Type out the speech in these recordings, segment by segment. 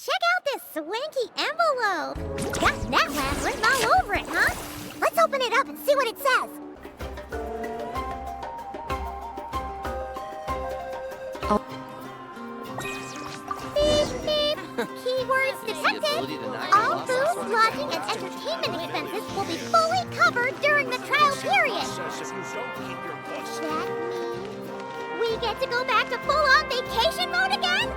Check out this swanky envelope. Got Netland written all over it, huh? Let's open it up and see what it says. Oh. Beep, beep. Keywords detected. All food, lodging, and entertainment expenses will be fully covered during the trial period. That means we get to go back to full-on vacation mode again?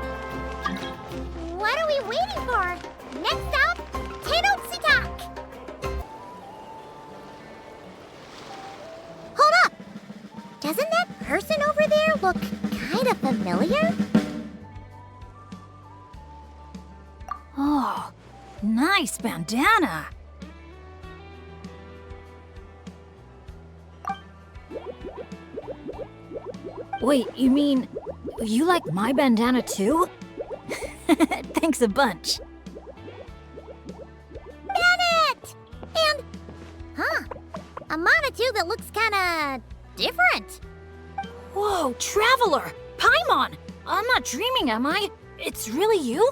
What are we waiting for? Next up, Tenochtitlan. Hold up! Doesn't that person over there look kind of familiar? Oh, nice bandana. Wait, you mean you like my bandana too? Thanks a bunch. Bennett! And, a Monotube that looks kinda different. Whoa, Traveler! Paimon! I'm not dreaming, am I? It's really you?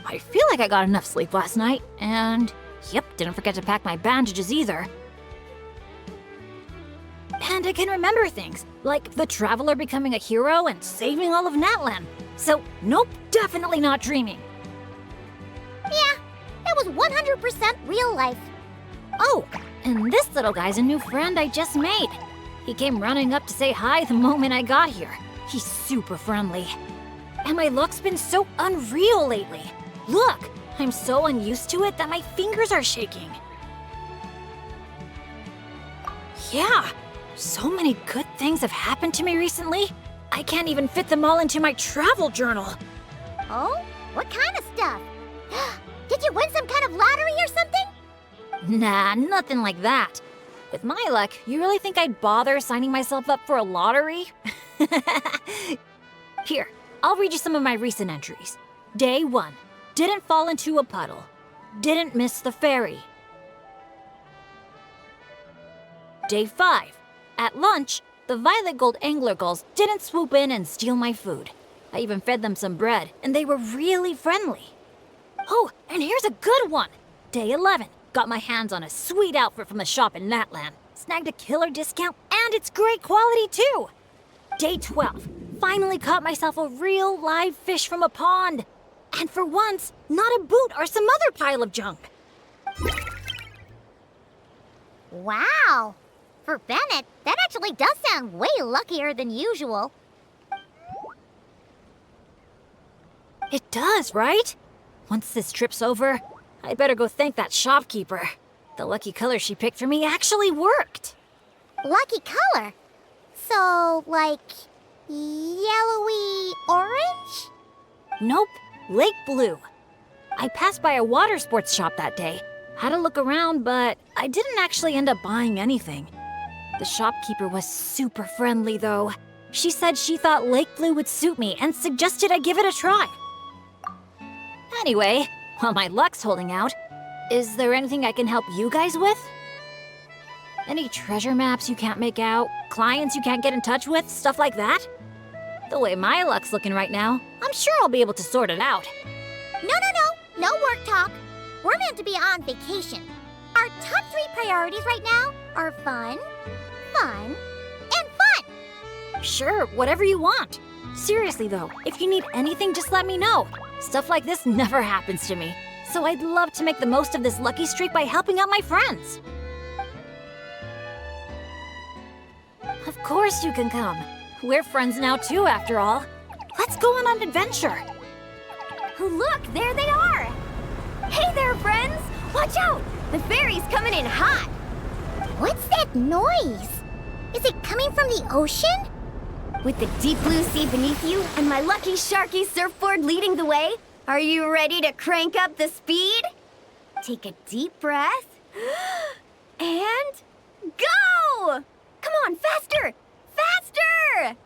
I feel like I got enough sleep last night, and yep, didn't forget to pack my bandages either. And I can remember things, like the Traveler becoming a hero and saving all of Natlan. So, nope, definitely not dreaming. Yeah, that was 100% real life. Oh, and this little guy's a new friend I just made. He came running up to say hi the moment I got here. He's super friendly. And my luck's been so unreal lately. Look, I'm so unused to it that my fingers are shaking. Yeah, so many good things have happened to me recently. I can't even fit them all into my travel journal. Oh? What kind of stuff? Did you win some kind of lottery or something? Nah, nothing like that. With my luck, you really think I'd bother signing myself up for a lottery? Here, I'll read you some of my recent entries. Day 1. Didn't fall into a puddle. Didn't miss the ferry. Day 5. At lunch, the Violet Gold Angler Gulls didn't swoop in and steal my food. I even fed them some bread, and they were really friendly. Oh, and here's a good one! Day 11. Got my hands on a sweet outfit from the shop in Natlan. Snagged a killer discount, and it's great quality too! Day 12. Finally caught myself a real live fish from a pond. And for once, not a boot or some other pile of junk. Wow! For Bennett, that actually does sound way luckier than usual. It does, right? Once this trip's over, I'd better go thank that shopkeeper. The lucky color she picked for me actually worked. Lucky color? So, like, yellowy orange? Nope, lake blue. I passed by a water sports shop that day. Had a look around, but I didn't actually end up buying anything. The shopkeeper was super friendly, though. She said she thought lake blue would suit me and suggested I give it a try. Anyway, while my luck's holding out, is there anything I can help you guys with? Any treasure maps you can't make out? Clients you can't get in touch with? Stuff like that? The way my luck's looking right now, I'm sure I'll be able to sort it out. No work talk. We're meant to be on vacation. Our top 3 priorities right now are fun, fun, and fun. Sure, whatever you want. Seriously though, if you need anything, just let me know. Stuff like this never happens to me, so I'd love to make the most of this lucky streak by helping out my friends. Of course you can come. We're friends now too, after all. Let's go on an adventure. Look, there they are! Hey there, friends! Watch out! The ferry's coming in hot! What's that noise? Is it coming from the ocean? With the deep blue sea beneath you and my lucky Sharky surfboard leading the way, are you ready to crank up the speed? Take a deep breath. And go! Come on, faster! Faster!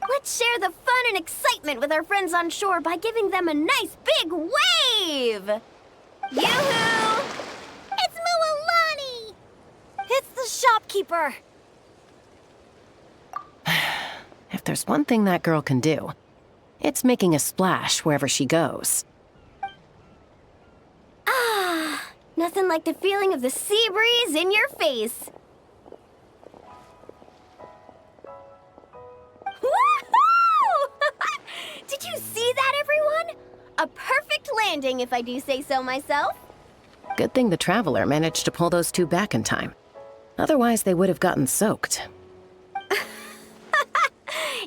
Let's share the fun and excitement with our friends on shore by giving them a nice big wave! Yoo-hoo! It's Mualani! It's the shopkeeper! If there's one thing that girl can do, It's making a splash wherever she goes. Ah, nothing like the feeling of the sea breeze in your face. Woohoo! Did you see that, everyone? A perfect landing, if I do say so myself. Good thing the Traveler managed to pull those two back in time. Otherwise, they would have gotten soaked.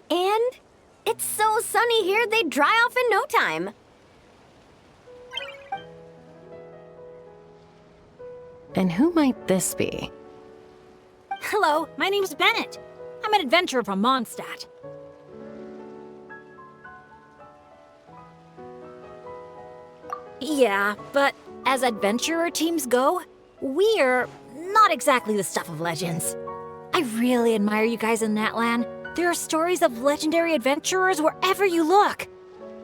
And it's so sunny here, they'd dry off in no time. And who might this be? Hello, my name's Bennett. I'm an adventurer from Mondstadt. Yeah, but as adventurer teams go, we're not exactly the stuff of legends. I really admire you guys in Natlan. There are stories of legendary adventurers wherever you look.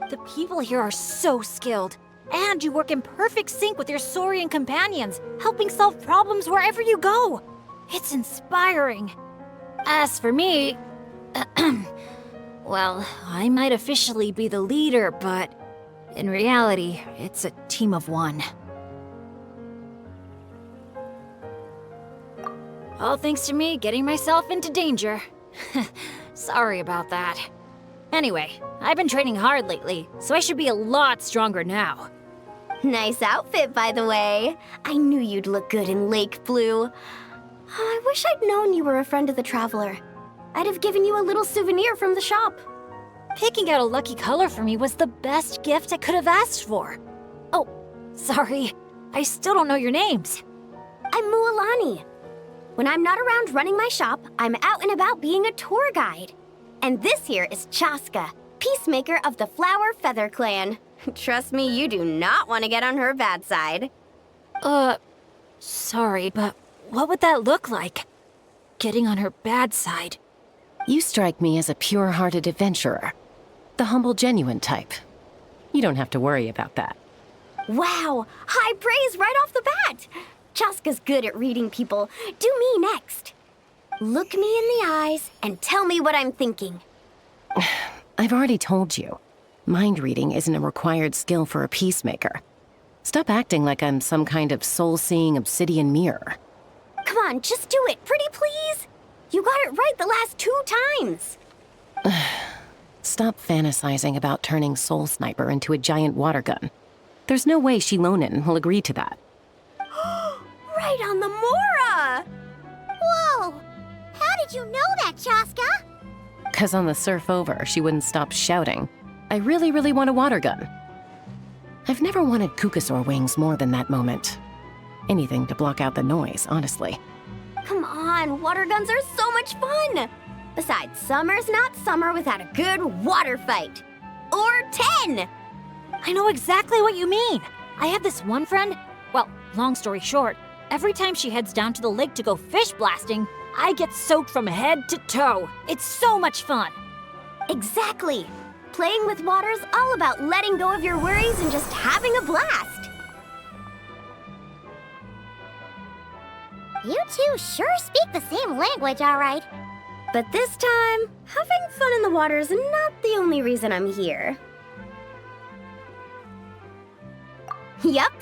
The people here are so skilled, and you work in perfect sync with your Saurian companions, helping solve problems wherever you go. It's inspiring. As for me, well, I might officially be the leader, but in reality, it's a team of one. All thanks to me getting myself into danger. Sorry about that. Anyway, I've been training hard lately, so I should be a lot stronger now. Nice outfit, by the way. I knew you'd look good in lake blue. I wish I'd known you were a friend of the Traveler. I'd have given you a little souvenir from the shop. Picking out a lucky color for me was the best gift I could have asked for. Oh, sorry. I still don't know your names. I'm Mualani. When I'm not around running my shop, I'm out and about being a tour guide. And this here is Chaska, peacemaker of the Flower Feather Clan. Trust me, you do not want to get on her bad side. Sorry, but what would that look like? Getting on her bad side. You strike me as a pure-hearted adventurer. The humble, genuine type. You don't have to worry about that. Wow, high praise right off the bat. Chaska's good at reading people. Do me next. Look me in the eyes and tell me what I'm thinking. I've already told you. Mind reading isn't a required skill for a peacemaker. Stop acting like I'm some kind of soul-seeing obsidian mirror. Come on, just do it, pretty please. You got it right the last 2 times. Stop fantasizing about turning Soul Sniper into a giant water gun. There's no way Shilonen will agree to that. Right on the Mora! Whoa! How did you know that, Chaska? 'Cause on the surf over, she wouldn't stop shouting, "I really, really want a water gun." I've never wanted Kukasaur wings more than that moment. Anything to block out the noise, honestly. Come on, water guns are so much fun! Besides, summer's not summer without a good water fight. Or 10! I know exactly what you mean. I have this one friend. Well, long story short, every time she heads down to the lake to go fish blasting, I get soaked from head to toe. It's so much fun. Exactly. Playing with water's all about letting go of your worries and just having a blast. You two sure speak the same language, all right. But this time, having fun in the water is not the only reason I'm here. Yup.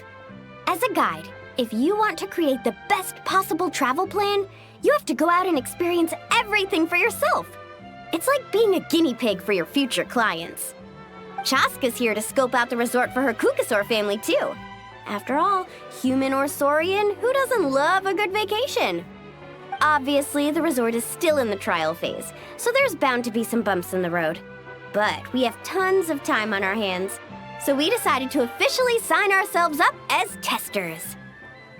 As a guide, if you want to create the best possible travel plan, you have to go out and experience everything for yourself. It's like being a guinea pig for your future clients. Chaska's here to scope out the resort for her Kukasaur family, too. After all, human or Saurian, who doesn't love a good vacation? Obviously, the resort is still in the trial phase, so there's bound to be some bumps in the road. But we have tons of time on our hands, so we decided to officially sign ourselves up as testers.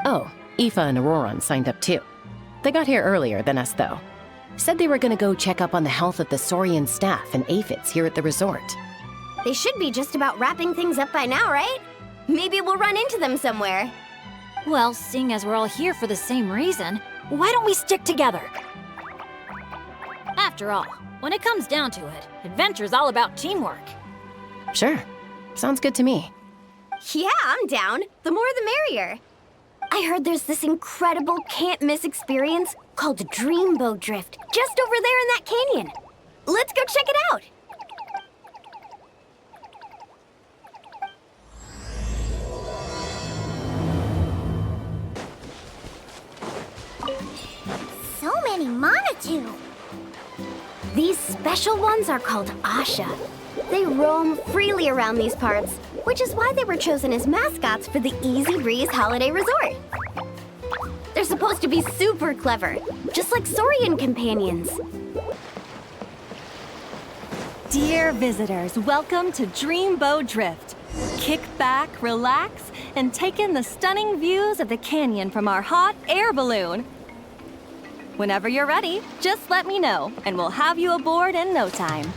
Oh, Aoife and Auroran signed up too. They got here earlier than us, though. Said they were gonna go check up on the health of the Saurian staff and aphids here at the resort. They should be just about wrapping things up by now, right? Maybe we'll run into them somewhere. Well, seeing as we're all here for the same reason, why don't we stick together? After all, when it comes down to it, adventure's all about teamwork. Sure. Sounds good to me. Yeah, I'm down. The more the merrier. I heard there's this incredible can't-miss experience called Dreamboat Drift just over there in that canyon. Let's go check it out. many Monatu. These special ones are called Asha. They roam freely around these parts, which is why they were chosen as mascots for the Easy Breeze Holiday Resort. They're supposed to be super clever, just like Saurian companions. Dear visitors, welcome to Dreamboat Drift. Kick back, relax, and take in the stunning views of the canyon from our hot air balloon. Whenever you're ready, just let me know, and we'll have you aboard in no time.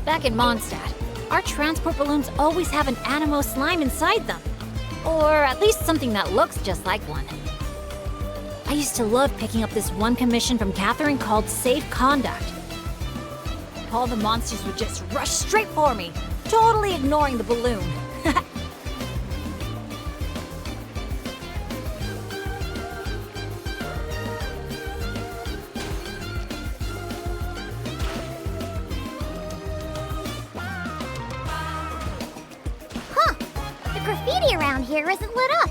Back in Mondstadt, our transport balloons always have an Animo slime inside them. Or at least something that looks just like one. I used to love picking up this one commission from Catherine called Safe Conduct. All the monsters would just rush straight for me, totally ignoring the balloon. The graffiti around here isn't lit up.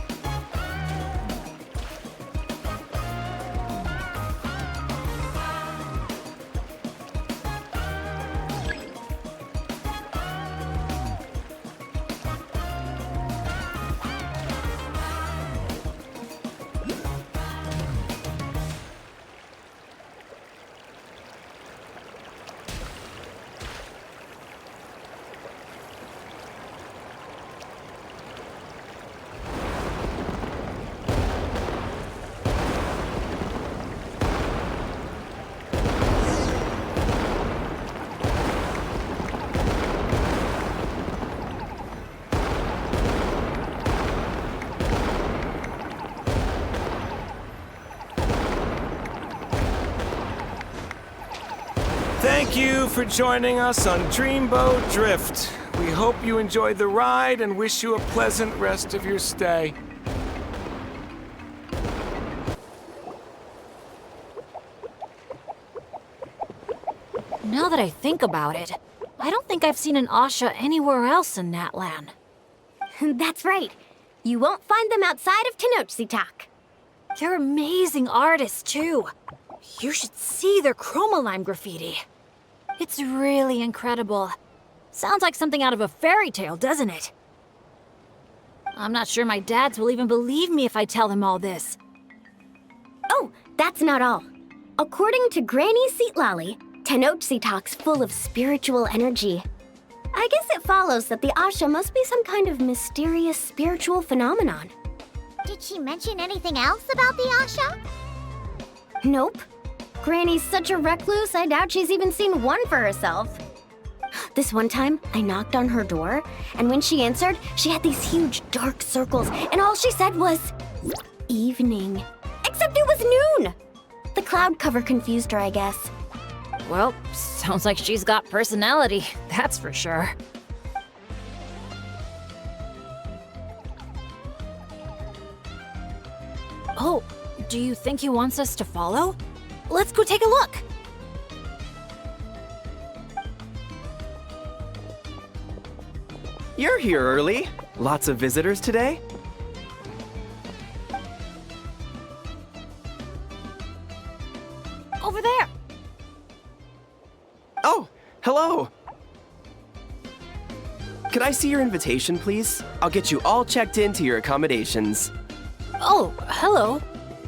Thank you for joining us on Dreamboat Drift. We hope you enjoyed the ride and wish you a pleasant rest of your stay. Now that I think about it, I don't think I've seen an Asha anywhere else in Natlan. That's right. You won't find them outside of Tenochtitlan. They're amazing artists, too. You should see their chromolime graffiti. It's really incredible. Sounds like something out of a fairy tale, doesn't it? I'm not sure my dads will even believe me if I tell them all this. Oh, that's not all. According to Granny Seatlolly, Tenochtitlan's full of spiritual energy. I guess it follows that the Asha must be some kind of mysterious spiritual phenomenon. Did she mention anything else about the Asha? Nope. Granny's such a recluse, I doubt she's even seen one for herself. This one time, I knocked on her door, and when she answered, she had these huge dark circles, and all she said was, evening. Except it was noon! The cloud cover confused her, I guess. Well, sounds like she's got personality, that's for sure. Oh, do you think he wants us to follow? Let's go take a look. You're here early. Lots of visitors today? Over there. Oh, hello. Could I see your invitation, please? I'll get you all checked into your accommodations. Oh, hello.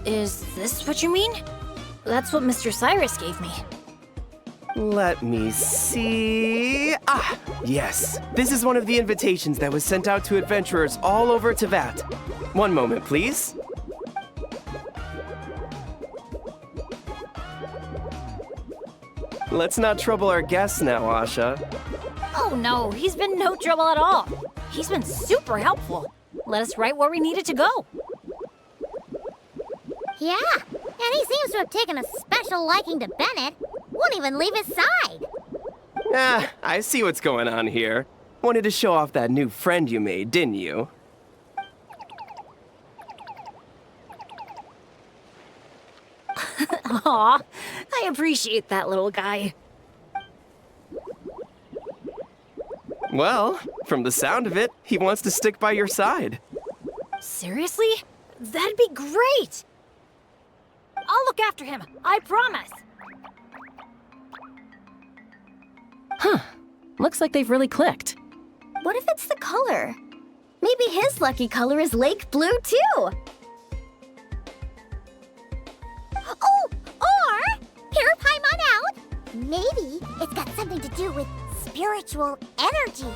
Is this what you mean? That's what Mr. Cyrus gave me. Let me see. Ah, yes. This is one of the invitations that was sent out to adventurers all over Teyvat. One moment, please. Let's not trouble our guests now, Asha. Oh no, he's been no trouble at all. He's been super helpful. Let us right where we needed to go. Yeah, and he seems to have taken a special liking to Bennett. Won't even leave his side. Ah, I see what's going on here. Wanted to show off that new friend you made, didn't you? Aw, I appreciate that little guy. Well, from the sound of it, he wants to stick by your side. Seriously? That'd be great! I'll look after him, I promise. Huh. Looks like they've really clicked. What if it's the color? Maybe his lucky color is lake blue, too. Oh, or hear Paimon out. Maybe it's got something to do with spiritual energy.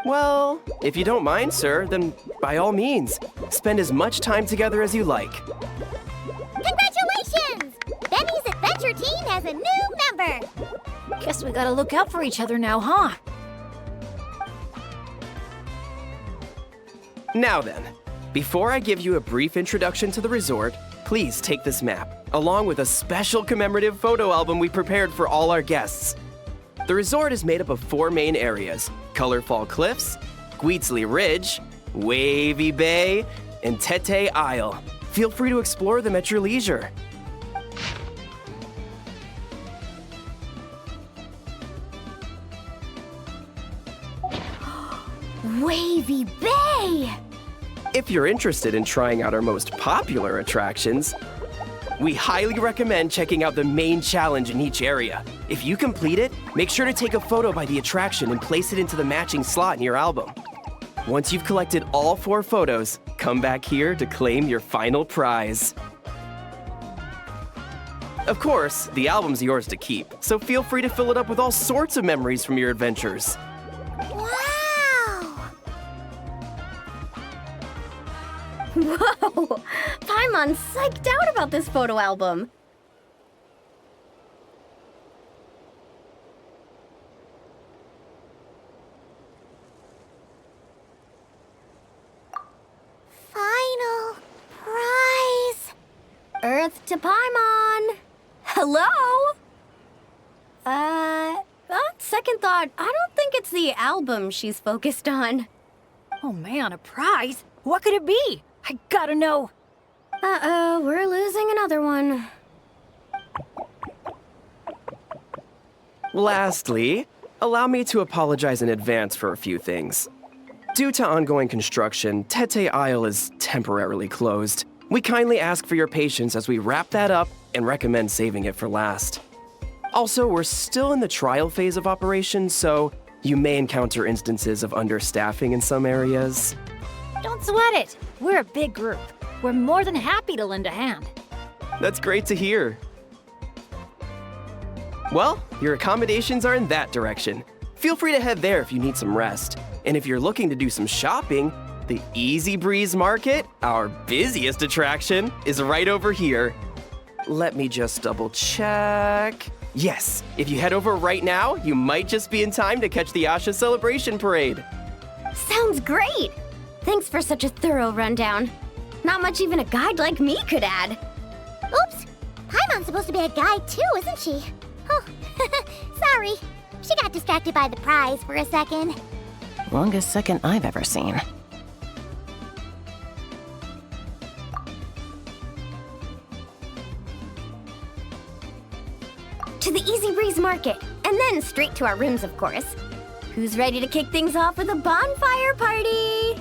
Well, if you don't mind, sir, then by all means, spend as much time together as you like. Congratulations! Benny's adventure team has a new member. Guess we gotta look out for each other now, huh? Now then, before I give you a brief introduction to the resort, please take this map, along with a special commemorative photo album we prepared for all our guests. The resort is made up of 4 main areas: Colorful Cliffs, Gweetsley Ridge, Wavy Bay, and Tete Isle. Feel free to explore them at your leisure. Wavy Bay! If you're interested in trying out our most popular attractions, we highly recommend checking out the main challenge in each area. If you complete it, make sure to take a photo by the attraction and place it into the matching slot in your album. Once you've collected all 4 photos, come back here to claim your final prize. Of course, the album's yours to keep, so feel free to fill it up with all sorts of memories from your adventures. Wow! Whoa! Paimon's psyched out about this photo album. Final prize. Earth to Paimon. Hello? On second thought, I don't think it's the album she's focused on. Oh man, a prize? What could it be? I gotta know. Uh-oh, we're losing another one. Lastly, allow me to apologize in advance for a few things. Due to ongoing construction, Tete Isle is temporarily closed. We kindly ask for your patience as we wrap that up and recommend saving it for last. Also, we're still in the trial phase of operations, so you may encounter instances of understaffing in some areas. Don't sweat it. We're a big group. We're more than happy to lend a hand. That's great to hear. Well, your accommodations are in that direction. Feel free to head there if you need some rest. And if you're looking to do some shopping, the Easy Breeze Market, our busiest attraction, is right over here. Let me just double check. Yes, if you head over right now, you might just be in time to catch the Asha Celebration Parade. Sounds great! Thanks for such a thorough rundown. Not much even a guide like me could add. Oops! Paimon's supposed to be a guide too, isn't she? Oh, sorry. She got distracted by the prize for a second. Longest second I've ever seen. To the Easy Breeze Market, and then straight to our rooms, of course. Who's ready to kick things off with a bonfire party?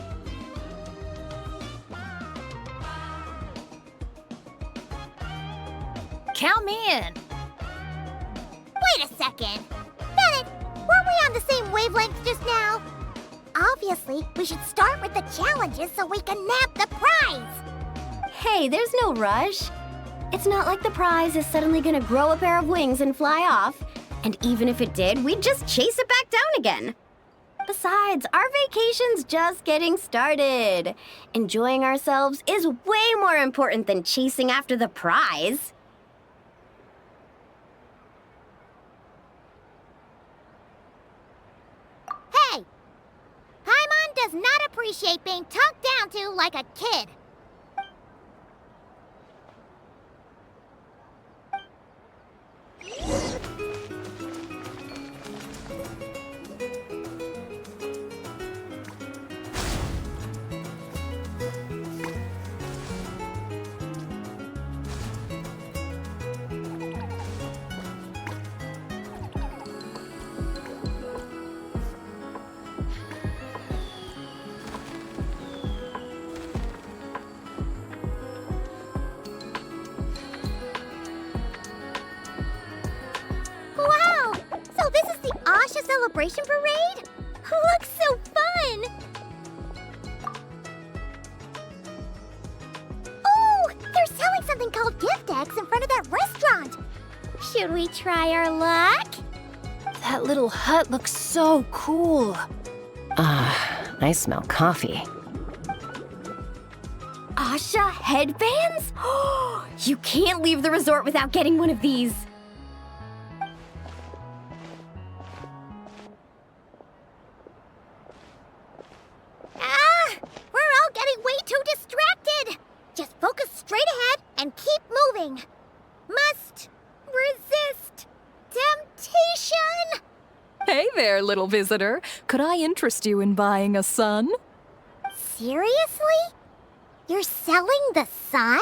Count me in. Wait a second. Bennett, weren't we on the same wavelength just now? Obviously, we should start with the challenges so we can nab the prize. Hey, there's no rush. It's not like the prize is suddenly gonna grow a pair of wings and fly off. And even if it did, we'd just chase it back down again. Besides, our vacation's just getting started. Enjoying ourselves is way more important than chasing after the prize. does not appreciate being talked down to like a kid. Wow! So this is the Asha celebration parade? Looks so fun! Oh! They're selling something called gift eggs in front of that restaurant! Should we try our luck? That little hut looks so cool. I smell coffee. Asha headbands? You can't leave the resort without getting one of these. We're all getting way too distracted! Just focus straight ahead and keep moving. Must resist temptation! Hey there, little visitor. Could I interest you in buying a sun? Seriously? You're selling the sun?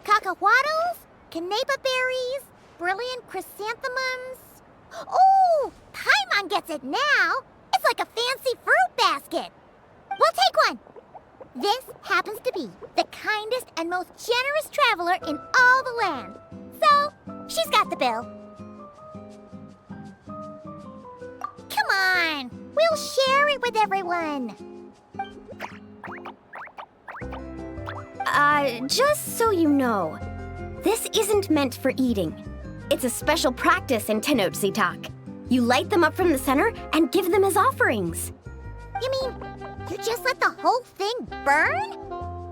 Cacahuatls, canepa berries, brilliant chrysanthemums. Oh, Paimon gets it now. It's like a fancy fruit basket. We'll take one. This happens to be the kindest and most generous traveler in all the land. So, she's got the bill. Come on, we'll share it with everyone. Just so you know, this isn't meant for eating. It's a special practice in Tenochtitlan. You light them up from the center and give them as offerings. You mean, you just let the whole thing burn?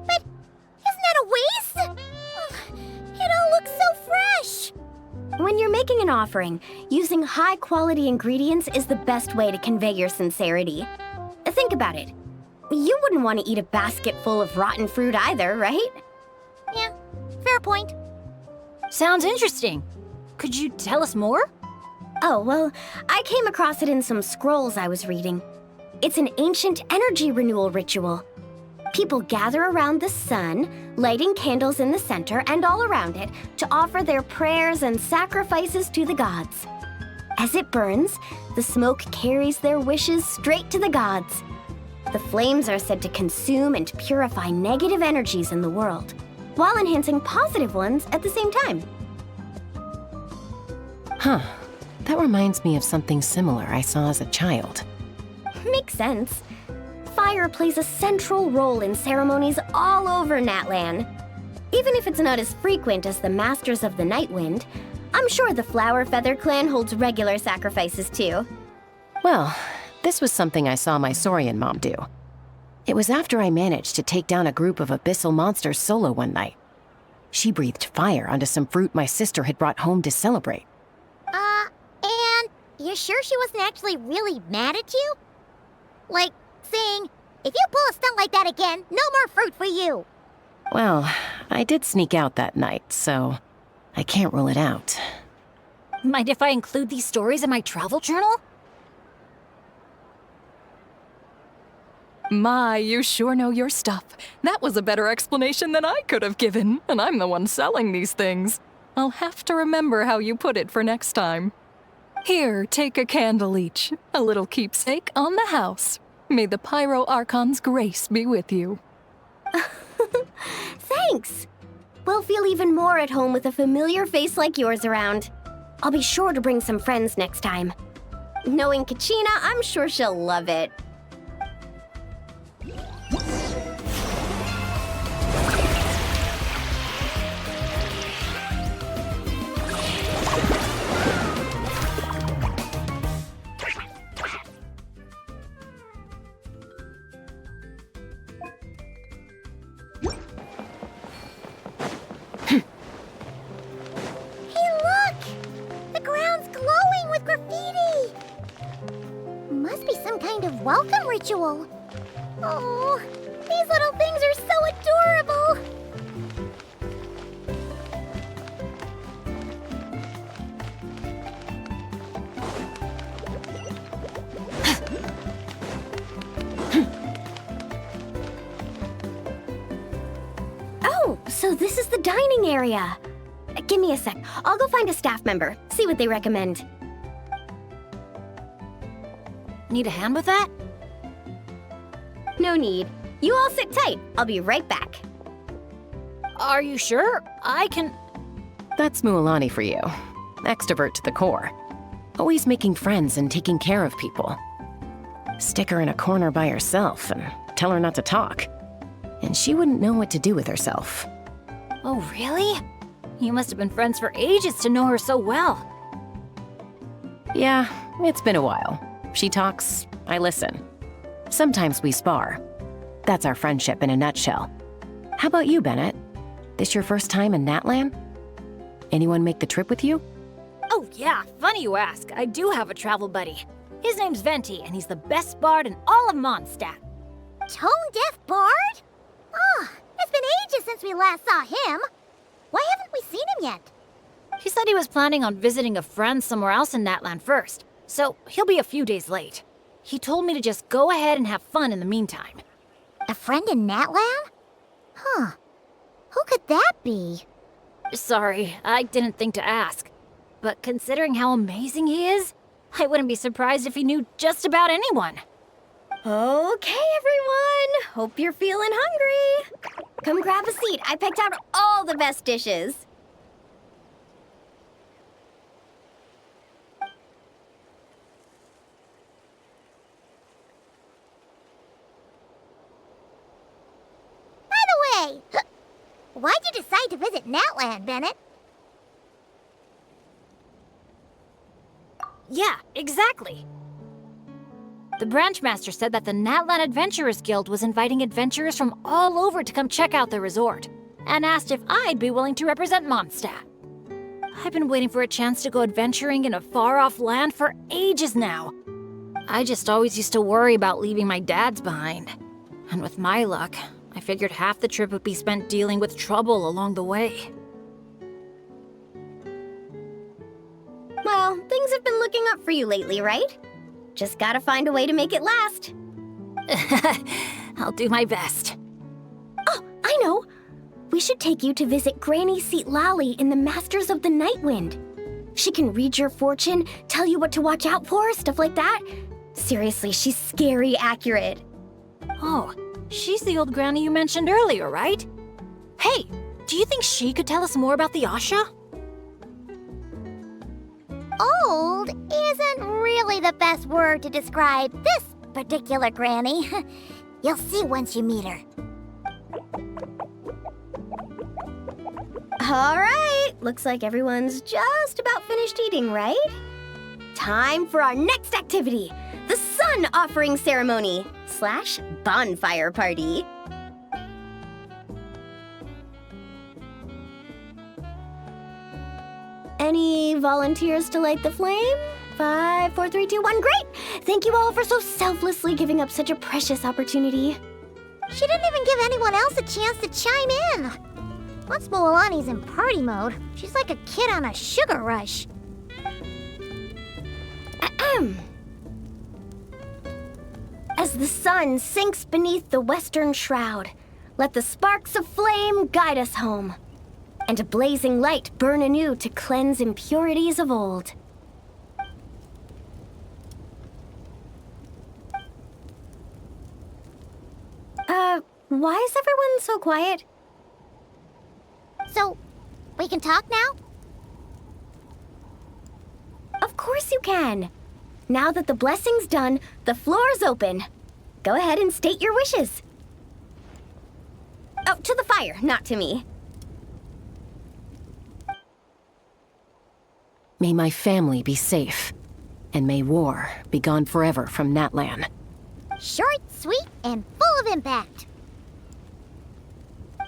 But isn't that a waste? Ugh, it all looks so fresh. When you're making an offering, using high-quality ingredients is the best way to convey your sincerity. Think about it. You wouldn't want to eat a basket full of rotten fruit either, right? Yeah, fair point. Sounds interesting. Could you tell us more? Oh, well, I came across it in some scrolls I was reading. It's an ancient energy renewal ritual. People gather around the sun, lighting candles in the center and all around it to offer their prayers and sacrifices to the gods. As it burns, the smoke carries their wishes straight to the gods. The flames are said to consume and purify negative energies in the world, while enhancing positive ones at the same time. Huh. That reminds me of something similar I saw as a child. Makes sense. Fire plays a central role in ceremonies all over Natlan. Even if it's not as frequent as the Masters of the Night Wind, I'm sure the Flower Feather clan holds regular sacrifices too. Well, this was something I saw my Saurian mom do. It was after I managed to take down a group of abyssal monsters solo one night. She breathed fire onto some fruit my sister had brought home to celebrate. And you sure she wasn't actually really mad at you? Like, saying, if you pull a stunt like that again, no more fruit for you. Well, I did sneak out that night, so I can't rule it out. Mind if I include these stories in my travel journal? My, you sure know your stuff. That was a better explanation than I could have given, and I'm the one selling these things. I'll have to remember how you put it for next time. Here, take a candle each, a little keepsake on the house. May the Pyro Archon's grace be with you. Thanks! We'll feel even more at home with a familiar face like yours around. I'll be sure to bring some friends next time. Knowing Kachina, I'm sure she'll love it. Hey, look! The ground's glowing with graffiti! must be some kind of welcome ritual. Oh, these little things are so adorable. Oh, so this is the dining area. Give me a sec. I'll go find a staff member, see what they recommend. Need a hand with that? No need. You all sit tight. I'll be right back. Are you sure? I can... That's Mualani for you. Extrovert to the core. Always making friends and taking care of people. Stick her in a corner by herself and tell her not to talk. And she wouldn't know what to do with herself. Oh, really? You must have been friends for ages to know her so well. Yeah, it's been a while. She talks, I listen. Sometimes we spar. That's our friendship in a nutshell. How about you, Bennett? This your first time in Natlan? Anyone make the trip with you? Oh yeah, funny you ask. I do have a travel buddy. His name's Venti, and he's the best bard in all of Mondstadt. Tone-deaf bard? Oh, it's been ages since we last saw him. Why haven't we seen him yet? He said he was planning on visiting a friend somewhere else in Natlan first, so he'll be a few days late. He told me to just go ahead and have fun in the meantime. A friend in Natlan? Huh. Who could that be? Sorry, I didn't think to ask. But considering how amazing he is, I wouldn't be surprised if he knew just about anyone. Okay, everyone. Hope you're feeling hungry. Come grab a seat. I picked out all the best dishes. By the way, why'd you decide to visit Natlan, Bennett? Yeah, exactly. The branch master said that the Natlan Adventurers Guild was inviting adventurers from all over to come check out the resort, and asked if I'd be willing to represent Mondstadt. I've been waiting for a chance to go adventuring in a far-off land for ages now. I just always used to worry about leaving my dads behind. And with my luck, I figured half the trip would be spent dealing with trouble along the way. Well, things have been looking up for you lately, right? Just gotta find a way to make it last. I'll do my best. Oh, I know! We should take you to visit Granny Seat Lally in the Masters of the Nightwind. She can read your fortune, tell you what to watch out for, stuff like that. Seriously, she's scary accurate. Oh, she's the old granny you mentioned earlier, right? Hey, do you think she could tell us more about the Asha? Old isn't really the best word to describe this particular granny. You'll see once you meet her. All right, looks like everyone's just about finished eating, right? Time for our next activity, the Sun Offering Ceremony / Bonfire Party. Any volunteers to light the flame? 5, 4, 3, 2, 1, great! Thank you all for so selflessly giving up such a precious opportunity. She didn't even give anyone else a chance to chime in. Once Moalani's in party mode, she's like a kid on a sugar rush. Ahem. As the sun sinks beneath the western shroud, let the sparks of flame guide us home, and a blazing light burn anew to cleanse impurities of old. Why is everyone so quiet? So, we can talk now? Of course you can. Now that the blessing's done, the floor's open. Go ahead and state your wishes. Oh, to the fire, not to me. May my family be safe, and may war be gone forever from Natlan. Short, sweet, and full of impact.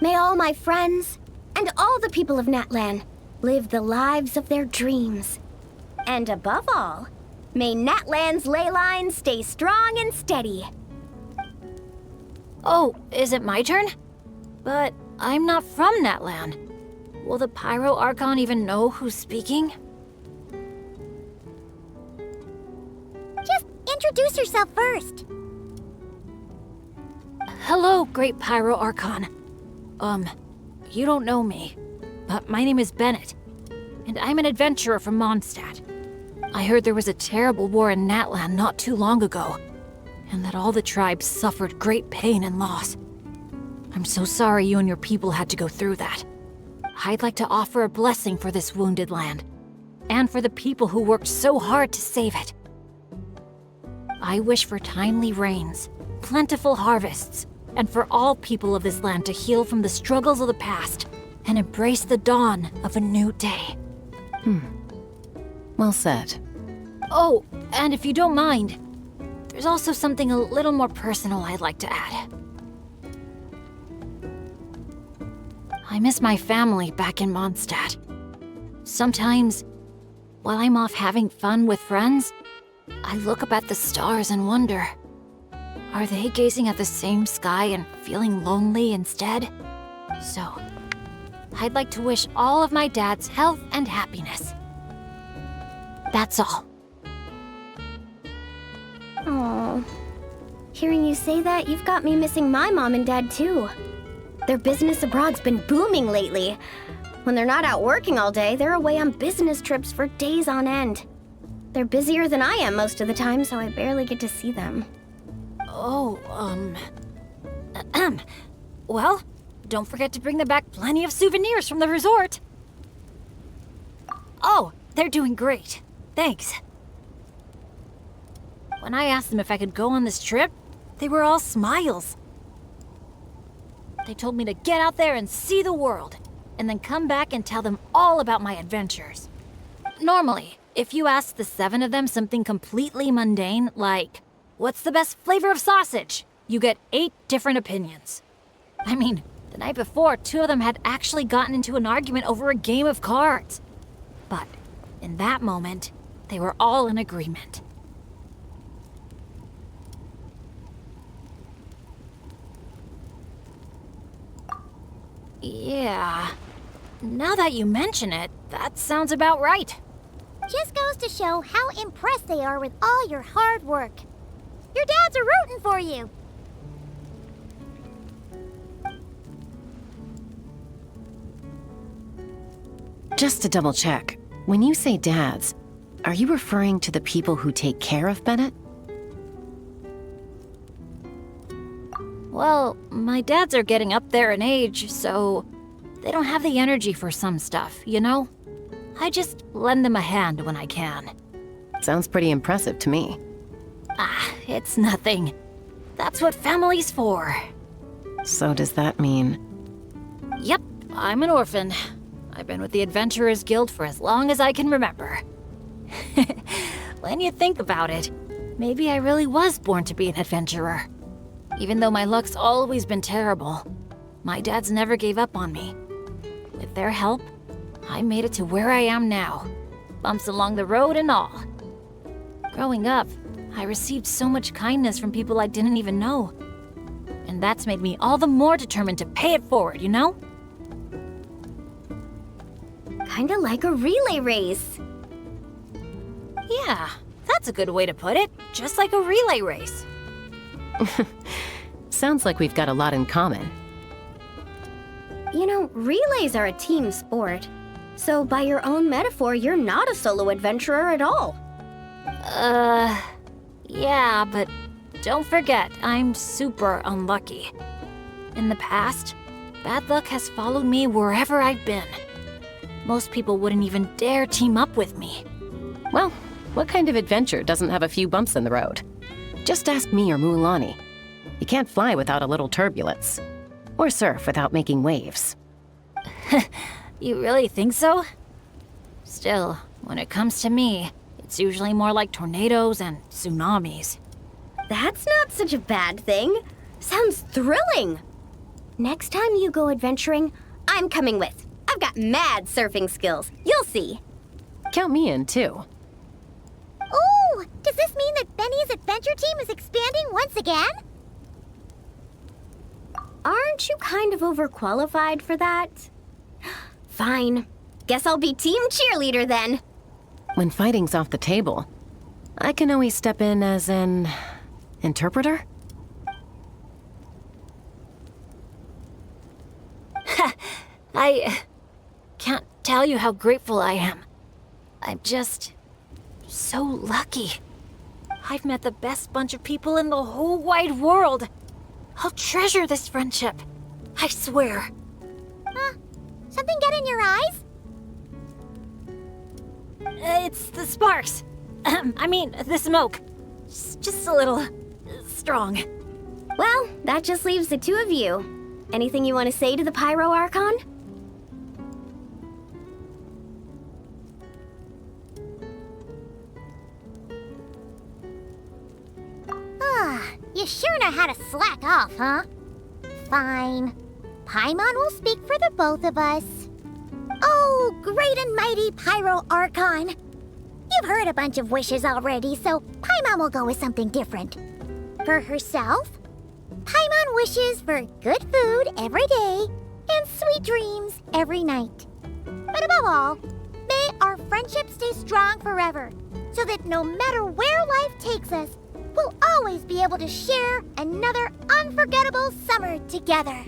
May all my friends and all the people of Natlan live the lives of their dreams. And above all, May Natlan's ley lines stay strong and steady. Oh, is it my turn? But I'm not from Natlan. Will the Pyro Archon even know who's speaking? Just introduce yourself first. Hello, Great Pyro Archon. You don't know me, but my name is Bennett, and I'm an adventurer from Mondstadt. I heard there was a terrible war in Natlan not too long ago, and that all the tribes suffered great pain and loss. I'm so sorry you and your people had to go through that. I'd like to offer a blessing for this wounded land, and for the people who worked so hard to save it. I wish for timely rains, plentiful harvests, and for all people of this land to heal from the struggles of the past and embrace the dawn of a new day. Well said. Oh, and if you don't mind, there's also something a little more personal I'd like to add. I miss my family back in Mondstadt. Sometimes, while I'm off having fun with friends, I look up at the stars and wonder, are they gazing at the same sky and feeling lonely instead? So, I'd like to wish all of my dad's health and happiness. That's all. Aww. Hearing you say that, you've got me missing my mom and dad too. Their business abroad's been booming lately. When they're not out working all day, they're away on business trips for days on end. They're busier than I am most of the time, so I barely get to see them. Oh, well, don't forget to bring them back plenty of souvenirs from the resort. Oh, they're doing great. Thanks. When I asked them if I could go on this trip, they were all smiles. They told me to get out there and see the world, and then come back and tell them all about my adventures. Normally, if you ask the 7 of them something completely mundane, like, what's the best flavor of sausage? You get 8 different opinions. I mean, the night before, 2 of them had actually gotten into an argument over a game of cards. But in that moment, they were all in agreement. Yeah. Now that you mention it, that sounds about right. Just goes to show how impressed they are with all your hard work. Your dads are rooting for you. Just to double check, when you say dads, are you referring to the people who take care of Bennett? Well, my dads are getting up there in age, so they don't have the energy for some stuff, you know? I just lend them a hand when I can. Sounds pretty impressive to me. It's nothing. That's what family's for. So does that mean... Yep, I'm an orphan. I've been with the Adventurers Guild for as long as I can remember. When you think about it, maybe I really was born to be an adventurer. Even though my luck's always been terrible, my dads never gave up on me. With their help, I made it to where I am now. Bumps along the road and all. Growing up, I received so much kindness from people I didn't even know. And that's made me all the more determined to pay it forward, you know? Kinda like a relay race. Yeah, that's a good way to put it. Just like a relay race. Sounds like we've got a lot in common. You know, relays are a team sport. So by your own metaphor, you're not a solo adventurer at all. Yeah, but don't forget, I'm super unlucky. In the past, bad luck has followed me wherever I've been. Most people wouldn't even dare team up with me. Well, what kind of adventure doesn't have a few bumps in the road? Just ask me or Mualani. You can't fly without a little turbulence. Or surf without making waves. You really think so? Still, when it comes to me, it's usually more like tornadoes and tsunamis. That's not such a bad thing. Sounds thrilling. Next time you go adventuring, I'm coming with. I've got mad surfing skills. You'll see. Count me in, too. Ooh, Does this mean that Benny's adventure team is expanding once again? Aren't you kind of overqualified for that? Fine. Guess I'll be team cheerleader then. When fighting's off the table, I can always step in as an interpreter? I can't tell you how grateful I am. I'm just so lucky. I've met the best bunch of people in the whole wide world. I'll treasure this friendship. I swear. Something get in your eyes? It's the sparks. I mean, the smoke. Just a little strong. Well, that just leaves the two of you. Anything you want to say to the Pyro Archon? You sure know how to slack off, huh? Fine. Paimon will speak for the both of us. Oh, great and mighty Pyro Archon. You've heard a bunch of wishes already, so Paimon will go with something different. For herself, Paimon wishes for good food every day and sweet dreams every night. But above all, may our friendship stay strong forever, so that no matter where life takes us, we'll always be able to share another unforgettable summer together.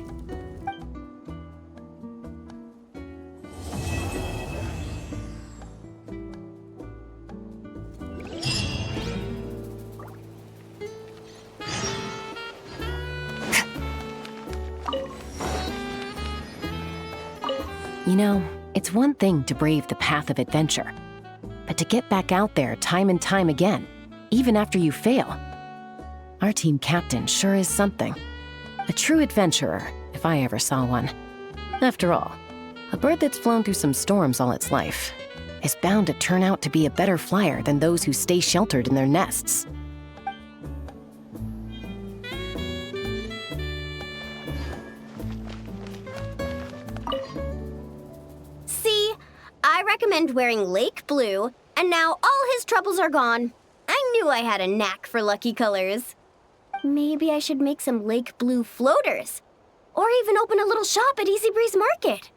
You know, it's one thing to brave the path of adventure, but to get back out there time and time again, even after you fail. Our team captain sure is something. A true adventurer, if I ever saw one. After all, a bird that's flown through some storms all its life is bound to turn out to be a better flyer than those who stay sheltered in their nests. See, I recommend wearing lake blue, and now all his troubles are gone. I knew I had a knack for lucky colors. Maybe I should make some lake blue floaters. Or even open a little shop at Easy Breeze Market.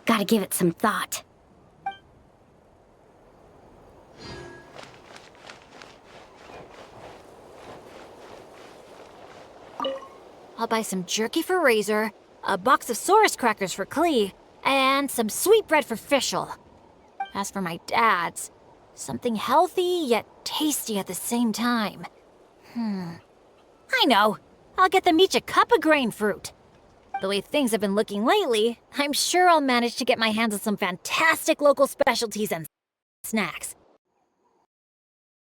Gotta give it some thought. I'll buy some jerky for Razor, a box of Saurus crackers for Klee, and some sweet bread for Fischl. As for my dad's, something healthy yet tasty at the same time. I know. I'll get them each a cup of grain fruit. The way things have been looking lately, I'm sure I'll manage to get my hands on some fantastic local specialties and snacks.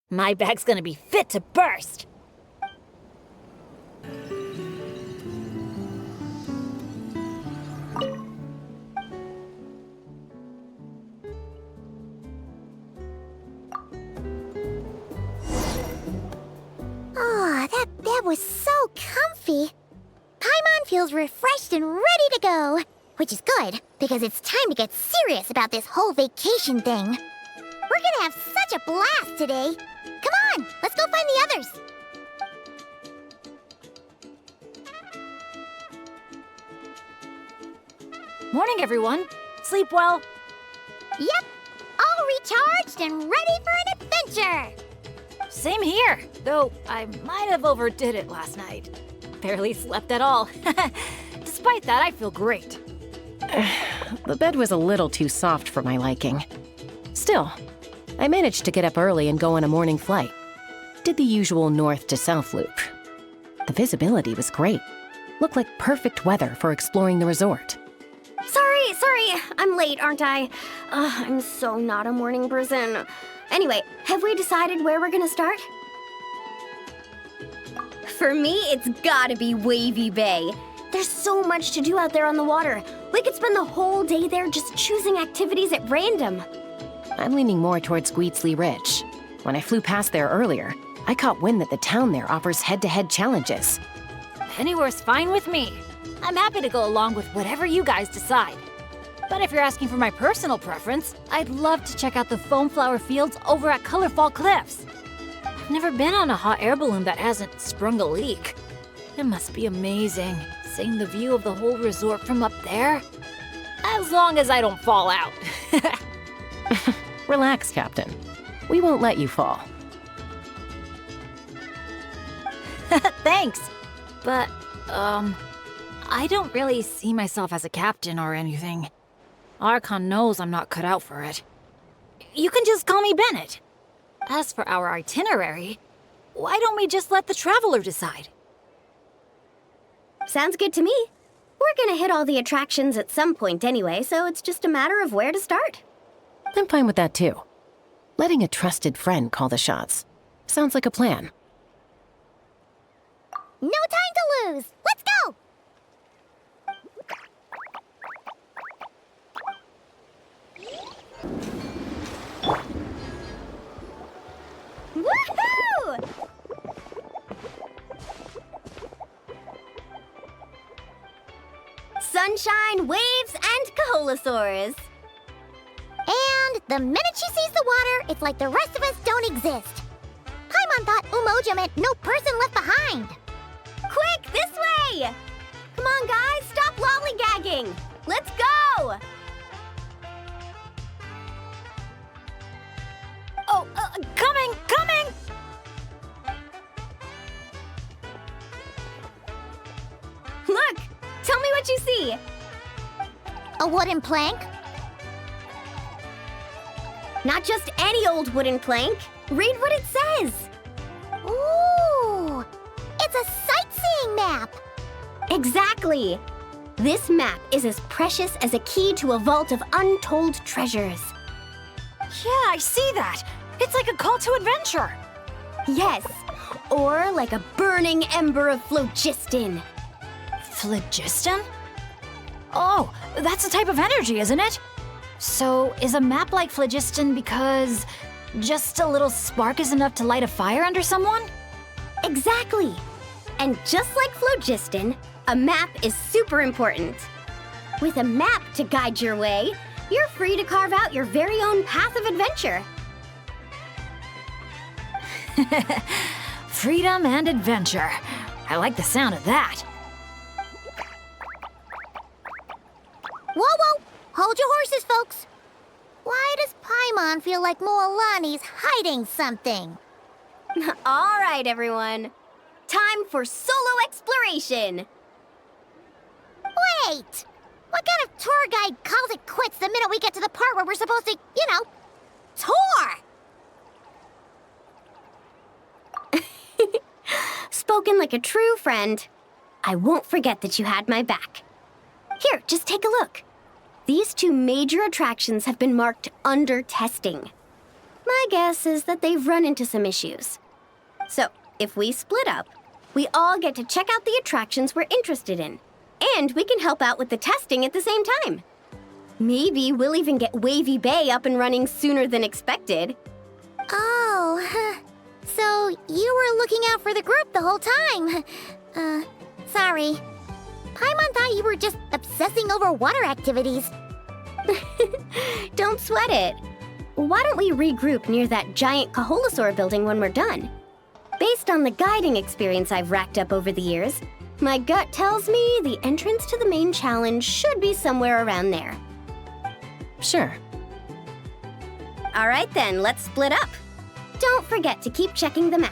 My bag's gonna be fit to burst. Oh, that bed was so comfy. Paimon feels refreshed and ready to go. Which is good, because it's time to get serious about this whole vacation thing. We're gonna have such a blast today. Come on, let's go find the others. Morning, everyone. Sleep well. Yep, all recharged and ready for an adventure. Same here, though I might have overdid it last night. Barely slept at all. Despite that, I feel great. The bed was a little too soft for my liking. Still, I managed to get up early and go on a morning flight. Did the usual north to south loop. The visibility was great. Looked like perfect weather for exploring the resort. Sorry, I'm late, aren't I? I'm so not a morning person. Anyway, have we decided where we're gonna start? For me, it's gotta be Wavy Bay. There's so much to do out there on the water. We could spend the whole day there just choosing activities at random. I'm leaning more towards Gweetsley Ridge. When I flew past there earlier, I caught wind that the town there offers head-to-head challenges. Anywhere's fine with me. I'm happy to go along with whatever you guys decide. But if you're asking for my personal preference, I'd love to check out the foam flower fields over at Colorfall Cliffs. I've never been on a hot air balloon that hasn't sprung a leak. It must be amazing, seeing the view of the whole resort from up there. As long as I don't fall out. Relax, Captain. We won't let you fall. Thanks. But, I don't really see myself as a captain or anything. Archon knows I'm not cut out for it. You can just call me Bennett. As for our itinerary, why don't we just let the traveler decide? Sounds good to me. We're gonna hit all the attractions at some point anyway, so it's just a matter of where to start. I'm fine with that too. Letting a trusted friend call the shots. Sounds like a plan. No time to lose. Let's go! Woohoo! Sunshine, waves, and Kaholasaurs. And the minute she sees the water, it's like the rest of us don't exist. Paimon thought Umoja meant no person left behind. Quick, this way! Come on, guys, stop lollygagging! Let's go! Oh, coming! Look! Tell me what you see! A wooden plank? Not just any old wooden plank. Read what it says. Ooh! It's a sightseeing map! Exactly! This map is as precious as a key to a vault of untold treasures. Yeah, I see that. It's like a call to adventure. Yes, or like a burning ember of phlogiston. Phlogiston? Oh, that's a type of energy, isn't it? So, is a map like phlogiston because just a little spark is enough to light a fire under someone? Exactly! And just like phlogiston, a map is super important. With a map to guide your way, you're free to carve out your very own path of adventure. Freedom and adventure. I like the sound of that. Whoa! Hold your horses, folks. Why does Paimon feel like Moalani's hiding something? All right, everyone. Time for solo exploration. Wait! What kind of tour guide calls it quits the minute we get to the part where we're supposed to, tour? Spoken like a true friend. I won't forget that you had my back. Here, just take a look. These two major attractions have been marked under testing. My guess is that they've run into some issues. So, if we split up, we all get to check out the attractions we're interested in. And we can help out with the testing at the same time. Maybe we'll even get Wavy Bay up and running sooner than expected. Oh, so you were looking out for the group the whole time. Sorry. Paimon thought you were just obsessing over water activities. Don't sweat it. Why don't we regroup near that giant Kaholasaur building when we're done? Based on the guiding experience I've racked up over the years, my gut tells me the entrance to the main challenge should be somewhere around there. Sure. All right then, let's split up. Don't forget to keep checking the map.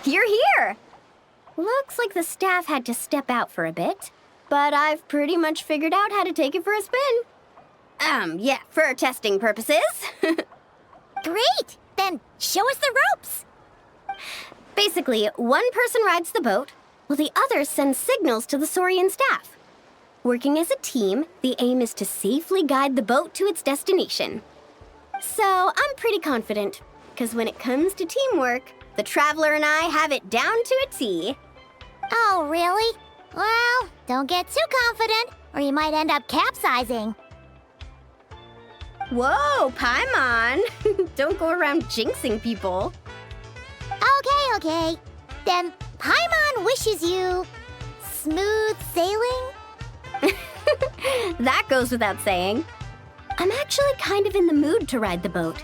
You're here! Looks like the staff had to step out for a bit, but I've pretty much figured out how to take it for a spin. Yeah, for testing purposes. Great! Then show us the ropes. Basically, one person rides the boat, while the others send signals to the Saurian staff. Working as a team, the aim is to safely guide the boat to its destination. So I'm pretty confident, because when it comes to teamwork, the Traveler and I have it down to a T. Oh, really? Well, don't get too confident, or you might end up capsizing. Whoa, Paimon! Don't go around jinxing people. Okay. Then Paimon wishes you smooth sailing? That goes without saying. I'm actually kind of in the mood to ride the boat.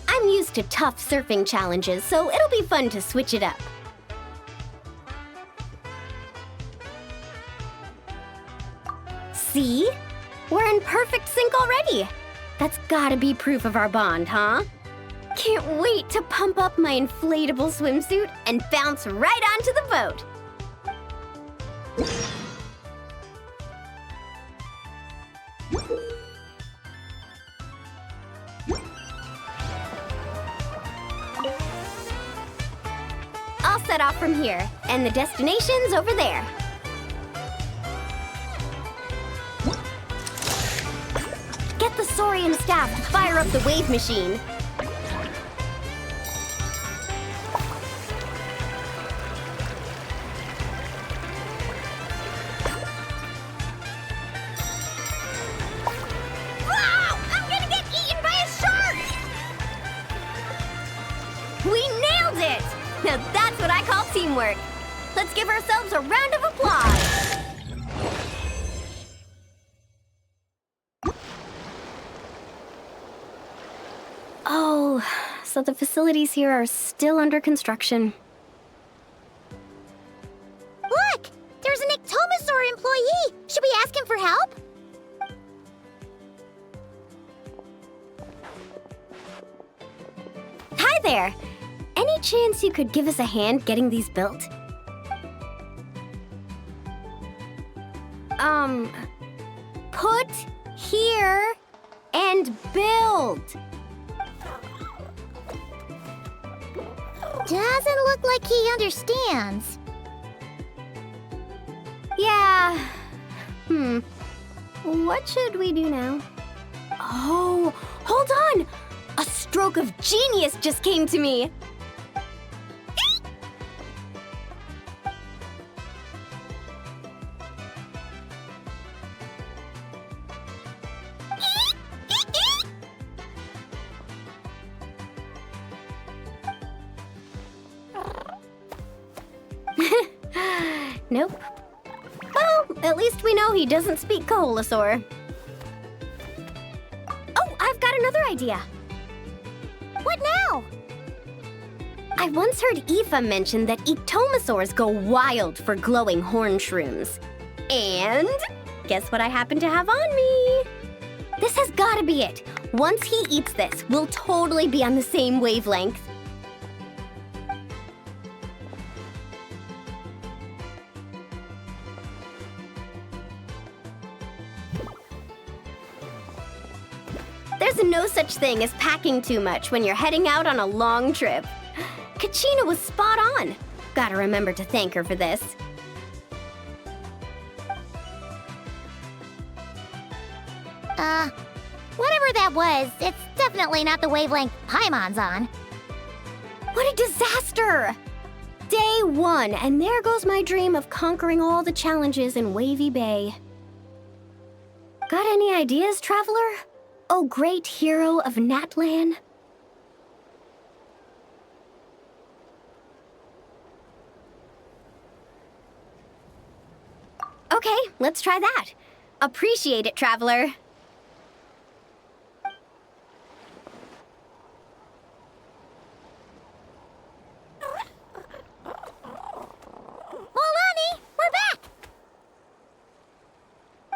I'm used to tough surfing challenges, so it'll be fun to switch it up. See? We're in perfect sync already. That's gotta be proof of our bond, huh? Can't wait to pump up my inflatable swimsuit and bounce right onto the boat. I'll set off from here, and the destination's over there. Get the Saurian staff to fire up the wave machine. Wow! I'm gonna get eaten by a shark! We nailed it! Now that's what I call teamwork. Let's give ourselves a round of applause. Oh, so the facilities here are still under construction. Look! There's an Ictomosaur employee! Should we ask him for help? Hi there! Any chance you could give us a hand getting these built? Put here and build. Doesn't look like he understands. Yeah. What should we do now? Oh, hold on! A stroke of genius just came to me. Nope. Well, at least we know he doesn't speak Koholosaur. Oh, I've got another idea. What now? I once heard Aoife mention that Ictomosaurs go wild for glowing horn shrooms. And guess what I happen to have on me? This has gotta be it. Once he eats this, we'll totally be on the same wavelength. There's no such thing as packing too much when you're heading out on a long trip. Kachina was spot on. Gotta remember to thank her for this. Whatever that was, it's definitely not the wavelength Paimon's on. What a disaster! Day 1, and there goes my dream of conquering all the challenges in Wavy Bay. Got any ideas, Traveler? Oh, great hero of Natlan? Okay, let's try that. Appreciate it, Traveler. Molani, we're back!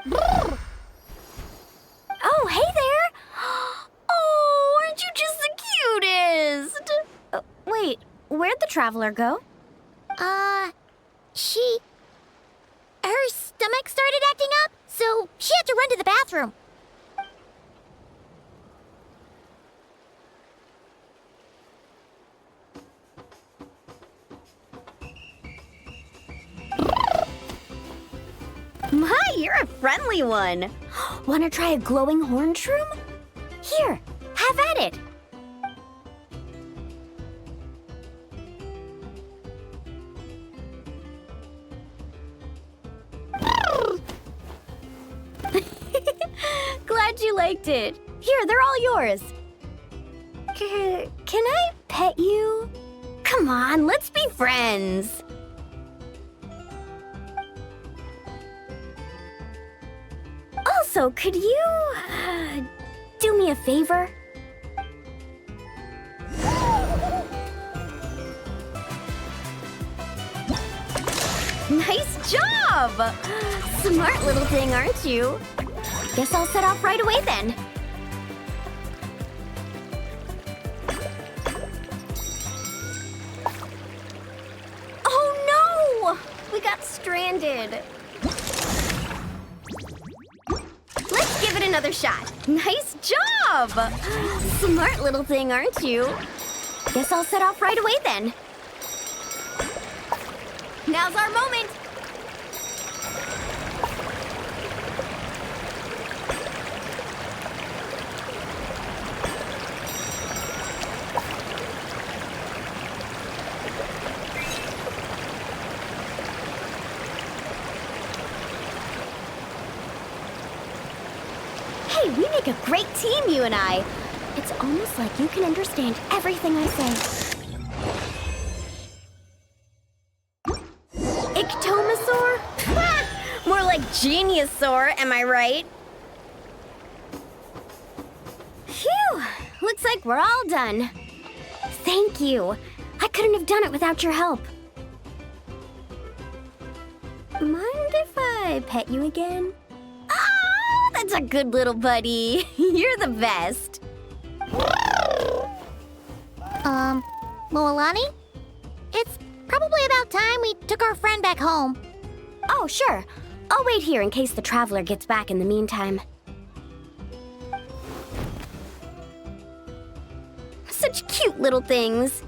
Brrr. Oh, hey there! Oh, aren't you just the cutest? Wait, where'd the Traveler go? Her stomach started acting up, so she had to run to the bathroom. My, you're a friendly one. Want to try a glowing horn shroom? Here, have at it. Glad you liked it. Here, they're all yours. Can I pet you? Come on, let's be friends. Also, could you do me a favor? Nice job! Smart little thing, aren't you? Guess I'll set off right away then. Oh no! We got stranded. Let's give it another shot. Nice job! Smart little thing, aren't you? Guess I'll set off right away then. Now's our moment! Hey, we make a great team, you and I. It's almost like you can understand everything I say. Ictomasaur? More like Geniusaur, am I right? Phew, looks like we're all done. Thank you. I couldn't have done it without your help. Mind if I pet you again? Oh, that's a good little buddy. You're the best. Moalani? It's probably about time we took our friend back home. Oh, sure. I'll wait here in case the traveler gets back in the meantime. Such cute little things.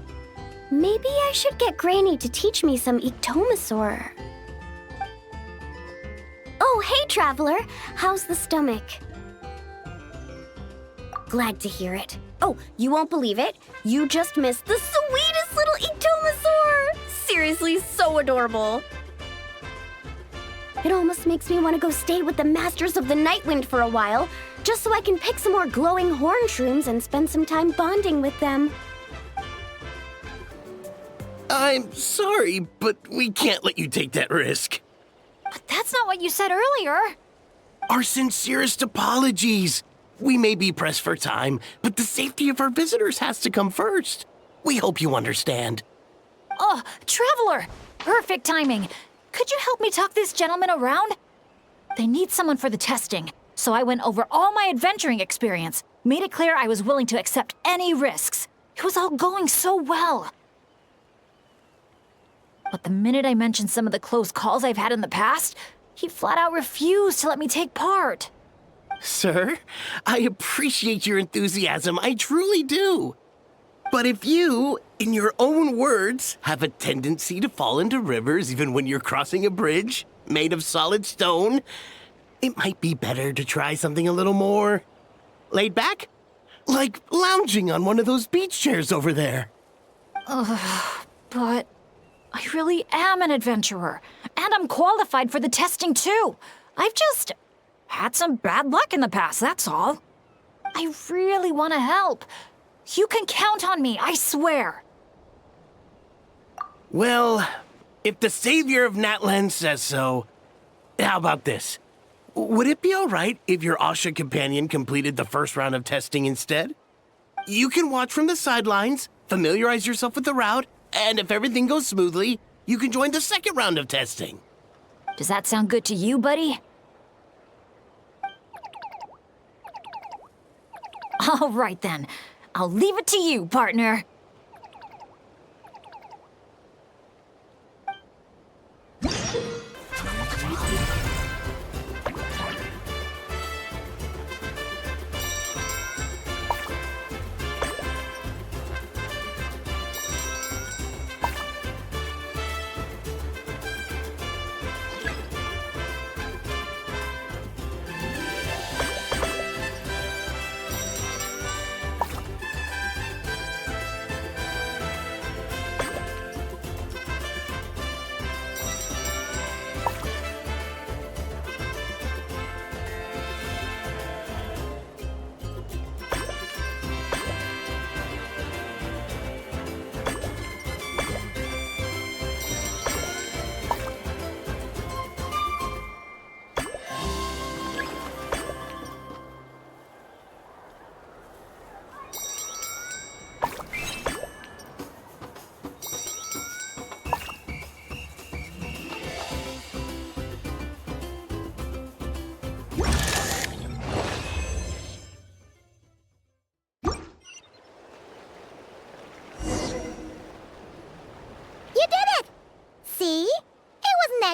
Maybe I should get Granny to teach me some Ictomasaur. Oh, hey, traveler. How's the stomach? Glad to hear it. Oh, you won't believe it. You just missed the sweetest little Ictomasaur. Seriously, so adorable. It almost makes me want to go stay with the Masters of the Nightwind for a while, just so I can pick some more glowing horn shrooms and spend some time bonding with them. I'm sorry, but we can't let you take that risk. But that's not what you said earlier. Our sincerest apologies. We may be pressed for time, but the safety of our visitors has to come first. We hope you understand. Oh, Traveler! Perfect timing. Could you help me talk this gentleman around? They need someone for the testing, so I went over all my adventuring experience, made it clear I was willing to accept any risks. It was all going so well. But the minute I mentioned some of the close calls I've had in the past, he flat out refused to let me take part. Sir, I appreciate your enthusiasm, I truly do. But if you, in your own words, have a tendency to fall into rivers even when you're crossing a bridge made of solid stone, it might be better to try something a little more laid back, like lounging on one of those beach chairs over there. But I really am an adventurer, and I'm qualified for the testing too. I've just had some bad luck in the past, that's all. I really want to help. You can count on me, I swear. Well, if the savior of Natlan says so, how about this? Would it be all right if your Asha companion completed the first round of testing instead? You can watch from the sidelines, familiarize yourself with the route, and if everything goes smoothly, you can join the second round of testing. Does that sound good to you, buddy? All right then. I'll leave it to you, partner.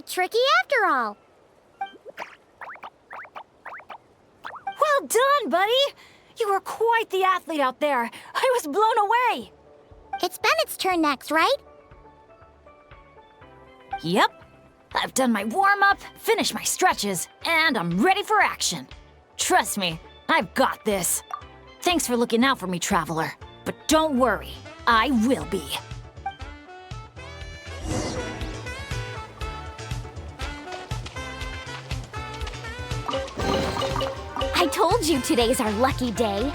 tricky after all. Well done, buddy! You were quite the athlete out there. I was blown away. It's Bennett's turn next, right? Yep. I've done my warm-up, finished my stretches, and I'm ready for action. Trust me, I've got this. Thanks for looking out for me, Traveler. But don't worry, I will be. I told you today's our lucky day.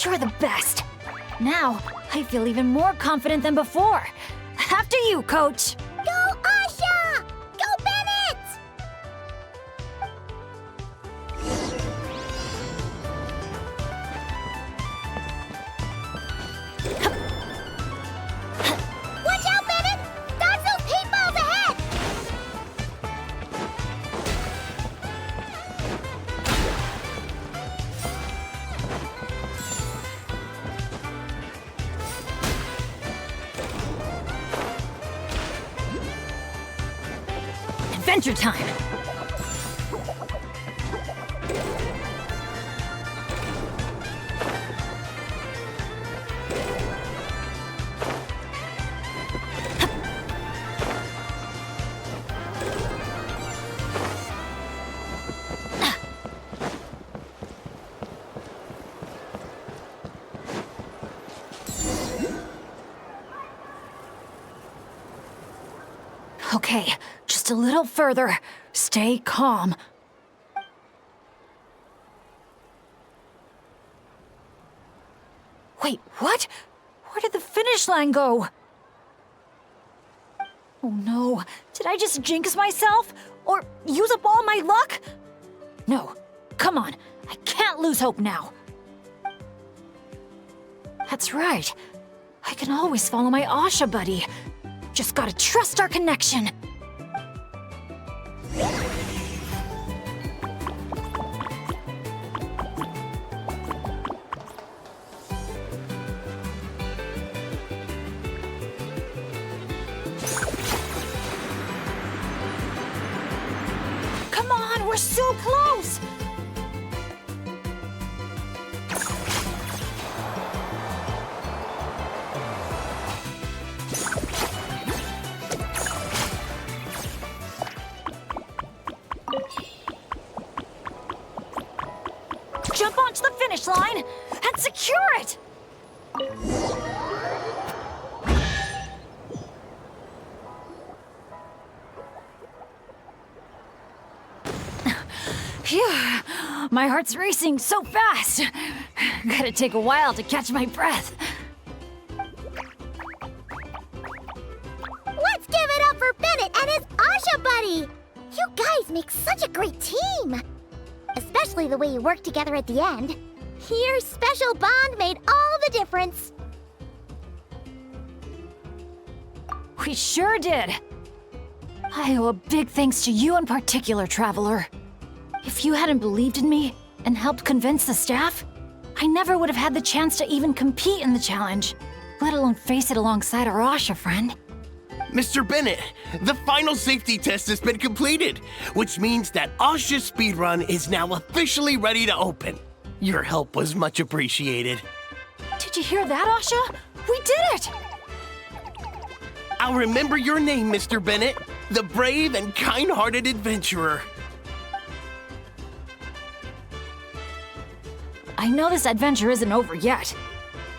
You're the best. Now, I feel even more confident than before. After you, Coach. Go, Asha! Go, Bennett! Watch out, Bennett! Dodge those paintballs ahead! Adventure time! Okay, just a little further. Stay calm. Wait, what? Where did the finish line go? Oh no, did I just jinx myself? Or use up all my luck? No, come on, I can't lose hope now. That's right. I can always follow my Asha buddy. Just gotta trust our connection. Come on, we're so close! Jump onto the finish line and secure it! Phew, my heart's racing so fast. Gotta take a while to catch my breath. Let's give it up for Bennett and his Asha buddy! You guys make such a great team! Especially the way you work together at the end. Your special bond made all the difference. We sure did. I owe a big thanks to you in particular, Traveler. If you hadn't believed in me and helped convince the staff, I never would have had the chance to even compete in the challenge, let alone face it alongside our Asha friend. Mr. Bennett, the final safety test has been completed, which means that Asha's speedrun is now officially ready to open. Your help was much appreciated. Did you hear that, Asha? We did it! I'll remember your name, Mr. Bennett, the brave and kind-hearted adventurer. I know this adventure isn't over yet,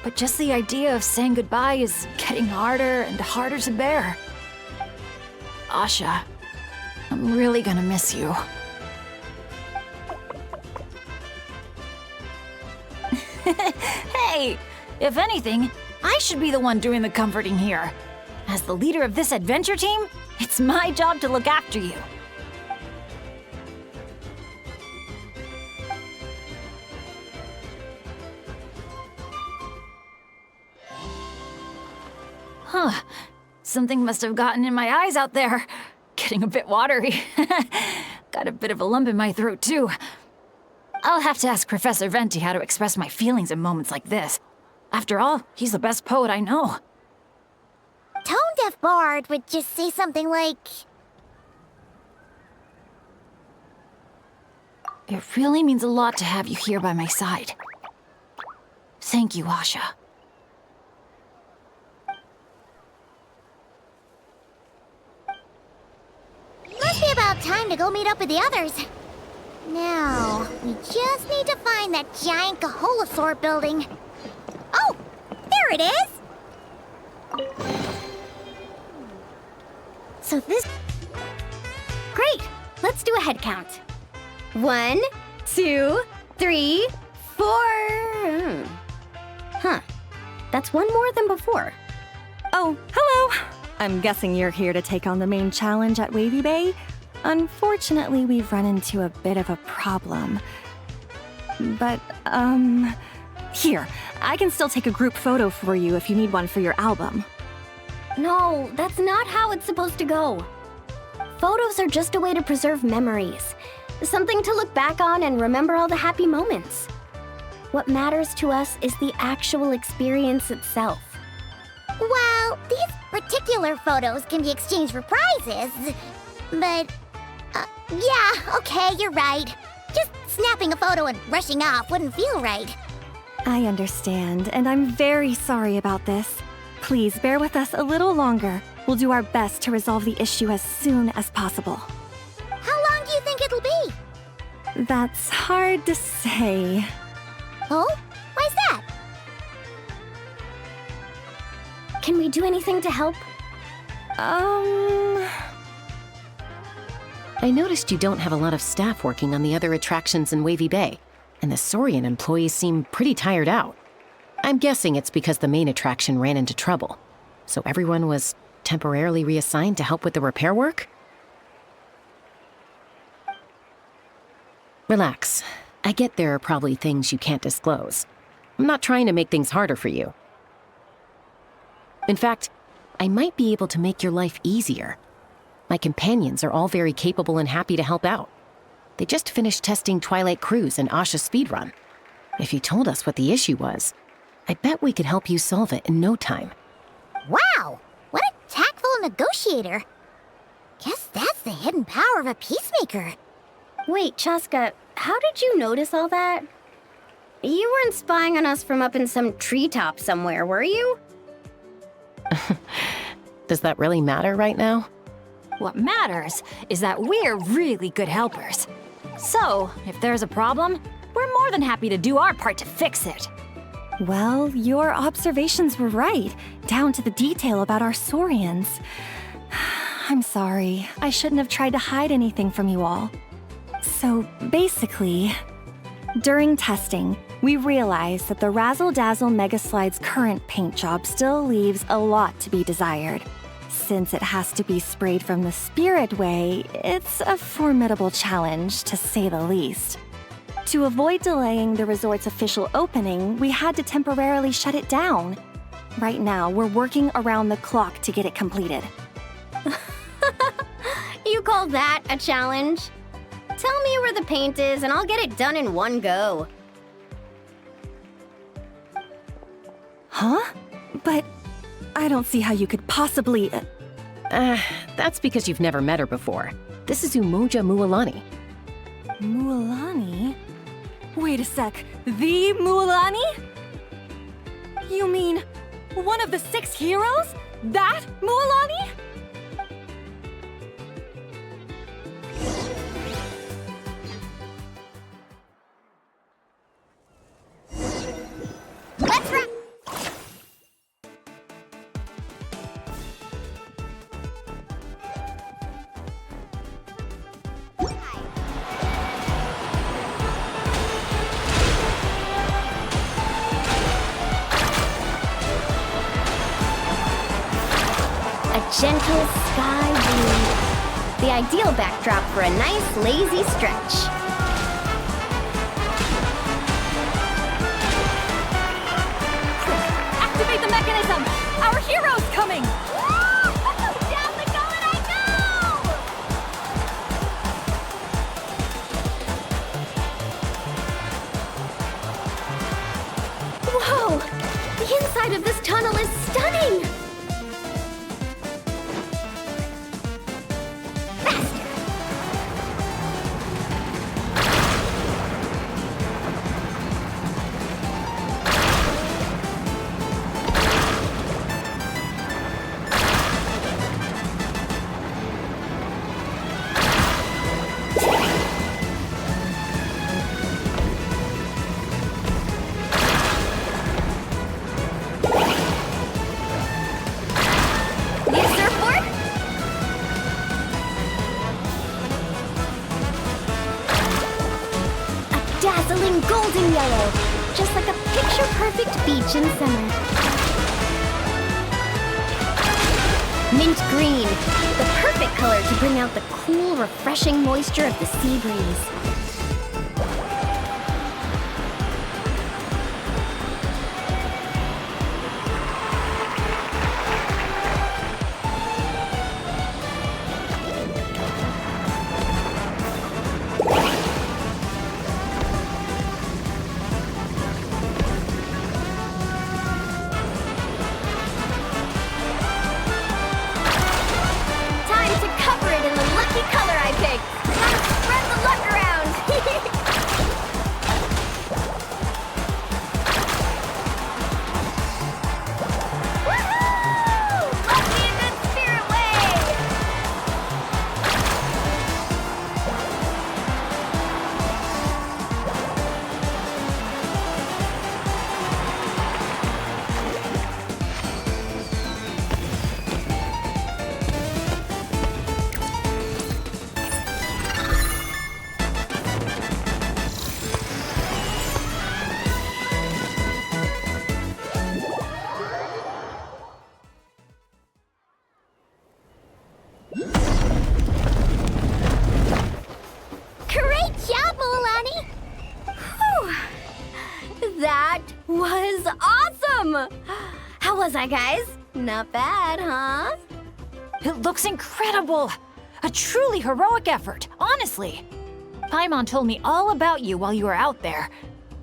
but just the idea of saying goodbye is getting harder and harder to bear. Asha, I'm really gonna miss you. Hey, if anything, I should be the one doing the comforting here. As the leader of this adventure team, it's my job to look after you. Huh. Something must have gotten in my eyes out there. getting a bit watery. Got a bit of a lump in my throat, too. I'll have to ask Professor Venti how to express my feelings in moments like this. After all, he's the best poet I know. Tone-deaf Bard would just say something like... It really means a lot to have you here by my side. Thank you, Asha. Must be about time to go meet up with the others. Now, we just need to find that giant Kaholosaur building. Oh, there it is! So this... Great! Let's do a head count. 1, 2, 3, 4... Huh. That's one more than before. Oh, hello! I'm guessing you're here to take on the main challenge at Wavy Bay. Unfortunately, we've run into a bit of a problem. But, here, I can still take a group photo for you if you need one for your album. No, that's not how it's supposed to go. Photos are just a way to preserve memories. Something to look back on and remember all the happy moments. What matters to us is the actual experience itself. Well, these particular photos can be exchanged for prizes. But, yeah, okay, you're right. Just snapping a photo and rushing off wouldn't feel right. I understand, and I'm very sorry about this. Please bear with us a little longer. We'll do our best to resolve the issue as soon as possible. How long do you think it'll be? That's hard to say. Oh? Why's that? Can we do anything to help? I noticed you don't have a lot of staff working on the other attractions in Wavy Bay, and the Saurian employees seem pretty tired out. I'm guessing it's because the main attraction ran into trouble, so everyone was temporarily reassigned to help with the repair work? Relax. I get there are probably things you can't disclose. I'm not trying to make things harder for you. In fact, I might be able to make your life easier. My companions are all very capable and happy to help out. They just finished testing Twilight Cruise and Asha Speedrun. If you told us what the issue was, I bet we could help you solve it in no time. Wow! What a tactful negotiator. Guess that's the hidden power of a peacemaker. Wait, Chaska, how did you notice all that? You weren't spying on us from up in some treetop somewhere, were you? Does that really matter right now? What matters is that we're really good helpers. So, if there's a problem, we're more than happy to do our part to fix it. Well, your observations were right, down to the detail about our Saurians. I'm sorry. I shouldn't have tried to hide anything from you all. So, basically, during testing, we realized that the Razzle Dazzle Mega Slide's current paint job still leaves a lot to be desired. Since it has to be sprayed from the Spirit Way, it's a formidable challenge, to say the least. To avoid delaying the resort's official opening, we had to temporarily shut it down. Right now, we're working around the clock to get it completed. You call that a challenge? Tell me where the paint is and I'll get it done in one go. Huh? But I don't see how you could possibly... That's because you've never met her before. This is Umoja Mualani. Mualani? Wait a sec. The Mualani? You mean one of the 6 heroes? That Mualani? Let's run! Gentle sky blue. The ideal backdrop for a nice, lazy stretch. Activate the mechanism! Our hero's coming! Down the gullet I go! golden yellow, just like a picture-perfect beach in summer. Mint green, the perfect color to bring out the cool, refreshing moisture of the sea breeze. That was awesome! How was I, guys? Not bad, huh? It looks incredible! A truly heroic effort, honestly. Paimon told me all about you while you were out there.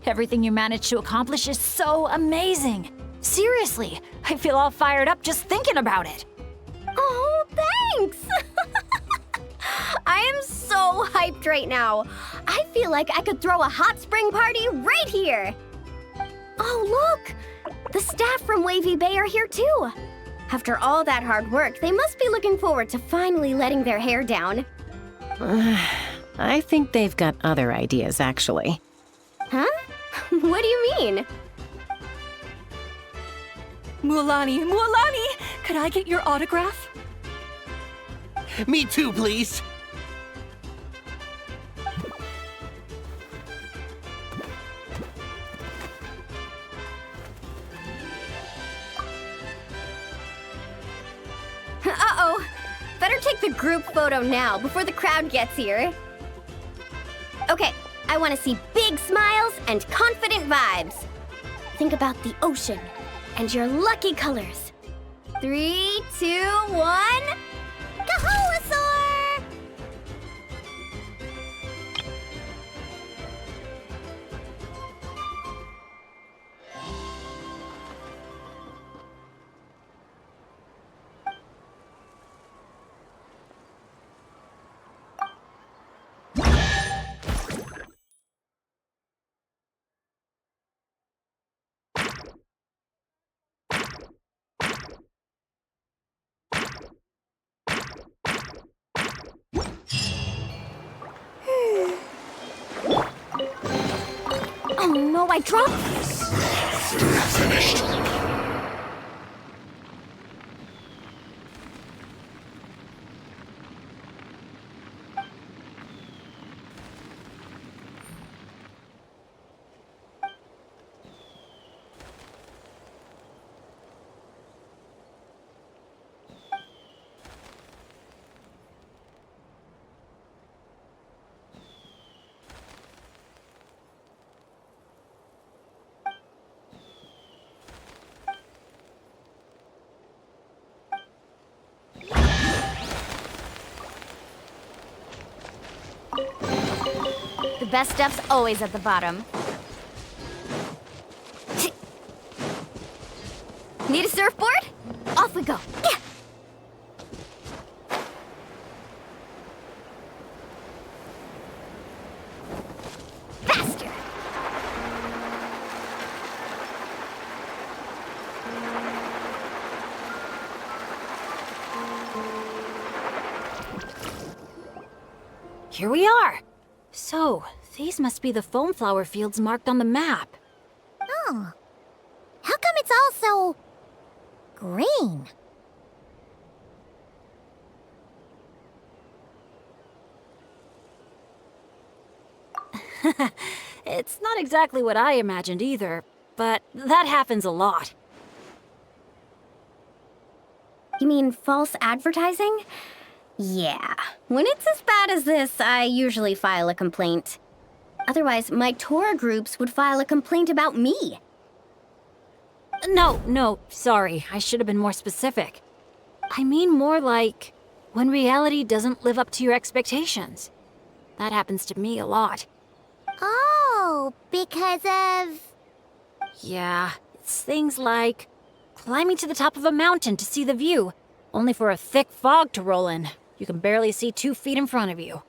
Everything you managed to accomplish is so amazing. Seriously, I feel all fired up just thinking about it. Oh, thanks! I am so hyped right now. I feel like I could throw a hot spring party right here. Oh, look! The staff from Wavy Bay are here too. After all that hard work, they must be looking forward to finally letting their hair down. I think they've got other ideas, actually. Huh? What do you mean? Mualani, could I get your autograph? Me too, please. Uh-oh. Better take the group photo now before the crowd gets here. Okay, I want to see big smiles and confident vibes. Think about the ocean and your lucky colors. 3, 2, 1... Kaholosaur! Oh no, I dropped... Finished. The best stuff's always at the bottom. Need a surfboard? Off we go. Yeah. Faster! Here we are. So, these must be the foam flower fields marked on the map. Oh. How come it's all so... green? It's not exactly what I imagined either, but that happens a lot. You mean false advertising? Yeah. When it's as bad as this, I usually file a complaint. Otherwise, my tour groups would file a complaint about me. No, sorry. I should have been more specific. I mean more like when reality doesn't live up to your expectations. That happens to me a lot. Oh, because of... Yeah, it's things like climbing to the top of a mountain to see the view, only for a thick fog to roll in. You can barely see 2 feet in front of you.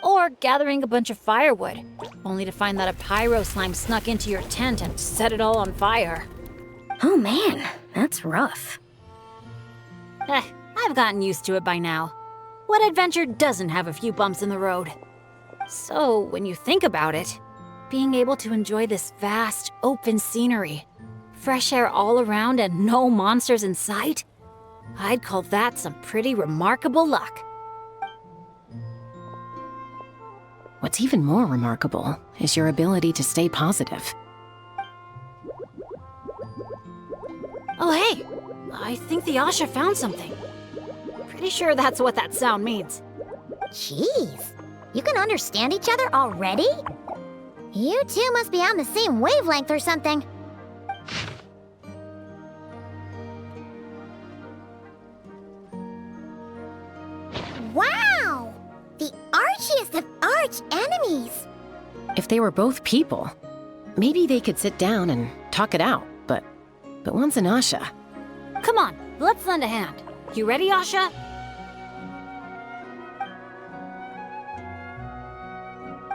Or gathering a bunch of firewood, only to find that a pyro slime snuck into your tent and set it all on fire. Oh man, that's rough. I've gotten used to it by now. What adventure doesn't have a few bumps in the road? So, when you think about it, being able to enjoy this vast, open scenery, fresh air all around and no monsters in sight, I'd call that some pretty remarkable luck. What's even more remarkable is your ability to stay positive. Oh hey, I think the Asha found something. Pretty sure that's what that sound means. Jeez, you can understand each other already? You two must be on the same wavelength or something. Wow! The archiest of arch enemies! If they were both people, maybe they could sit down and talk it out, but one's an Asha. Come on, let's lend a hand. You ready, Asha?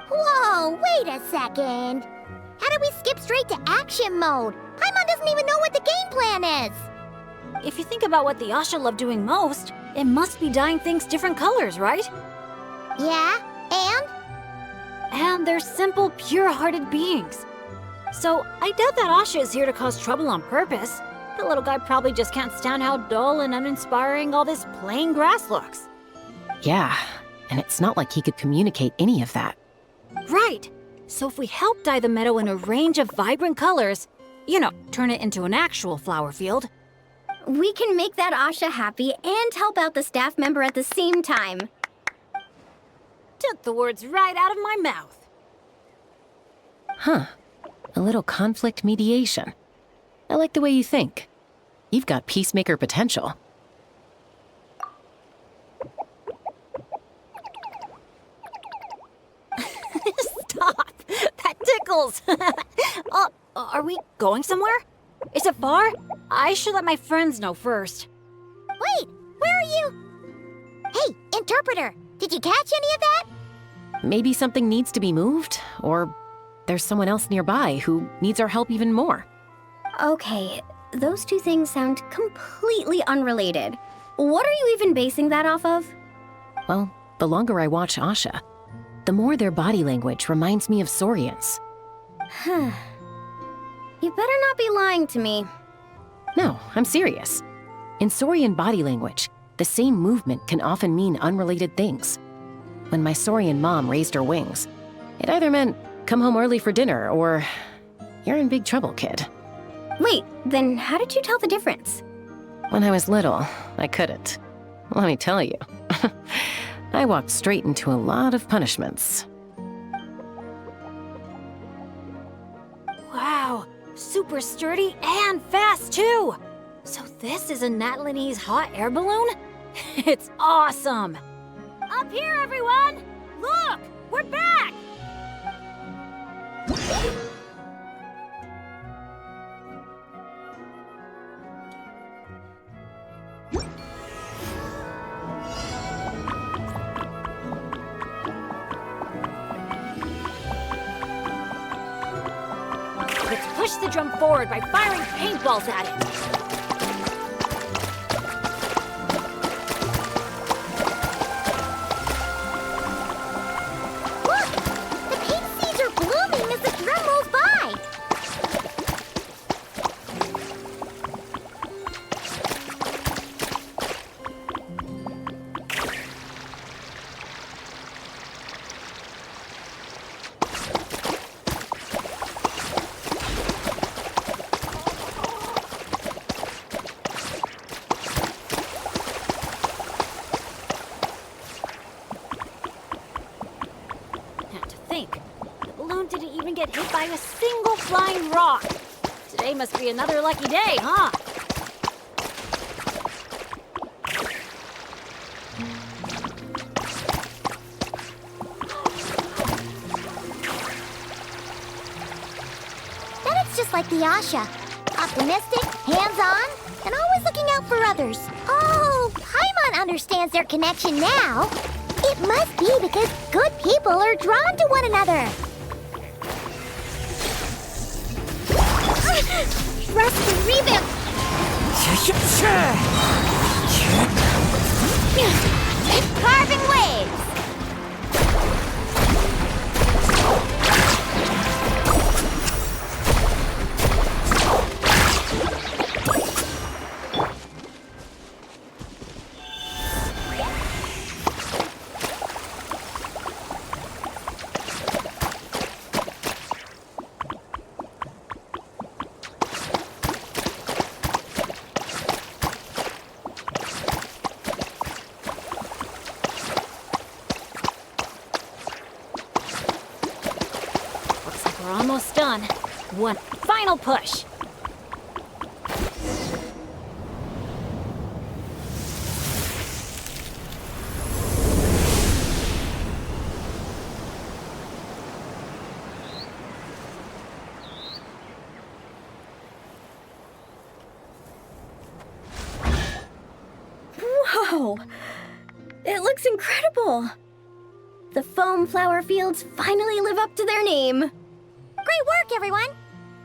Whoa, wait a second. How did we skip straight to action mode? Paimon doesn't even know what the game plan is. If you think about what the Asha love doing most, it must be dyeing things different colors, right? Yeah, and? And they're simple, pure-hearted beings. So I doubt that Asha is here to cause trouble on purpose. The little guy probably just can't stand how dull and uninspiring all this plain grass looks. Yeah, and it's not like he could communicate any of that. Right. So if we help dye the meadow in a range of vibrant colors, you know, turn it into an actual flower field, We can make that Asha happy and help out the staff member at the same time. took the words right out of my mouth. Huh. A little conflict mediation. I like the way you think. You've got peacemaker potential. Stop! That tickles! Are we going somewhere? Is it far? I should let my friends know first. Wait, where are you? Hey, interpreter, did you catch any of that? Maybe something needs to be moved, or there's someone else nearby who needs our help even more. Okay, those two things sound completely unrelated. What are you even basing that off of? Well, the longer I watch Asha, the more their body language reminds me of Saurians. Huh. You better not be lying to me. No, I'm serious. In Saurian body language, the same movement can often mean unrelated things. When my Saurian mom raised her wings, it either meant, come home early for dinner, or, you're in big trouble, kid. Wait, then how did you tell the difference? When I was little, I couldn't. Let me tell you. I walked straight into a lot of punishments. Wow, super sturdy and fast too! So this is a Natlanese hot air balloon? It's awesome! Up here, everyone! Look! We're back! Let's push the drum forward by firing paintballs at it. Look! The pink seeds are blooming as the drum rolls by! didn't even get hit by a single flying rock. Today must be another lucky day, huh? Then it's just like the Asha. Optimistic, hands-on, and always looking out for others. Oh, Paimon understands their connection now. It must be because good people are drawn to one another. Trust and revamp. Carving waves. We're almost done. One final push. Whoa! It looks incredible! The foam flower fields finally live up to their name. Great work, everyone.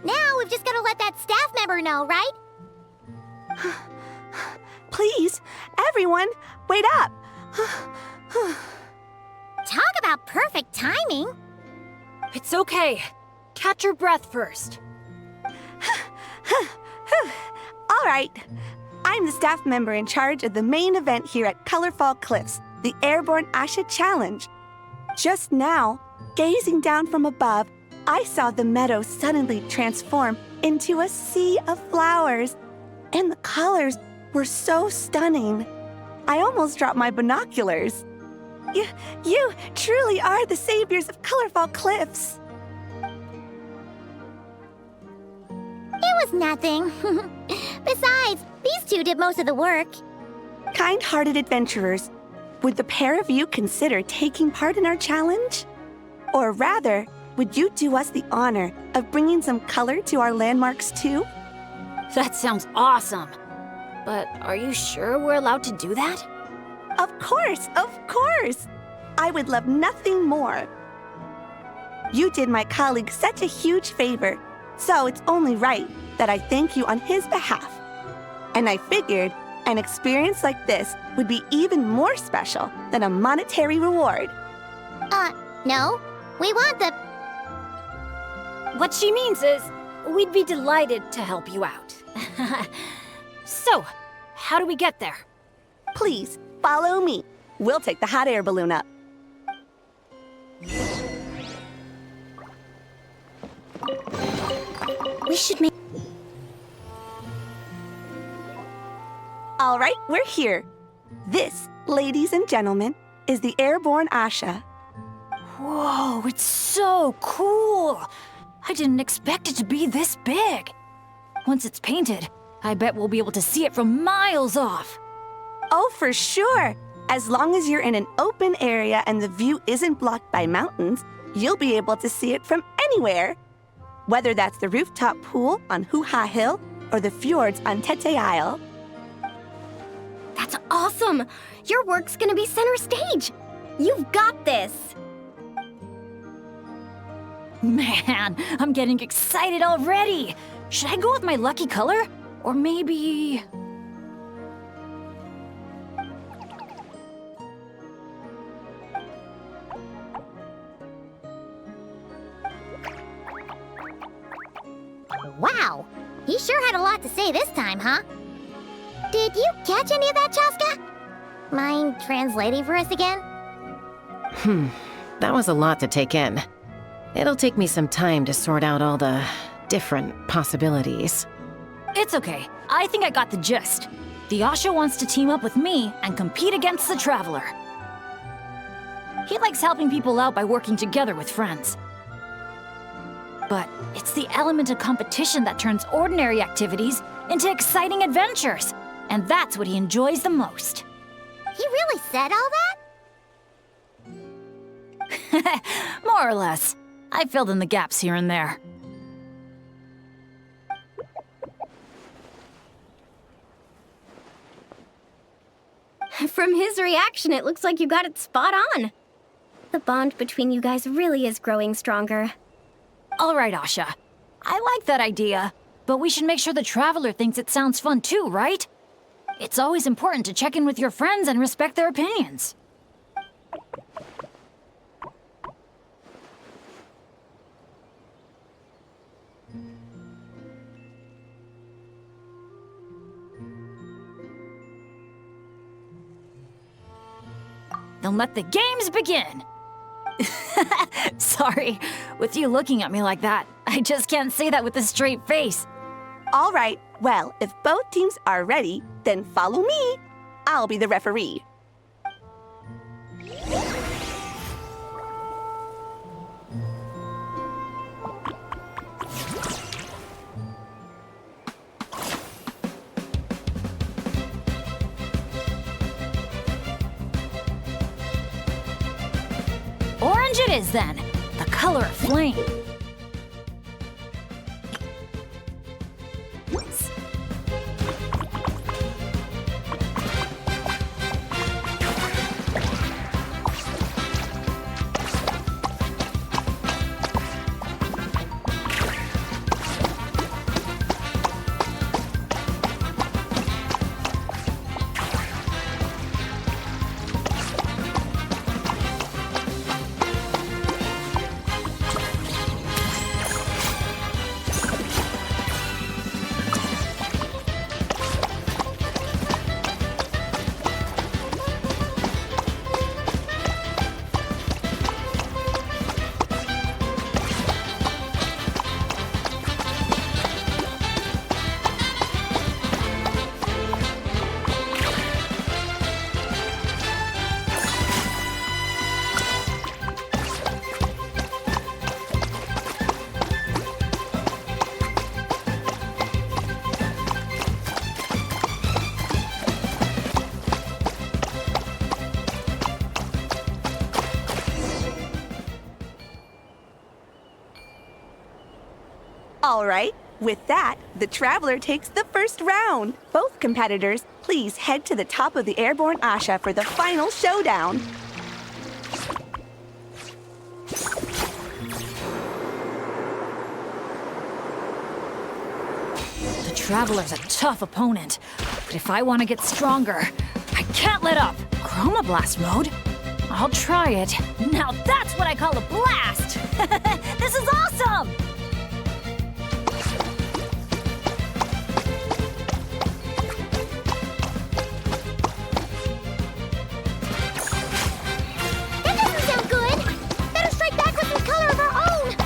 Now we've just got to let that staff member know, right? Please, everyone, wait up! Talk about perfect timing. It's okay. Catch your breath first. All right. I'm the staff member in charge of the main event here at Colorfall Cliffs, the Airborne Asha Challenge. Just now, gazing down from above, I saw the meadow suddenly transform into a sea of flowers, and the colors were so stunning. I almost dropped my binoculars. You truly are the saviors of Colorfall Cliffs. It was nothing. Besides, these two did most of the work. Kind-hearted adventurers, would the pair of you consider taking part in our challenge? Or rather, would you do us the honor of bringing some color to our landmarks too? That sounds awesome. But are you sure we're allowed to do that? Of course, of course! I would love nothing more. You did my colleague such a huge favor, so it's only right that I thank you on his behalf. And I figured an experience like this would be even more special than a monetary reward. No. We want the... What she means is, we'd be delighted to help you out. So, how do we get there? Please, follow me. We'll take the hot air balloon up. We should make... All right, we're here. This, ladies and gentlemen, is the Airborne Asha. Whoa, it's so cool! I didn't expect it to be this big. Once it's painted, I bet we'll be able to see it from miles off. Oh, for sure. As long as you're in an open area and the view isn't blocked by mountains, you'll be able to see it from anywhere. Whether that's the rooftop pool on Hoo-Ha Hill or the fjords on Tete Isle. That's awesome! Your work's gonna be center stage! You've got this! Man, I'm getting excited already! Should I go with my lucky color? Or maybe... Wow. He sure had a lot to say this time, huh? Did you catch any of that, Chaska? Mind translating for us again? That was a lot to take in. It'll take me some time to sort out all the different possibilities. It's okay. I think I got the gist. The Asha wants to team up with me and compete against the Traveler. He likes helping people out by working together with friends. but it's the element of competition that turns ordinary activities into exciting adventures. And that's what he enjoys the most. He really said all that? More or less. I filled in the gaps here and there. From his reaction, it looks like you got it spot on. The bond between you guys really is growing stronger. All right, Asha. I like that idea, but we should make sure the Traveler thinks it sounds fun too, right? It's always important to check in with your friends and respect their opinions. Then let the games begin! Sorry, with you looking at me like that, I just can't say that with a straight face. All right, well, if both teams are ready, then follow me. I'll be the referee. Orange it is then, the color of flame. All right, with that, the Traveler takes the first round. Both competitors, please head to the top of the airborne Asha for the final showdown. The Traveler's a tough opponent, but if I want to get stronger, I can't let up. Chroma Blast mode? I'll try it. Now that's what I call a blast! This is awesome! That doesn't sound good! Better strike back with some color of our own!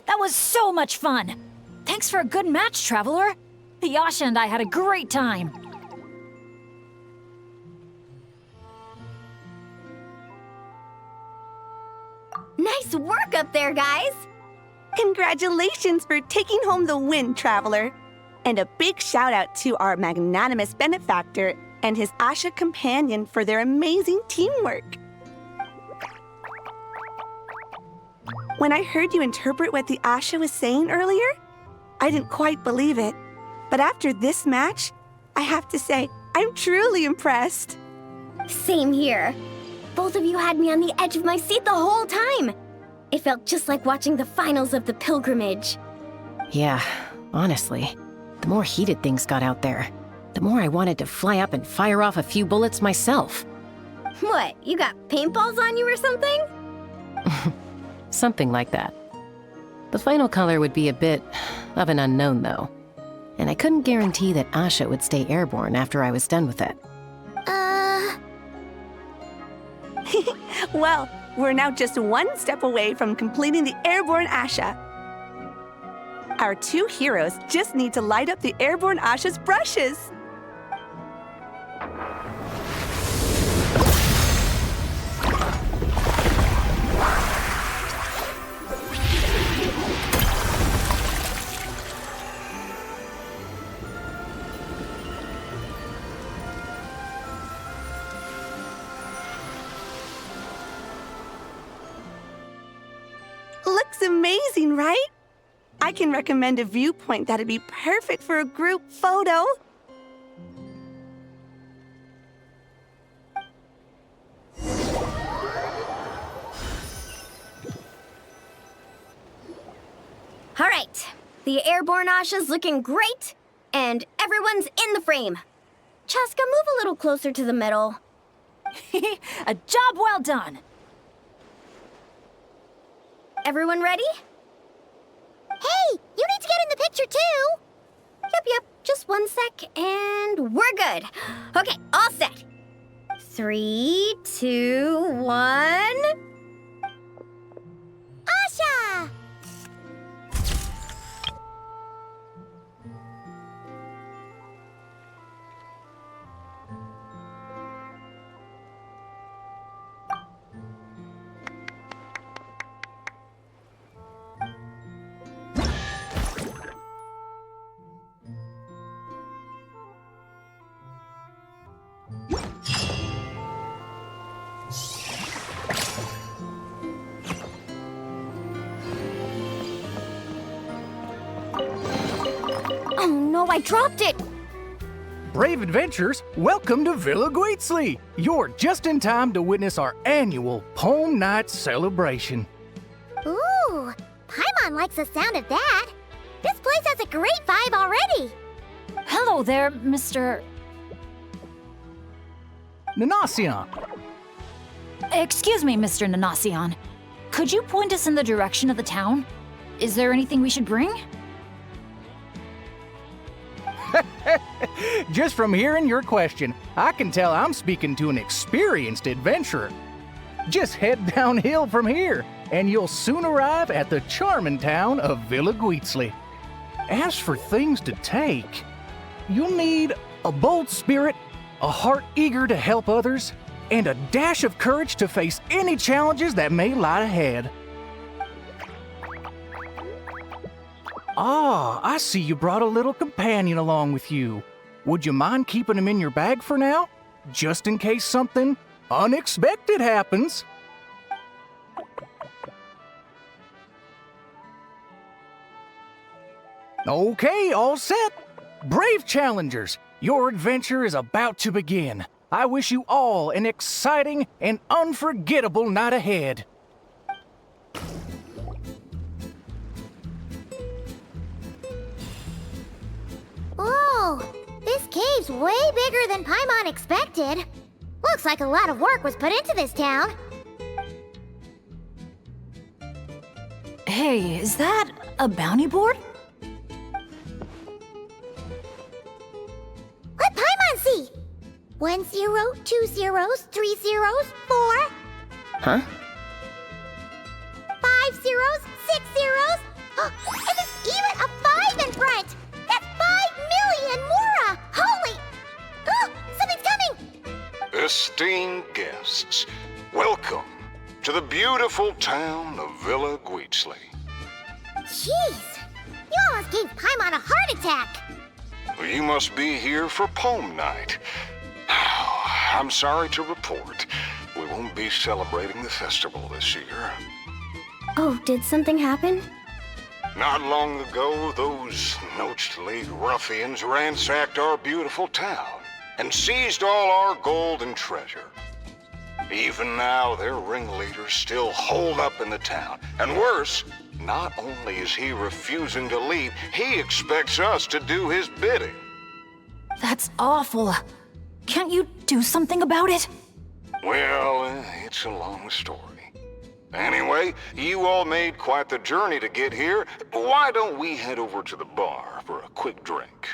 That was so much fun! Thanks for a good match, Traveler! Yasha and I had a great time! Nice work up there, guys! Congratulations for taking home the win, Traveler. And a big shout out to our magnanimous benefactor and his Asha companion for their amazing teamwork. When I heard you interpret what the Asha was saying earlier, I didn't quite believe it. But after this match, I have to say, I'm truly impressed. Same here. Both of you had me on the edge of my seat the whole time. It felt just like watching the finals of the pilgrimage. Yeah, honestly, the more heated things got out there, the more I wanted to fly up and fire off a few bullets myself. What, you got paintballs on you or something? Something like that. The final color would be a bit of an unknown, though. and I couldn't guarantee that Asha would stay airborne after I was done with it. Well, we're now just one step away from completing the airborne Asha. Our two heroes just need to light up the airborne Asha's brushes. Looks amazing, right? I can recommend a viewpoint that'd be perfect for a group photo. All right, the airborne Asha's looking great, and everyone's in the frame. Chaska, move a little closer to the middle. A job well done. Everyone ready? Hey, you need to get in the picture too. Yep, just 1 sec, and we're good. Okay, all set. 3, 2, 1... Asha! Oh no, I dropped it! Brave adventurers, welcome to Villa Guitzley. You're just in time to witness our annual Poem Night celebration. Ooh, Paimon likes the sound of that. This place has a great vibe already. Hello there, Mr. Nanasion, Excuse me, Mr. Nanasion. Could you point us in the direction of the town? Is there anything we should bring? just from hearing your question, I can tell I'm speaking to an experienced adventurer. Just head downhill from here, and you'll soon arrive at the charming town of Villa Guitzley. As for things to take, you'll need a bold spirit, a heart eager to help others, and a dash of courage to face any challenges that may lie ahead. Ah, I see you brought a little companion along with you. Would you mind keeping him in your bag for now? Just in case something unexpected happens. Okay, all set. Brave challengers, your adventure is about to begin. I wish you all an exciting and unforgettable night ahead. Whoa, this cave's way bigger than Paimon expected. Looks like a lot of work was put into this town. Hey, is that a bounty board? Let Paimon see. 1 0, 2 zeros, 3 zeros, 4. Huh? 5 zeros, 6 zeros. And there's even a 5 in front. That's 5 million Mora. Holy! Oh, something's coming. Esteemed guests, welcome to the beautiful town of Villa Guitzley. Jeez, you almost gave Paimon a heart attack. You must be here for Poem Night. I'm sorry to report, we won't be celebrating the festival this year. Oh, did something happen? Not long ago, those Noach League ruffians ransacked our beautiful town and seized all our gold and treasure. Even now, their ringleaders still holed up in the town. And worse, not only is he refusing to leave, he expects us to do his bidding. That's awful. Can't you do something about it? Well, it's a long story. Anyway, you all made quite the journey to get here. Why don't we head over to the bar for a quick drink?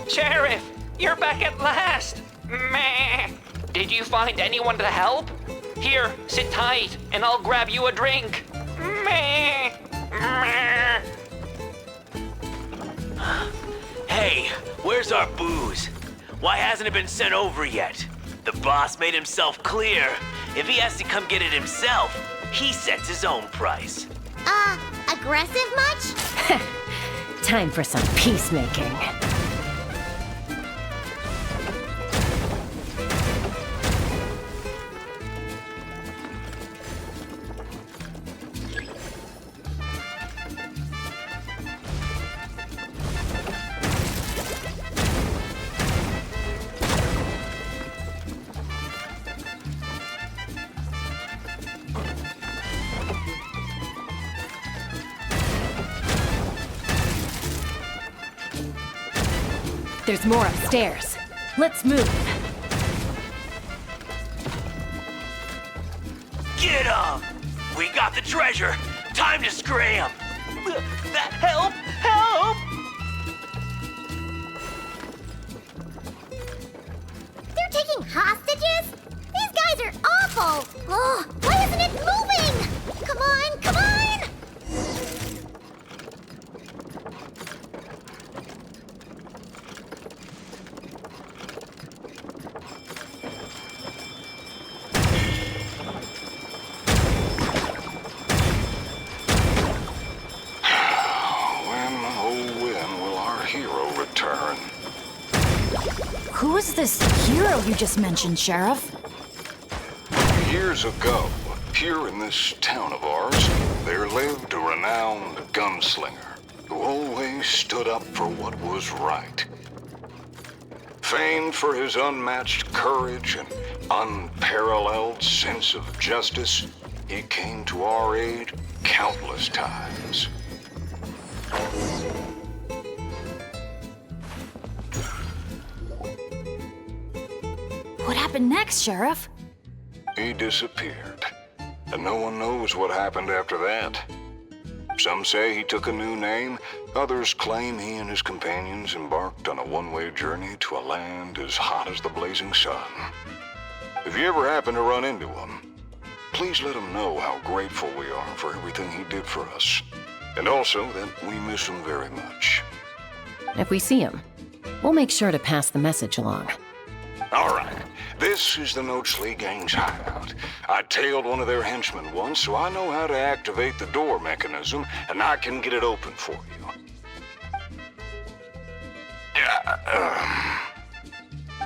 Sheriff, you're back at last! Meh. Did you find anyone to help? Here, sit tight, and I'll grab you a drink. Meh. Meh. Hey, where's our booze? Why hasn't it been sent over yet? The boss made himself clear. If he has to come get it himself, he sets his own price. Aggressive much? Time for some peacemaking. There's more upstairs. Let's move. Get 'em! We got the treasure. Time to scram. Help! Help! They're taking hostages? These guys are awful! Oh, why isn't it moving? Come on, come on! Who is this hero you just mentioned, Sheriff? Years ago, here in this town of ours, there lived a renowned gunslinger who always stood up for what was right. Famed for his unmatched courage and unparalleled sense of justice, he came to our aid countless times. What happened next, Sheriff? He disappeared, and no one knows what happened after that. Some say he took a new name, others claim he and his companions embarked on a one-way journey to a land as hot as the blazing sun. If you ever happen to run into him, please let him know how grateful we are for everything he did for us, and also that we miss him very much. If we see him, we'll make sure to pass the message along. All right. This is the Nochely Gang's hideout. I tailed one of their henchmen once, so I know how to activate the door mechanism, and I can get it open for you.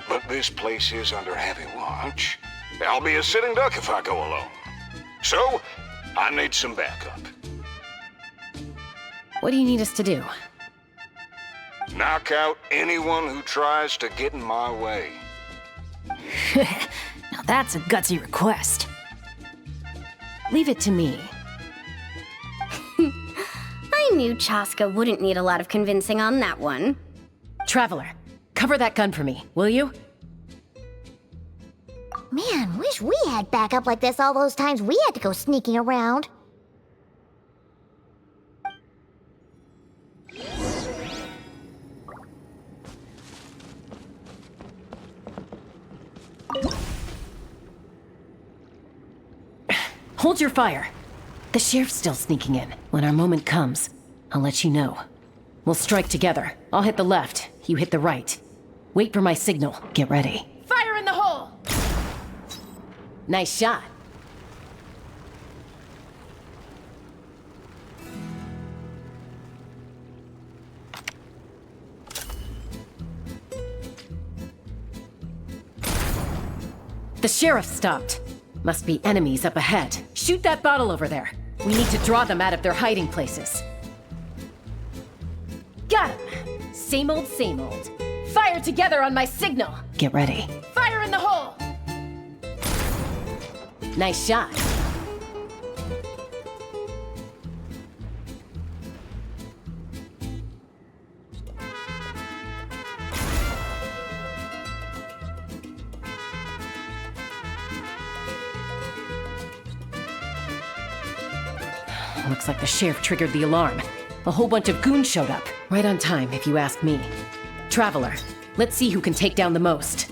But this place is under heavy watch. I'll be a sitting duck if I go alone. So, I need some backup. What do you need us to do? Knock out anyone who tries to get in my way. Now that's a gutsy request. Leave it to me. I knew Chaska wouldn't need a lot of convincing on that one. Traveler, cover that gun for me, will you? Man, wish we had backup like this all those times we had to go sneaking around. Hold your fire. The sheriff's still sneaking in. When our moment comes, I'll let you know. We'll strike together. I'll hit the left, you hit the right. Wait for my signal. Get ready. Fire in the hole! Nice shot. The sheriff stopped. Must be enemies up ahead. Shoot that bottle over there. We need to draw them out of their hiding places. Got him. Same old, same old. Fire together on my signal. Get ready. Fire in the hole! Nice shot. Looks like the sheriff triggered the alarm. A whole bunch of goons showed up. Right on time, if you ask me. Traveler, let's see who can take down the most.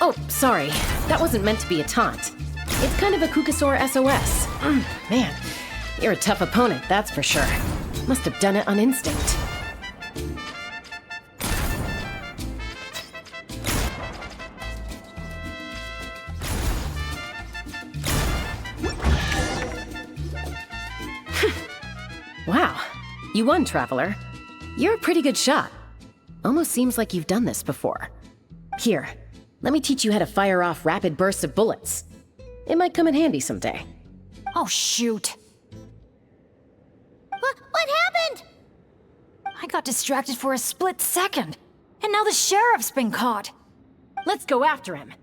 Oh, sorry. That wasn't meant to be a taunt. It's kind of a Kukasaur SOS. Man, you're a tough opponent, that's for sure. Must have done it on instinct. Wow, you won, Traveler. You're a pretty good shot. Almost seems like you've done this before. Here, let me teach you how to fire off rapid bursts of bullets. It might come in handy someday. Oh, shoot. What happened? I got distracted for a split second, and now the sheriff's been caught. Let's go after him.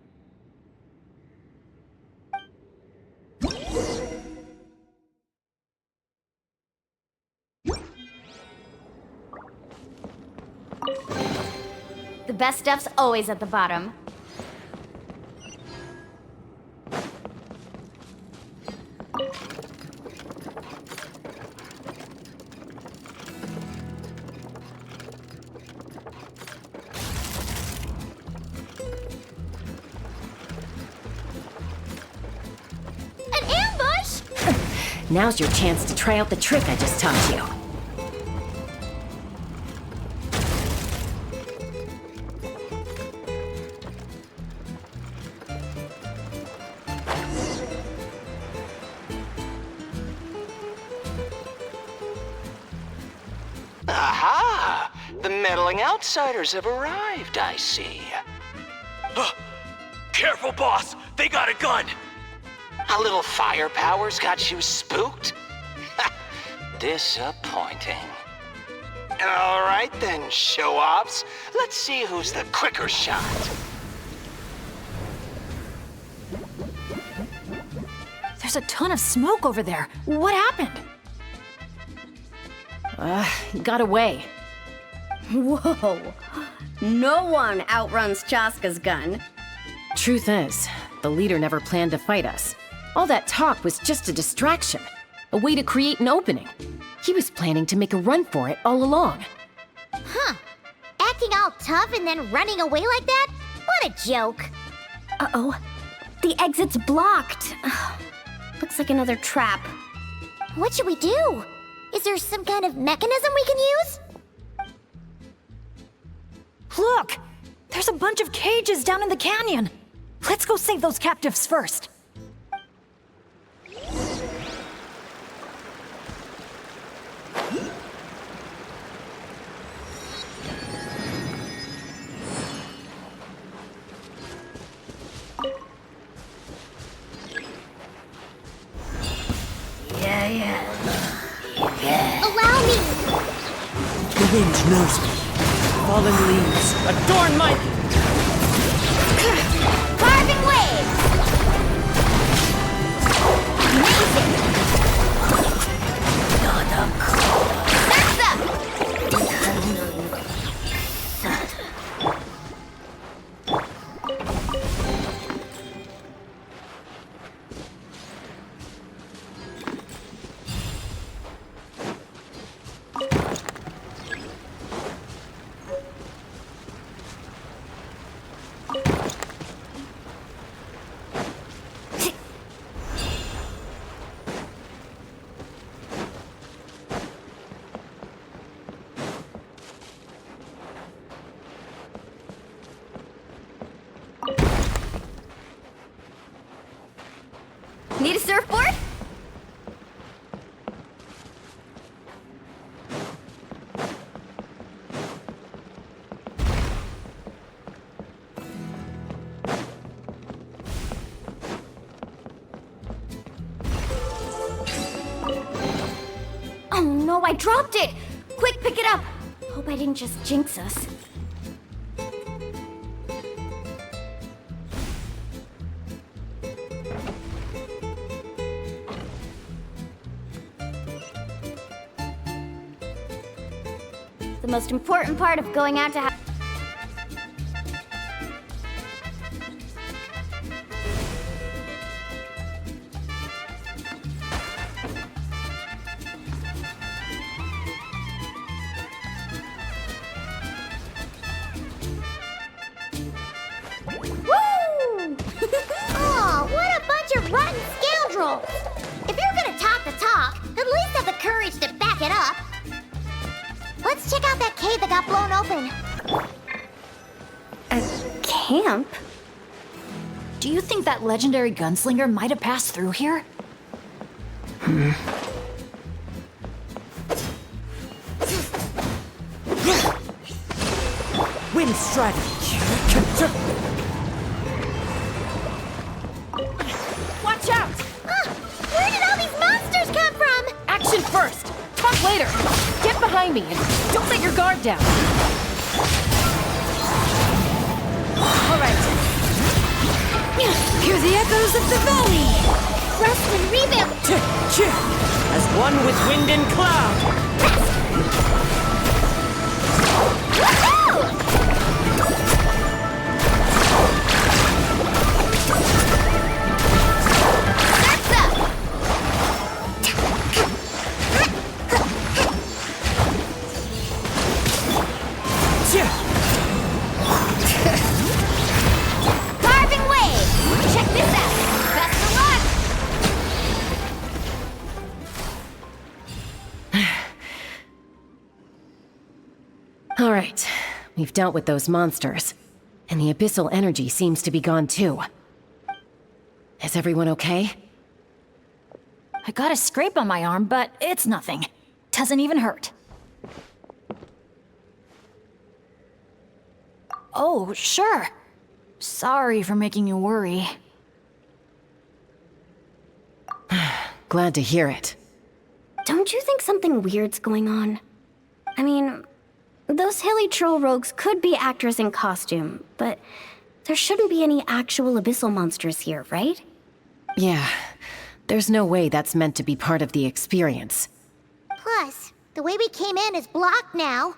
The best stuff's always at the bottom. An ambush? Now's your chance to try out the trick I just taught you. Aha! The meddling outsiders have arrived, I see. Careful, boss! They got a gun! A little firepower's got you spooked? Disappointing. All right then, show-offs. Let's see who's the quicker shot. There's a ton of smoke over there. What happened? He got away. Whoa. No one outruns Chaska's gun. Truth is, the leader never planned to fight us. All that talk was just a distraction. A way to create an opening. He was planning to make a run for it all along. Huh. Acting all tough and then running away like that? What a joke. Uh-oh. The exit's blocked. Looks like another trap. What should we do? Is there some kind of mechanism we can use? Look! There's a bunch of cages down in the canyon. Let's go save those captives first. Allow me! The wind knows me. Fallen leaves adorn my... Carving wave! Amazing! That's up! Need a surfboard? no, I dropped it! Quick, pick it up! Hope I didn't just jinx us. The most important part of going out to Oh, what a bunch of rotten scoundrels! If you're gonna talk the talk, at least have the courage to back it up. Let's check out that cave that got blown open. a camp? Do you think that legendary gunslinger might have passed through here? Wind strategy. Watch out! Where did all these monsters come from? Action first! Talk later! Get behind me and don't let your guard down! Alright. Hear the echoes of the valley! Rest and revamp! As one with wind and cloud. Carving wave! Check this out! Best of luck! All right, we've dealt with those monsters, and the abyssal energy seems to be gone too. Is everyone okay? I got a scrape on my arm, but it's nothing. Doesn't even hurt. Oh, sure. Sorry for making you worry. Glad to hear it. Don't you think something weird's going on? I mean, those hilly troll rogues could be actors in costume, but there shouldn't be any actual abyssal monsters here, right? Yeah, there's no way that's meant to be part of the experience. Plus, the way we came in is blocked now.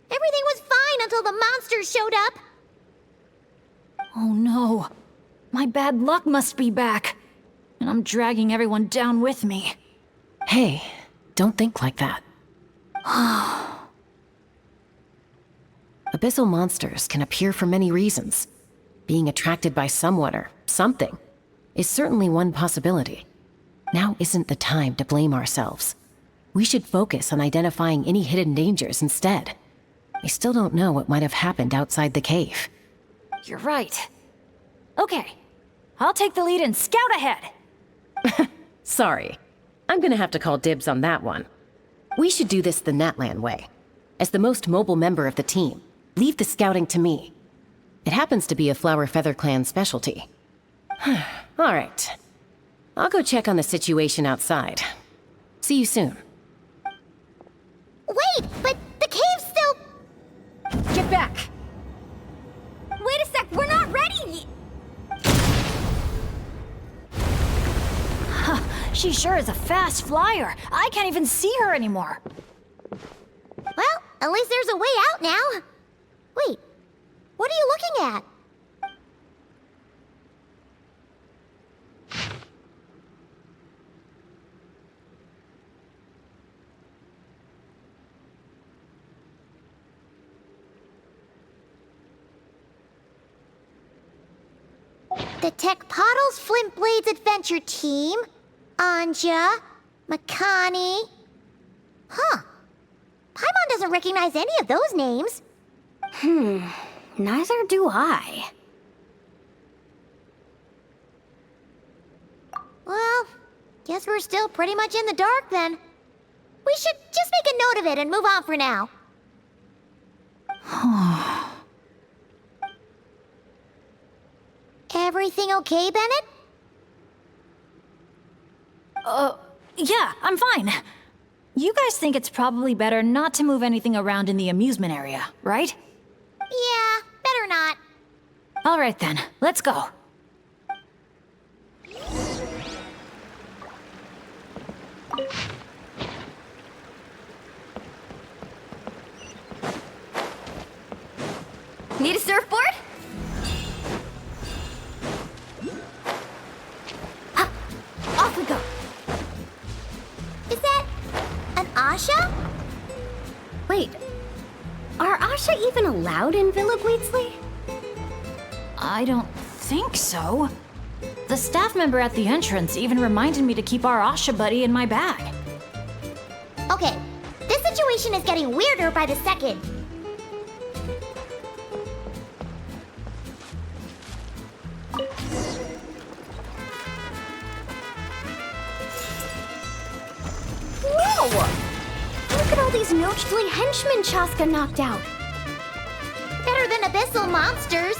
Everything was fine until the monsters showed up. Oh no. My bad luck must be back. And I'm dragging everyone down with me. Hey, don't think like that. Abyssal monsters can appear for many reasons. Being attracted by someone or something is certainly one possibility. Now isn't the time to blame ourselves. We should focus on identifying any hidden dangers instead. We still don't know what might have happened outside the cave. You're right. Okay. I'll take the lead and scout ahead. Sorry. I'm gonna have to call dibs on that one. We should do this the Natlan way. As the most mobile member of the team, leave the scouting to me. It happens to be a Flower Feather Clan specialty. Alright. I'll go check on the situation outside. See you soon. Wait, but the cave's still... Get back! Wait a sec, we're not ready! She sure is a fast flyer. I can't even see her anymore. Well, at least there's a way out now. Wait, what are you looking at? The Tech Pottles Flint Blades Adventure Team, Anja, Makani. Huh. Paimon doesn't recognize any of those names. Neither do I. Well, guess we're still pretty much in the dark then. We should just make a note of it and move on for now. Everything okay, Bennett? Yeah, I'm fine. You guys think it's probably better not to move anything around in the amusement area, right? Yeah, better not. All right then, let's go. Need a surfboard? Ha! Off we go. Is that an Asha? Wait, are Asha even allowed in Villa Gweetsley? I don't think so. The staff member at the entrance even reminded me to keep our Asha buddy in my bag. Okay, this situation is getting weirder by the second. Whoa! Look at all these Nochtly henchmen Chaska knocked out. Better than abyssal monsters.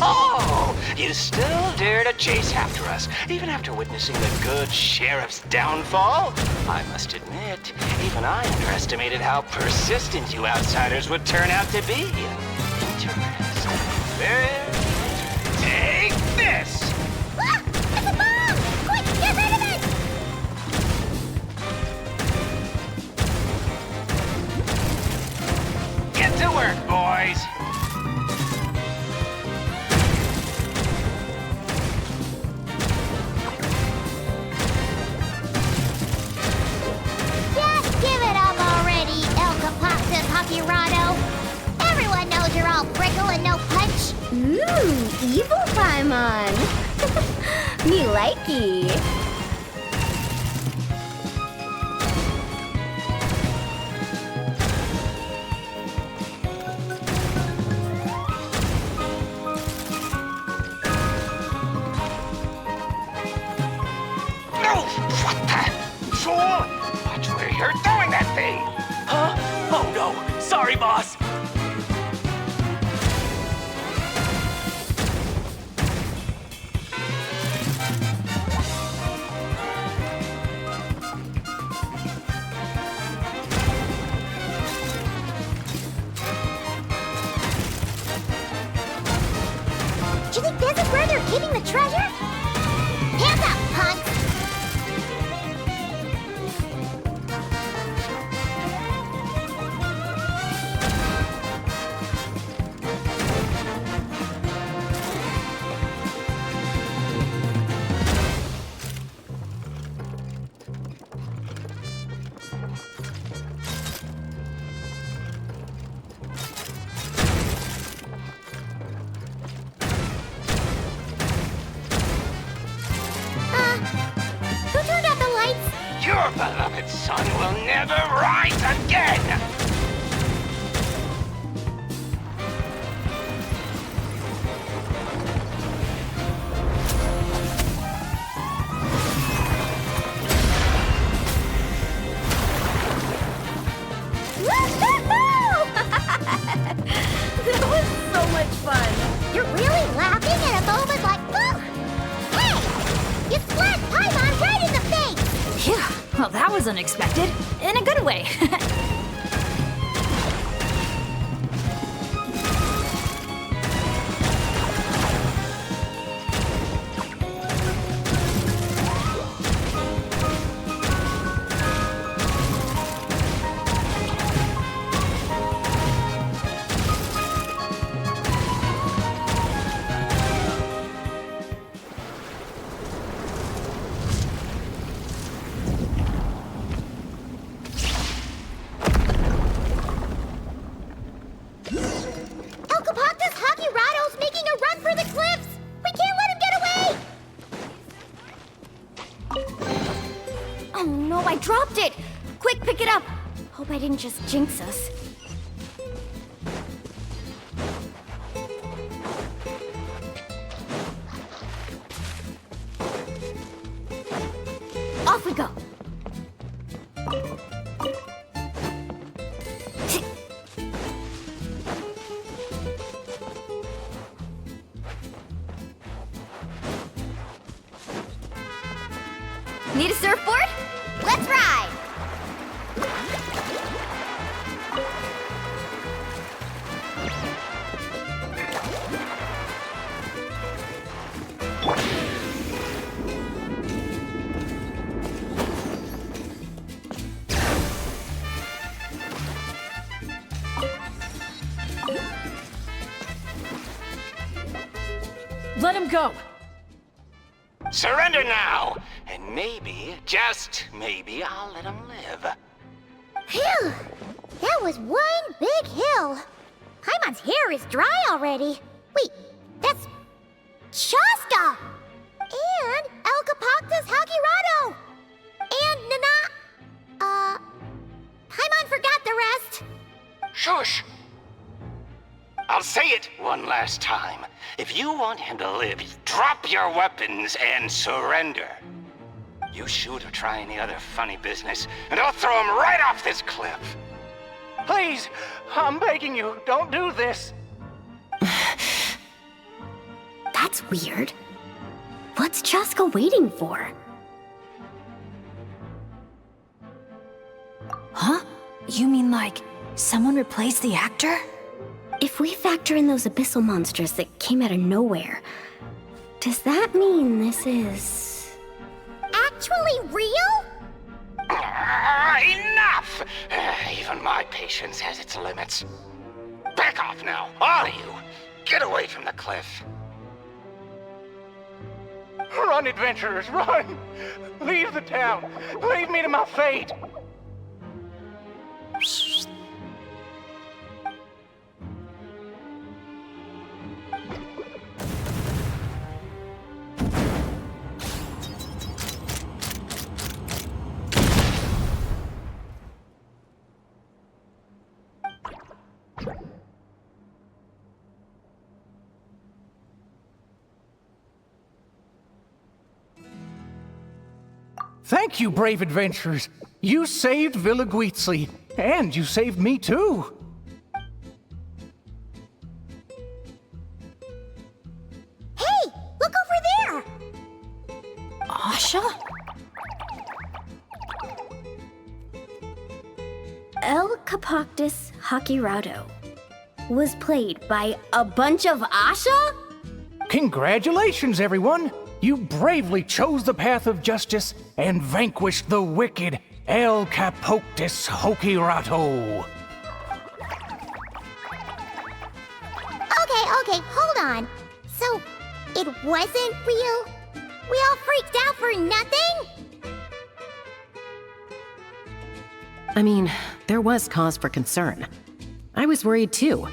Oh, you still dare to chase after us, even after witnessing the good sheriff's downfall? I must admit, even I underestimated how persistent you outsiders would turn out to be. Interesting. Very interesting. Take this! Ah! It's a bomb! Quick, get rid of it! Get to work, boys! Everyone knows you're all prickle and no punch. Ooh, evil Paimon. Me likey. No! What the? Fool! Watch where you're throwing that thing! Huh? Oh no! Sorry, boss! Do you think this is where they're keeping the treasure? Hands up, punks! Your beloved son will never rise again! That was so much fun. You're really laughing at a moment like, oh! Hey! You slapped Paimon right in the face! Phew, well that was unexpected. In a good way. Oh no, I dropped it! Quick, pick it up! Hope I didn't just jinx us. Off we go. Need a surfboard? Let's ride! Let him go! Surrender now, and maybe, just maybe, I'll let him live. Phew! That was one big hill. Paimon's hair is dry already. Wait, that's Shaska! And Elkapoctus Hakirado! And Nana... Paimon forgot the rest. Shush! I'll say it one last time. If you want him to live, drop your weapons and surrender. You shoot or try any other funny business, and I'll throw him right off this cliff. Please, I'm begging you, don't do this. That's weird. What's Chaska waiting for? Huh? You mean like someone replaced the actor? If we factor in those abyssal monsters that came out of nowhere, does that mean this is... Actually real? Enough! Even my patience has its limits. Back off now, all of you. Get away from the cliff. Run, adventurers, run! Leave the town! Leave me to my fate! Thank you, brave adventurers. You saved Villa Guizli, and you saved me too. Hey, look over there! Asha? Elkapoctus Hakirado was played by a bunch of Asha? Congratulations, everyone! You bravely chose the path of justice and vanquished the wicked Elkapoctus Hakirado. Okay, hold on. So, it wasn't real? We all freaked out for nothing? I mean, there was cause for concern. I was worried too.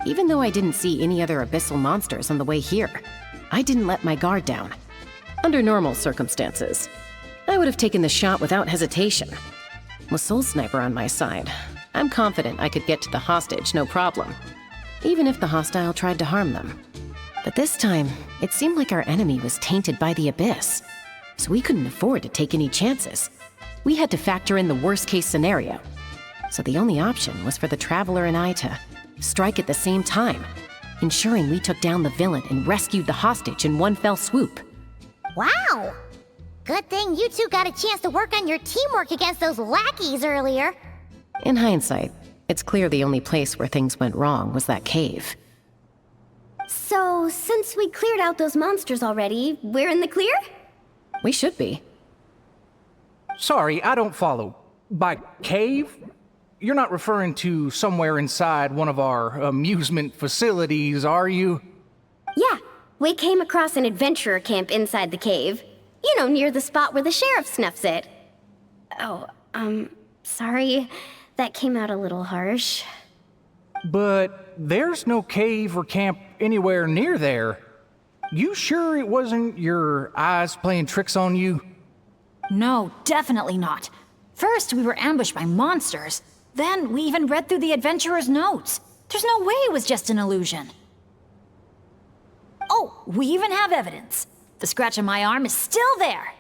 Even though I didn't see any other abyssal monsters on the way here, I didn't let my guard down. Under normal circumstances, I would have taken the shot without hesitation. With Soul Sniper on my side, I'm confident I could get to the hostage no problem, even if the hostile tried to harm them. But this time, it seemed like our enemy was tainted by the Abyss, so we couldn't afford to take any chances. We had to factor in the worst-case scenario, so the only option was for the Traveler and I to strike at the same time, ensuring we took down the villain and rescued the hostage in one fell swoop. Wow! Good thing you two got a chance to work on your teamwork against those lackeys earlier. In hindsight, it's clear the only place where things went wrong was that cave. So, since we cleared out those monsters already, we're in the clear? We should be. Sorry, I don't follow. By cave? You're not referring to somewhere inside one of our amusement facilities, are you? Yeah, we came across an adventurer camp inside the cave. You know, near the spot where the sheriff snuffs it. Oh, sorry. That came out a little harsh. But there's no cave or camp anywhere near there. You sure it wasn't your eyes playing tricks on you? No, definitely not. First, we were ambushed by monsters. Then, we even read through the adventurer's notes. There's no way it was just an illusion. Oh, we even have evidence. The scratch on my arm is still there.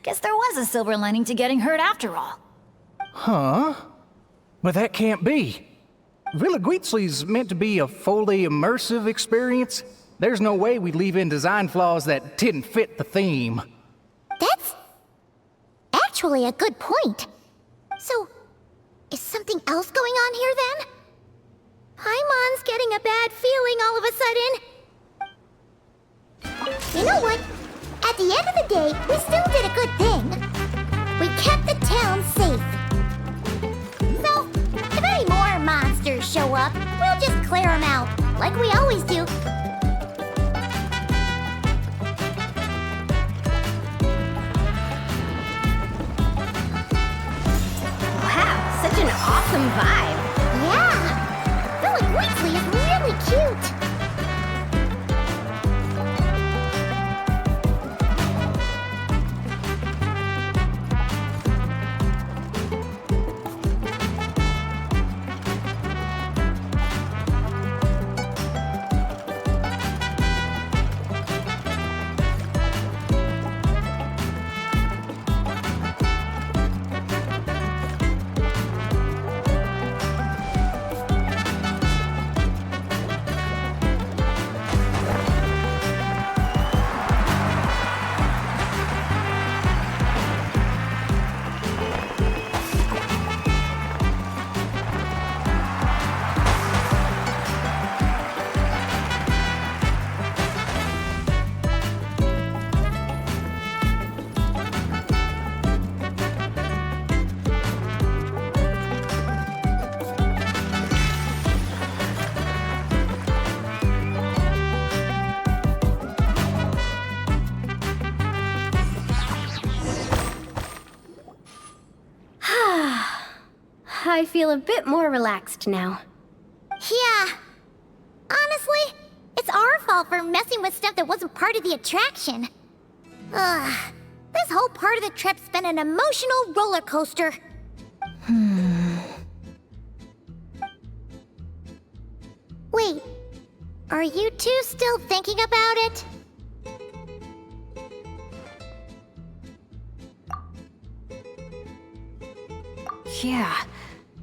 Guess there was a silver lining to getting hurt after all. Huh? But that can't be. Villa Guitzli's meant to be a fully immersive experience. There's no way we'd leave in design flaws that didn't fit the theme. That's actually a good point. So, is something else going on here then? Paimon's getting a bad feeling all of a sudden. You know what? At the end of the day, we still did a good thing. We kept the town safe. So, if any more monsters show up, we'll just clear them out, like we always do. Wow, such an awesome vibe. Yeah! Villa Guitzli is really cute. I feel a bit more relaxed now. Yeah. Honestly, it's our fault for messing with stuff that wasn't part of the attraction. Ugh. This whole part of the trip's been an emotional roller coaster. Wait, are you two still thinking about it? Yeah.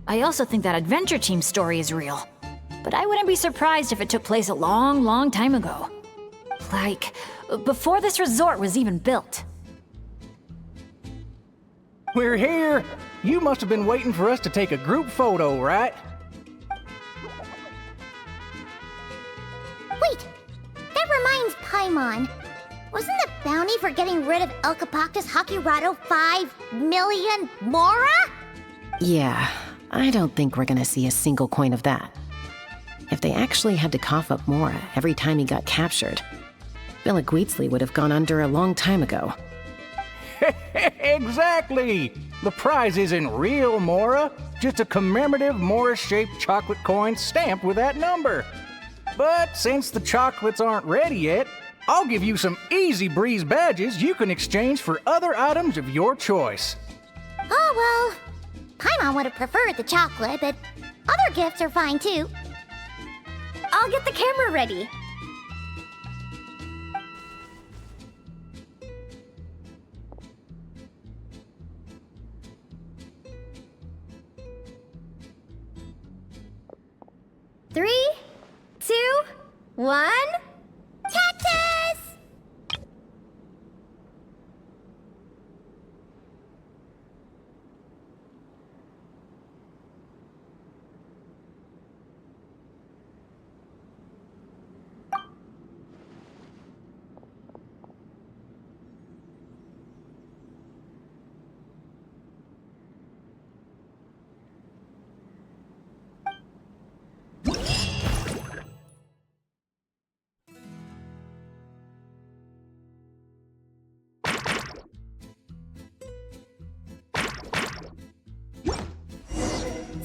I also think that Adventure Team story is real. But I wouldn't be surprised if it took place a long, long time ago. Like, before this resort was even built. We're here! You must have been waiting for us to take a group photo, right? Wait, that reminds Paimon. Wasn't the bounty for getting rid of Elcapactus Hakirado 5 million Mora? Yeah, I don't think we're gonna see a single coin of that. If they actually had to cough up Mora every time he got captured, Villa Guitzli would have gone under a long time ago. Exactly! The prize isn't real Mora, just a commemorative Mora-shaped chocolate coin stamped with that number. But since the chocolates aren't ready yet, I'll give you some easy breeze badges you can exchange for other items of your choice. Oh, well, Paimon would have preferred the chocolate, but other gifts are fine too. I'll get the camera ready. Three, 2, 1. Cactus!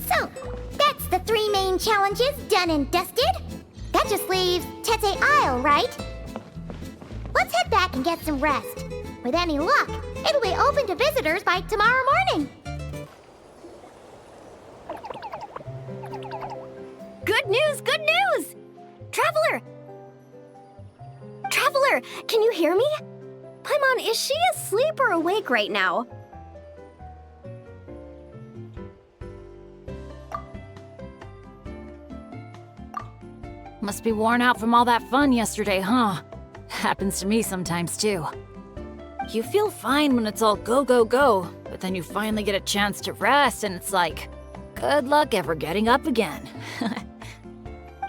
So, that's the 3 main challenges done and dusted. That just leaves Tete Isle, right? Let's head back and get some rest. With any luck, it'll be open to visitors by tomorrow morning. Good news, good news! Traveler! Traveler, can you hear me? Paimon, is she asleep or awake right now? Must be worn out from all that fun yesterday, huh? Happens to me sometimes too. You feel fine when it's all go, go, go, but then you finally get a chance to rest and it's like, good luck ever getting up again.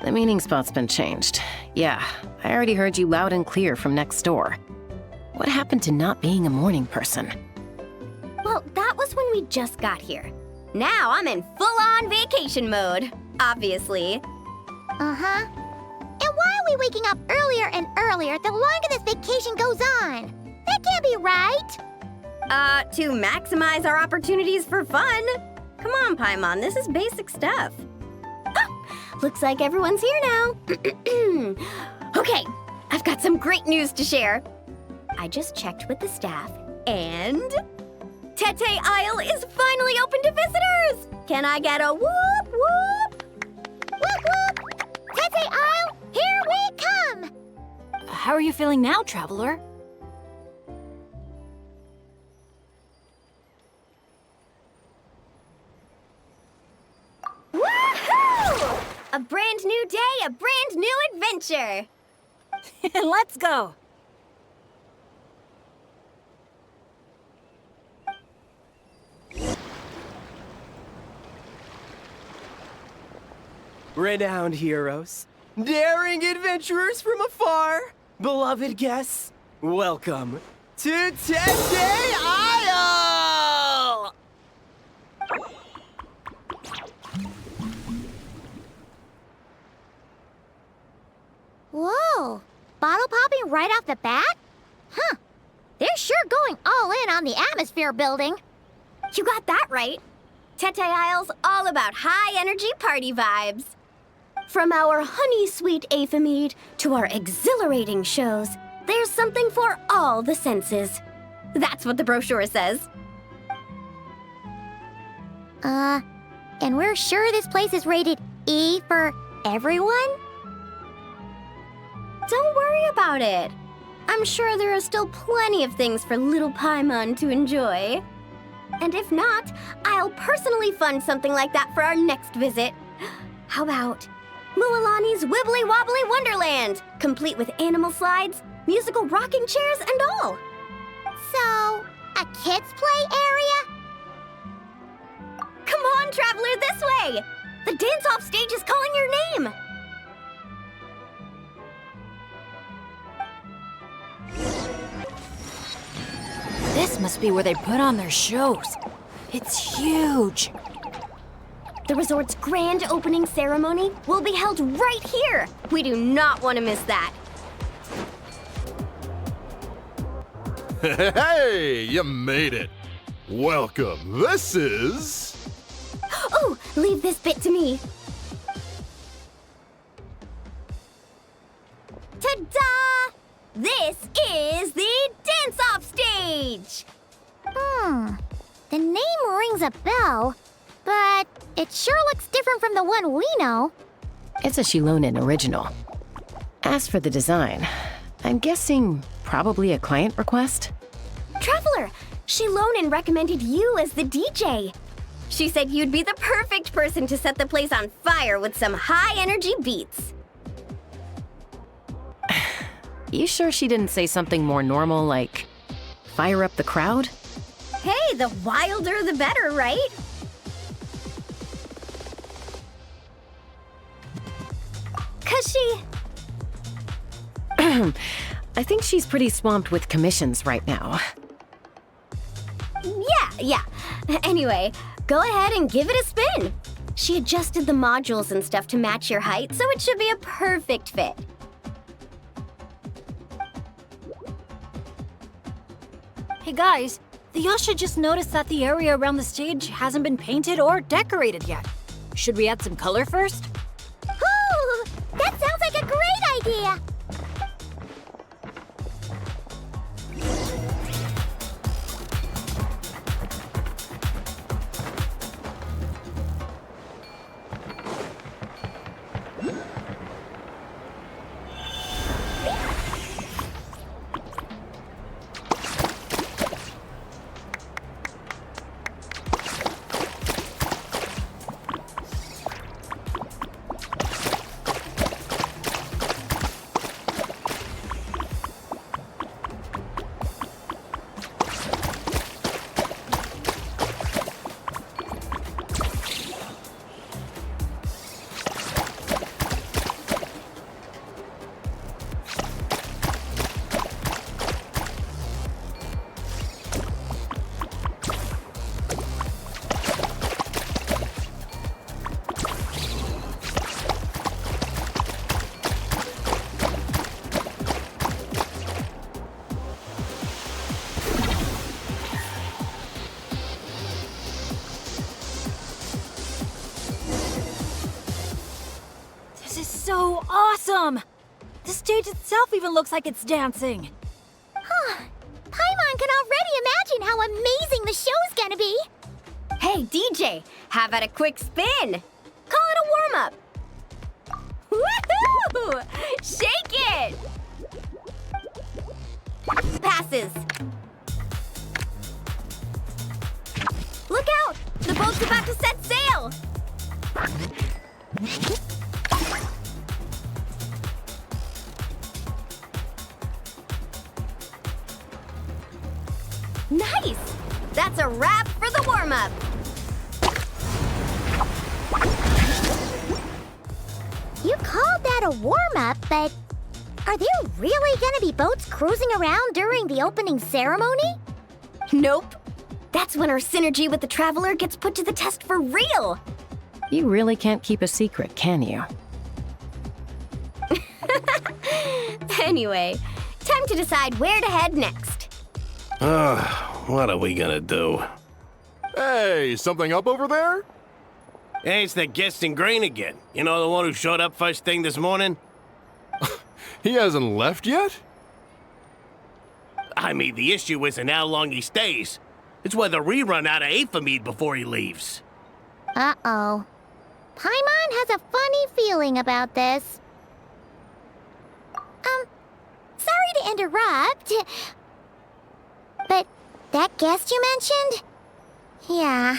The meeting spot's been changed. Yeah, I already heard you loud and clear from next door. What happened to not being a morning person? Well, that was when we just got here. Now I'm in full-on vacation mode, obviously. Uh-huh. And why are we waking up earlier and earlier the longer this vacation goes on? That can't be right. To maximize our opportunities for fun. Come on, Paimon, this is basic stuff. Looks like everyone's here now. Okay, I've got some great news to share. I just checked with the staff, and Tete Isle is finally open to visitors! Can I get a whoop whoop? Whoop whoop! Tete Isle, here we come! How are you feeling now, traveler? Woohoo! A brand new day, a brand new adventure! Let's go! Renowned heroes, daring adventurers from afar, beloved guests, welcome to Tete Isle! Whoa, bottle popping right off the bat? Huh, they're sure going all in on the atmosphere building. You got that right. Tete Isle's all about high-energy party vibes. From our honey-sweet aphemide to our exhilarating shows, there's something for all the senses. That's what the brochure says. And we're sure this place is rated E for everyone? Don't worry about it. I'm sure there are still plenty of things for little Paimon to enjoy. And if not, I'll personally fund something like that for our next visit. How about Mualani's Wibbly Wobbly Wonderland, complete with animal slides, musical rocking chairs, and all. So, a kids' play area? Come on, traveler, this way! The dance-off stage is calling your name! This must be where they put on their shows. It's huge. The resort's grand opening ceremony will be held right here. We do not want to miss that. Hey, you made it. Welcome. This is... Oh, leave this bit to me. Ta-da! This is the dance-off stage! The name rings a bell, but it sure looks different from the one we know. It's a Shilonen original. As for the design, I'm guessing probably a client request? Traveler, Shilonen recommended you as the DJ. She said you'd be the perfect person to set the place on fire with some high-energy beats. You sure she didn't say something more normal like, fire up the crowd? Hey, the wilder the better, right? Cause she... I think she's pretty swamped with commissions right now. Yeah. Anyway, go ahead and give it a spin. She adjusted the modules and stuff to match your height, so it should be a perfect fit. Hey guys, the Yasha just noticed that the area around the stage hasn't been painted or decorated yet. Should we add some color first? Ooh, that sounds like a great idea! awesome! The stage itself even looks like it's dancing. Paimon can already imagine how amazing the show's gonna be. Hey, DJ, how about a quick spin? Call it a warm-up. Woohoo! Shake it! Passes. Look out! The boat's about to set sail! Nice! That's a wrap for the warm-up. You called that a warm-up, but are there really gonna be boats cruising around during the opening ceremony? Nope. That's when our synergy with the Traveler gets put to the test for real. You really can't keep a secret, can you? Anyway, time to decide where to head next. What are we gonna do? Hey, something up over there? Hey, it's the guest in grain again. You know, the one who showed up first thing this morning? He hasn't left yet? I mean, the issue isn't how long he stays. It's whether we run out of Aphamide before he leaves. Uh-oh. Paimon has a funny feeling about this. Sorry to interrupt. But that guest you mentioned? Yeah,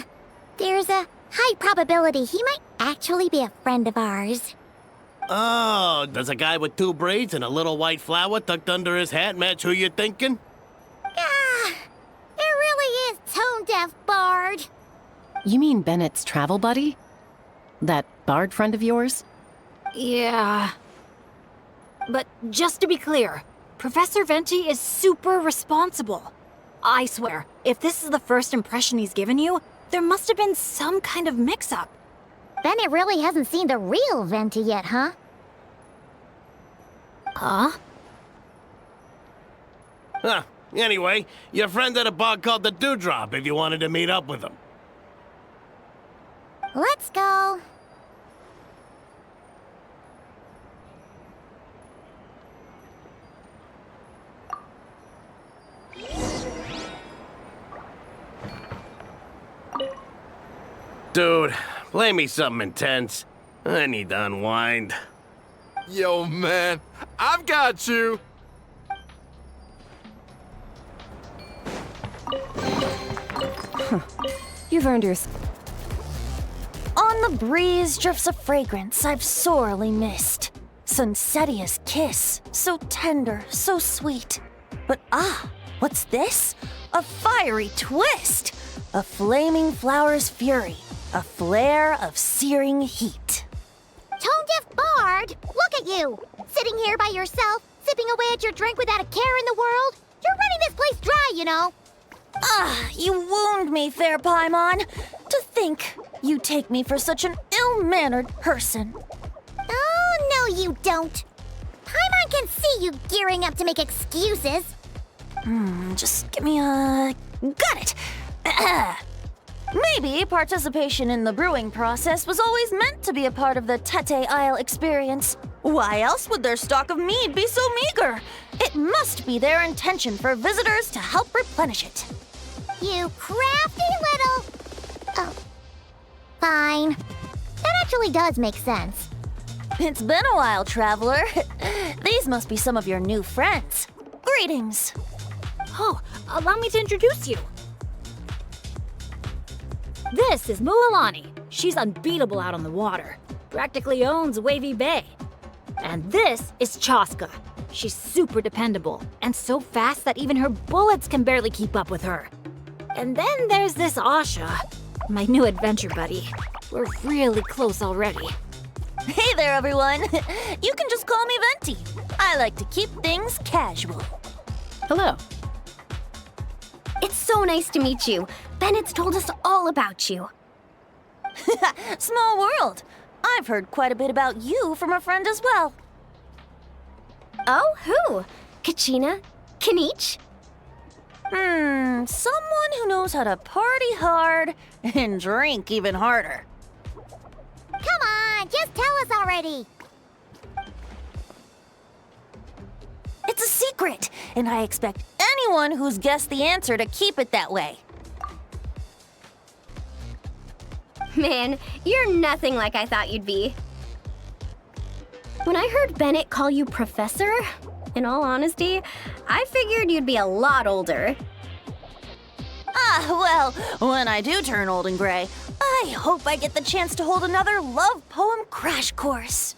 there's a high probability he might actually be a friend of ours. Oh, does a guy with 2 braids and a little white flower tucked under his hat match who you're thinking? It really is tone-deaf Bard. You mean Bennett's travel buddy? That bard friend of yours? Yeah. But just to be clear, Professor Venti is super responsible. I swear, if this is the first impression he's given you, there must have been some kind of mix-up. Bennett really hasn't seen the real Venti yet, huh? Huh? Huh. Anyway, your friend at a bar called the Dewdrop if you wanted to meet up with him. Let's go. Dude, play me something intense. I need to unwind. Yo, man, I've got you. You've earned yours. On the breeze drifts a fragrance I've sorely missed. Sunsetia's kiss, so tender, so sweet. But what's this? A fiery twist! A flaming flower's fury, a flare of searing heat. Tone-deaf Bard, look at you! Sitting here by yourself, sipping away at your drink without a care in the world. You're running this place dry, you know. You wound me, fair Paimon. To think you take me for such an ill-mannered person. Oh, no you don't. Paimon can see you gearing up to make excuses. Just give me a... Got it! Maybe participation in the brewing process was always meant to be a part of the Tete Isle experience. Why else would their stock of mead be so meager? It must be their intention for visitors to help replenish it. You crafty little... Oh. Fine. That actually does make sense. It's been a while, traveler. These must be some of your new friends. Greetings. Oh, allow me to introduce you. This is Mualani. She's unbeatable out on the water. Practically owns Wavy Bay. And this is Chaska. She's super dependable and so fast that even her bullets can barely keep up with her. And then there's this Asha, my new adventure buddy. We're really close already. Hey there, everyone. You can just call me Venti. I like to keep things casual. Hello. It's so nice to meet you. Bennett's told us all about you. Small world. I've heard quite a bit about you from a friend as well. Oh, who? Kachina? Kanich? Someone who knows how to party hard and drink even harder. Come on, just tell us already. secret, and I expect anyone who's guessed the answer to keep it that way. Man, you're nothing like I thought you'd be. When I heard Bennett call you Professor, in all honesty, I figured you'd be a lot older. Well, when I do turn old and gray, I hope I get the chance to hold another love poem crash course.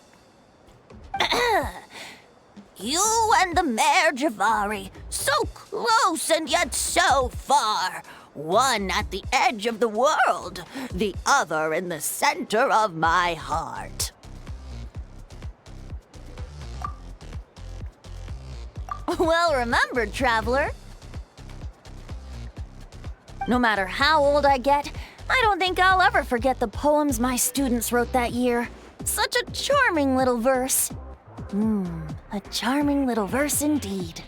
You and the Mare Javari, so close and yet so far. One at the edge of the world, the other in the center of my heart. Well remembered, traveler. No matter how old I get, I don't think I'll ever forget the poems my students wrote that year. Such a charming little verse. A charming little verse indeed.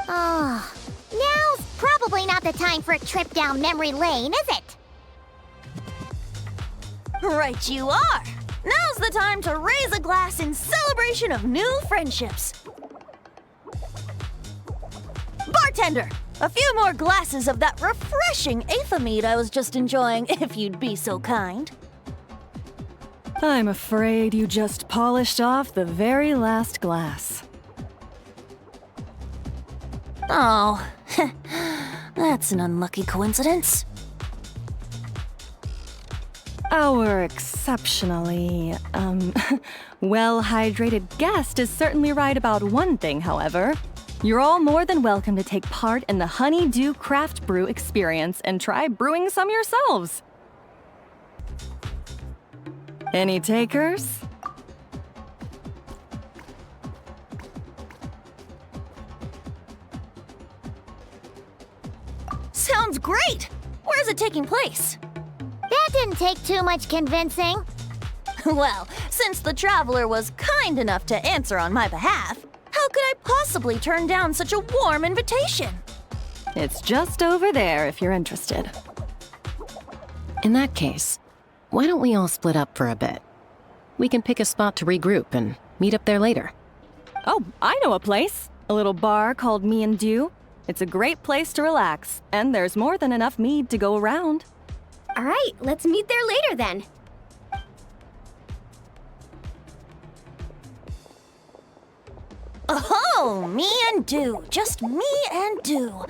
Now's probably not the time for a trip down memory lane, is it? Right you are. Now's the time to raise a glass in celebration of new friendships. Bartender, a few more glasses of that refreshing Aethamide I was just enjoying, if you'd be so kind. I'm afraid you just polished off the very last glass. Oh, that's an unlucky coincidence. Our exceptionally, well-hydrated guest is certainly right about one thing, however. You're all more than welcome to take part in the Honeydew Craft Brew experience and try brewing some yourselves. Any takers? Sounds great! Where's it taking place? That didn't take too much convincing. Well, since the traveler was kind enough to answer on my behalf, how could I possibly turn down such a warm invitation? It's just over there if you're interested. In that case, why don't we all split up for a bit? We can pick a spot to regroup and meet up there later. Oh, I know a place. A little bar called Me and Dew. It's a great place to relax, and there's more than enough mead to go around. All right, let's meet there later then. Oh, Me and Dew. Just Me and Dew.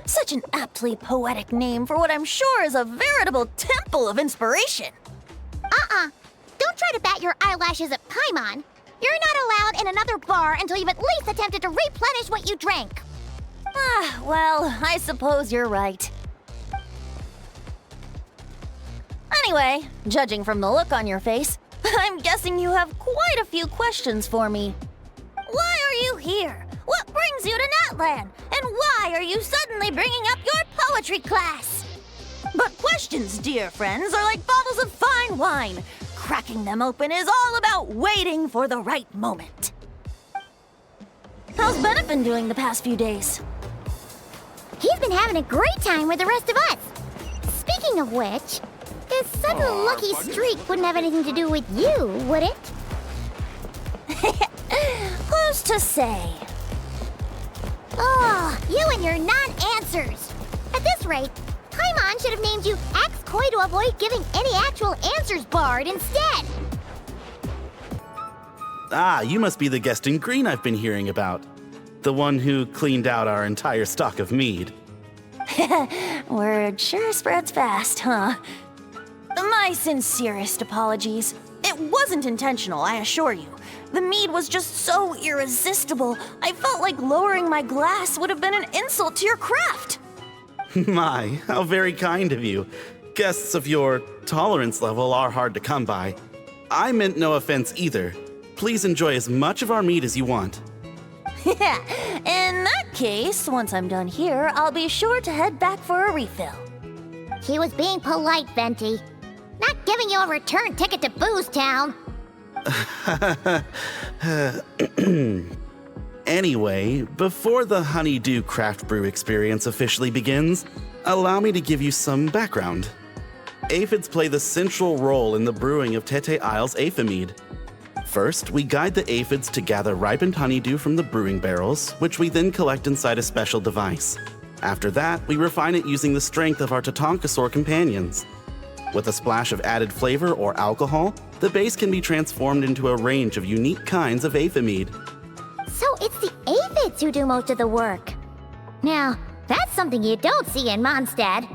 Such an aptly poetic name for what I'm sure is a veritable temple of inspiration. Don't try to bat your eyelashes at Paimon. You're not allowed in another bar until you've at least attempted to replenish what you drank. Well, I suppose you're right. Anyway, judging from the look on your face, I'm guessing you have quite a few questions for me. Why are you here? What brings you to Natlan? And why are you suddenly bringing up your poetry class? But questions, dear friends, are like bottles of fine wine. Cracking them open is all about waiting for the right moment. How's Bennett been doing the past few days? He's been having a great time with the rest of us. Speaking of which, his sudden lucky streak wouldn't have anything to do with you, would it? Who's to say? You and your non-answers. At this rate, Paimon should have named you Axe Koi to avoid giving any actual answers barred instead. You must be the guest in green I've been hearing about. The one who cleaned out our entire stock of mead. Word sure spreads fast, huh? My sincerest apologies. It wasn't intentional, I assure you. The mead was just so irresistible, I felt like lowering my glass would have been an insult to your craft. My, how very kind of you. Guests of your tolerance level are hard to come by. I meant no offense either. Please enjoy as much of our mead as you want. In that case, once I'm done here, I'll be sure to head back for a refill. He was being polite, Venti. Not giving you a return ticket to Booze Town. Anyway, before the Honeydew Craft Brew experience officially begins, allow me to give you some background. Aphids play the central role in the brewing of Tete Isle's Aethamide. First, we guide the aphids to gather ripened honeydew from the brewing barrels, which we then collect inside a special device. After that, we refine it using the strength of our Tatankasaur companions. With a splash of added flavor or alcohol, the base can be transformed into a range of unique kinds of aphid. So it's the aphids who do most of the work. Now, that's something you don't see in Mondstadt.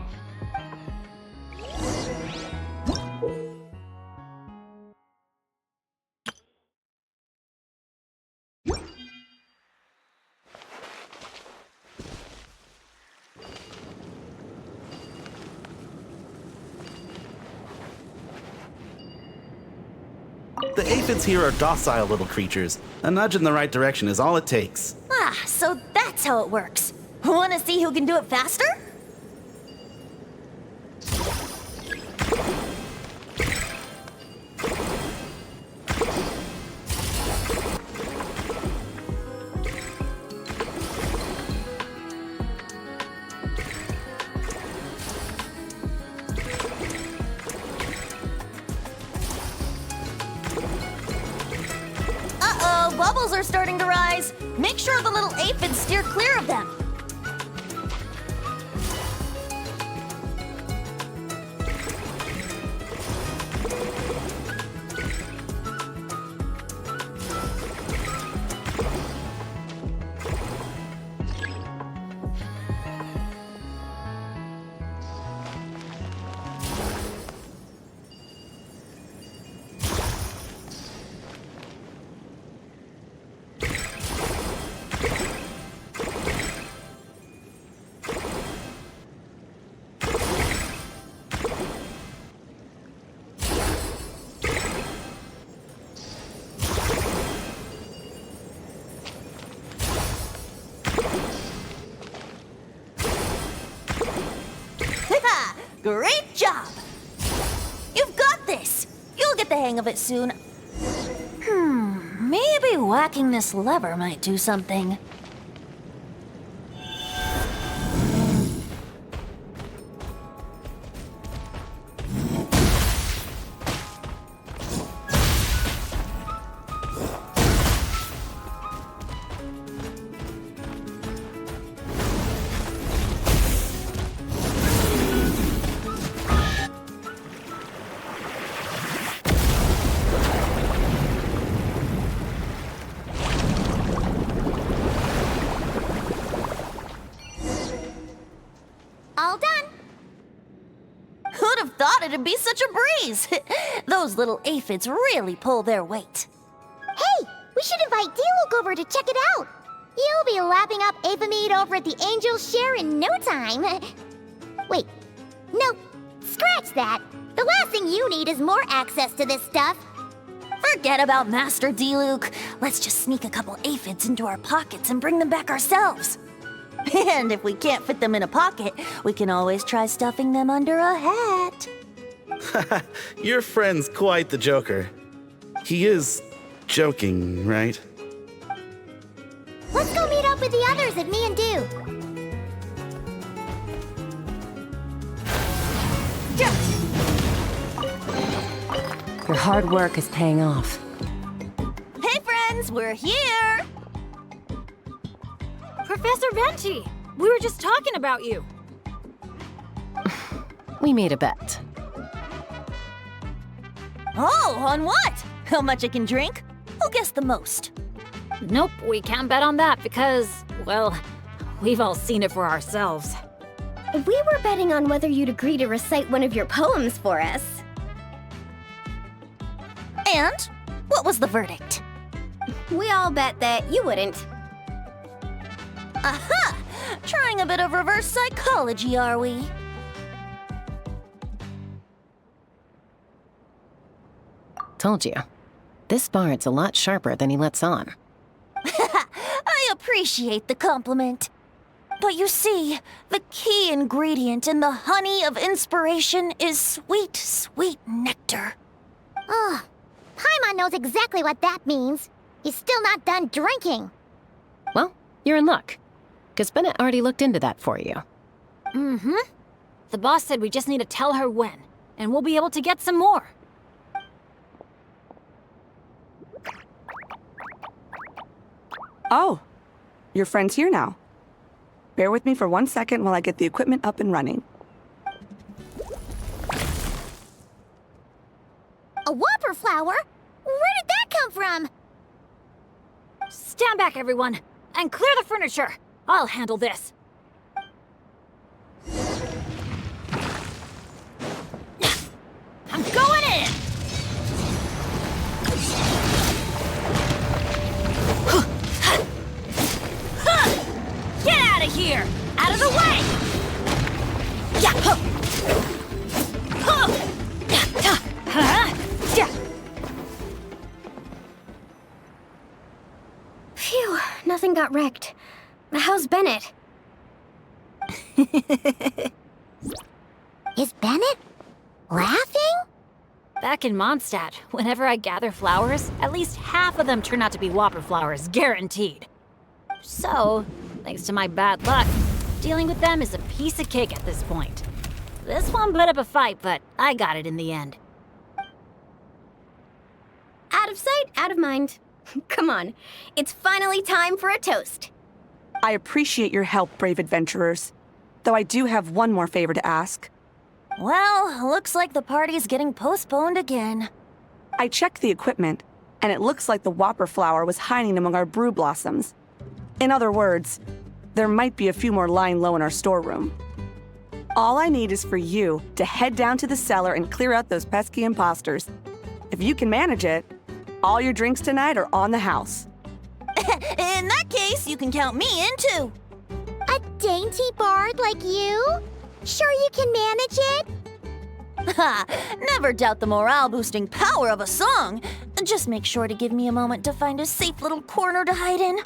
The aphids here are docile little creatures. A nudge in the right direction is all it takes. Ah, so that's how it works. Wanna see who can do it faster? Uh-oh, bubbles are starting to rise. Make sure the little aphids steer clear of them. Great job! You've got this! You'll get the hang of it soon. Maybe whacking this lever might do something. All done. Who'd have thought it'd be such a breeze? Those little aphids really pull their weight. Hey, we should invite D-Luke over to check it out. You'll be lapping up aphid over at the Angel's Share in no time. Wait, no, scratch that. The last thing you need is more access to this stuff. Forget about Master D-Luke. Let's just sneak a couple aphids into our pockets and bring them back ourselves. And if we can't fit them in a pocket, we can always try stuffing them under a hat. Your friend's quite the joker. He is joking, right? Let's go meet up with the others at Me and Do. Your hard work is paying off. Hey friends, we're here! Professor Venti, we were just talking about you. We made a bet. Oh, on what? How much I can drink? Who guessed the most? Nope, we can't bet on that because, well, we've all seen it for ourselves. We were betting on whether you'd agree to recite one of your poems for us. And what was the verdict? We all bet that you wouldn't. Aha! Trying a bit of reverse psychology, are we? Told you. This bard's a lot sharper than he lets on. I appreciate the compliment. But you see, the key ingredient in the honey of inspiration is sweet, sweet nectar. Oh, Paimon knows exactly what that means. He's still not done drinking. Well, you're in luck. Because Bennett already looked into that for you. Mm-hmm. The boss said we just need to tell her when, and we'll be able to get some more. Oh, your friend's here now. Bear with me for 1 second while I get the equipment up and running. A whopper flower? Where did that come from? Stand back, everyone, and clear the furniture. I'll handle this. I'm going in! Get out of here! Out of the way! Phew, nothing got wrecked. How's Bennett? Is Bennett laughing? Back in Mondstadt, whenever I gather flowers, at least half of them turn out to be whopper flowers, guaranteed. So, thanks to my bad luck, dealing with them is a piece of cake at this point. This one put up a fight, but I got it in the end. Out of sight, out of mind. Come on, it's finally time for a toast. I appreciate your help, brave adventurers. Though I do have one more favor to ask. Well, looks like the party's getting postponed again. I checked the equipment, and it looks like the whopper flower was hiding among our brew blossoms. In other words, there might be a few more lying low in our storeroom. All I need is for you to head down to the cellar and clear out those pesky imposters. If you can manage it, all your drinks tonight are on the house. In that case, you can count me in too. A dainty bard like you? Sure you can manage it? Ha! Never doubt the morale-boosting power of a song. Just make sure to give me a moment to find a safe little corner to hide in.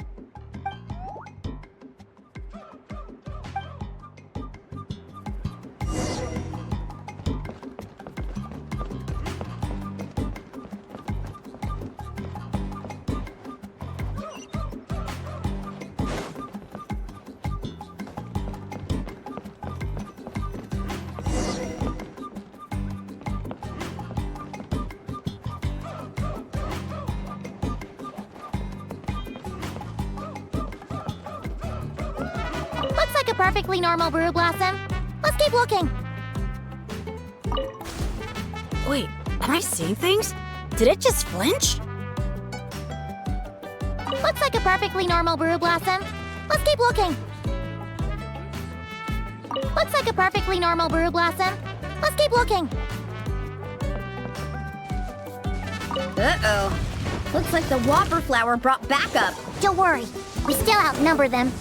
Looks like a perfectly normal brew blossom. Let's keep looking. Wait, am I seeing things? Did it just flinch? Looks like a perfectly normal brew blossom. Let's keep looking. Looks like a perfectly normal brew blossom. Let's keep looking. Uh-oh. Looks like the whopper flower brought backup. Don't worry, we still outnumber them.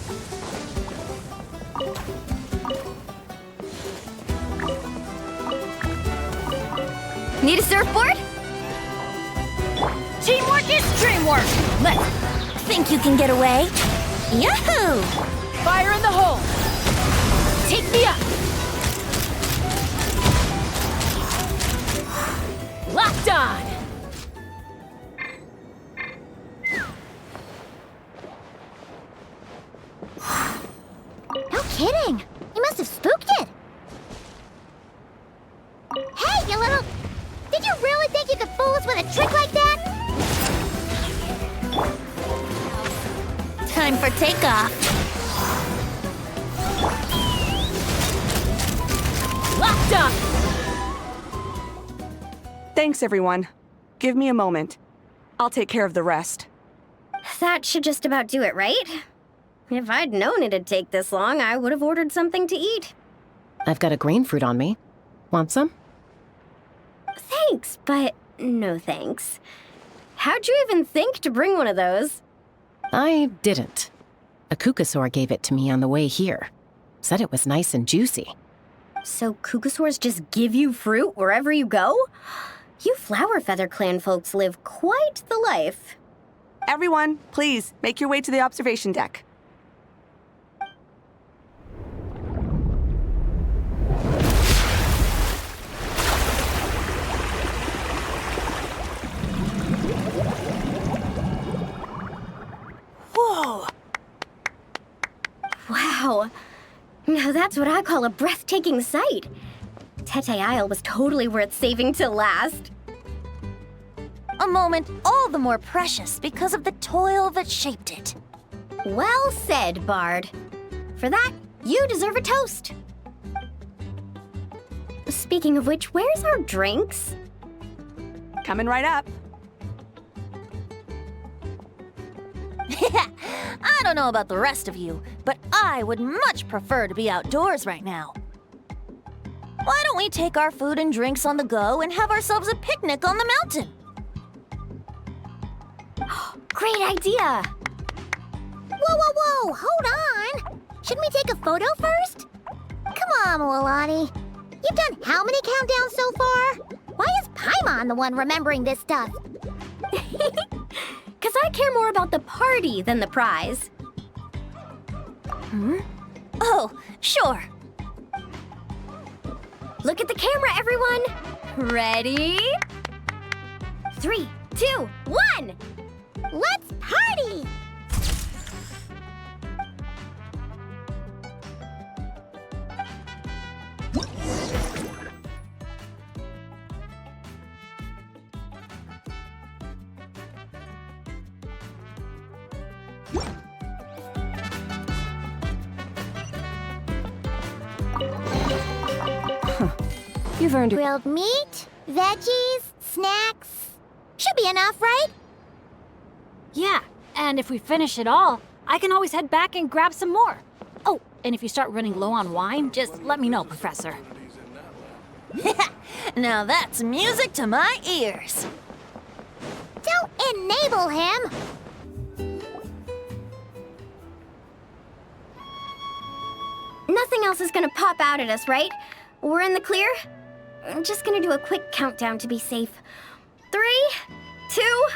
Need a surfboard? Teamwork is dreamwork! Let's think you can get away? Yahoo! Fire in the hole! Take me up! Locked on! No kidding! You must have spooked it! Hey, you little... Did you really think you could fool us with a trick like that? Time for takeoff. Locked up! Thanks, everyone. Give me a moment. I'll take care of the rest. That should just about do it, right? If I'd known it'd take this long, I would have ordered something to eat. I've got a grain fruit on me. Want some? Thanks, but no thanks. How'd you even think to bring one of those? I didn't. A kukasaur gave it to me on the way here. Said it was nice and juicy. So kukasaurs just give you fruit wherever you go? You Flower Feather Clan folks live quite the life. Everyone, please, make your way to the observation deck. Whoa! Wow. Now that's what I call a breathtaking sight. Tete Isle was totally worth saving to last. A moment all the more precious because of the toil that shaped it. Well said, Bard. For that, you deserve a toast. Speaking of which, where's our drinks? Coming right up. I don't know about the rest of you, but I would much prefer to be outdoors right now. Why don't we take our food and drinks on the go and have ourselves a picnic on the mountain? Great idea! Whoa, hold on! Shouldn't we take a photo first? Come on, Milani. You've done how many countdowns so far? Why is Paimon the one remembering this stuff? Because I care more about the party than the prize. Oh, sure. Look at the camera, everyone! Ready? 3, 2, 1! Let's party! You've earned your... Grilled meat, veggies, snacks. Should be enough, right? Yeah, and if we finish it all, I can always head back and grab some more. Oh, and if you start running low on wine, just let me know, Professor. Now that's music to my ears. Don't enable him! Nothing else is gonna pop out at us, right? We're in the clear? I'm just gonna do a quick countdown to be safe. 3, 2,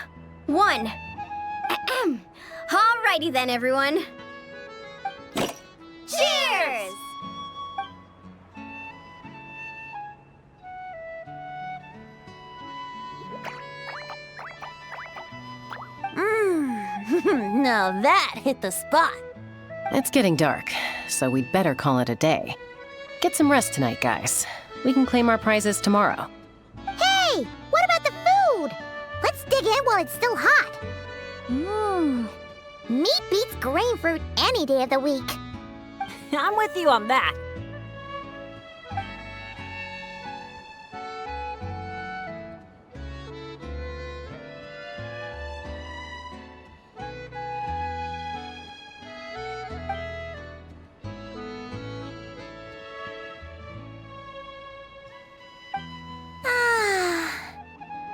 1. Ahem. Alrighty then, everyone. Cheers! Now that hit the spot. It's getting dark, so we'd better call it a day. Get some rest tonight, guys. We can claim our prizes tomorrow. Hey! What about the food? Let's dig in while it's still hot. Meat beats grain fruit any day of the week. I'm with you on that.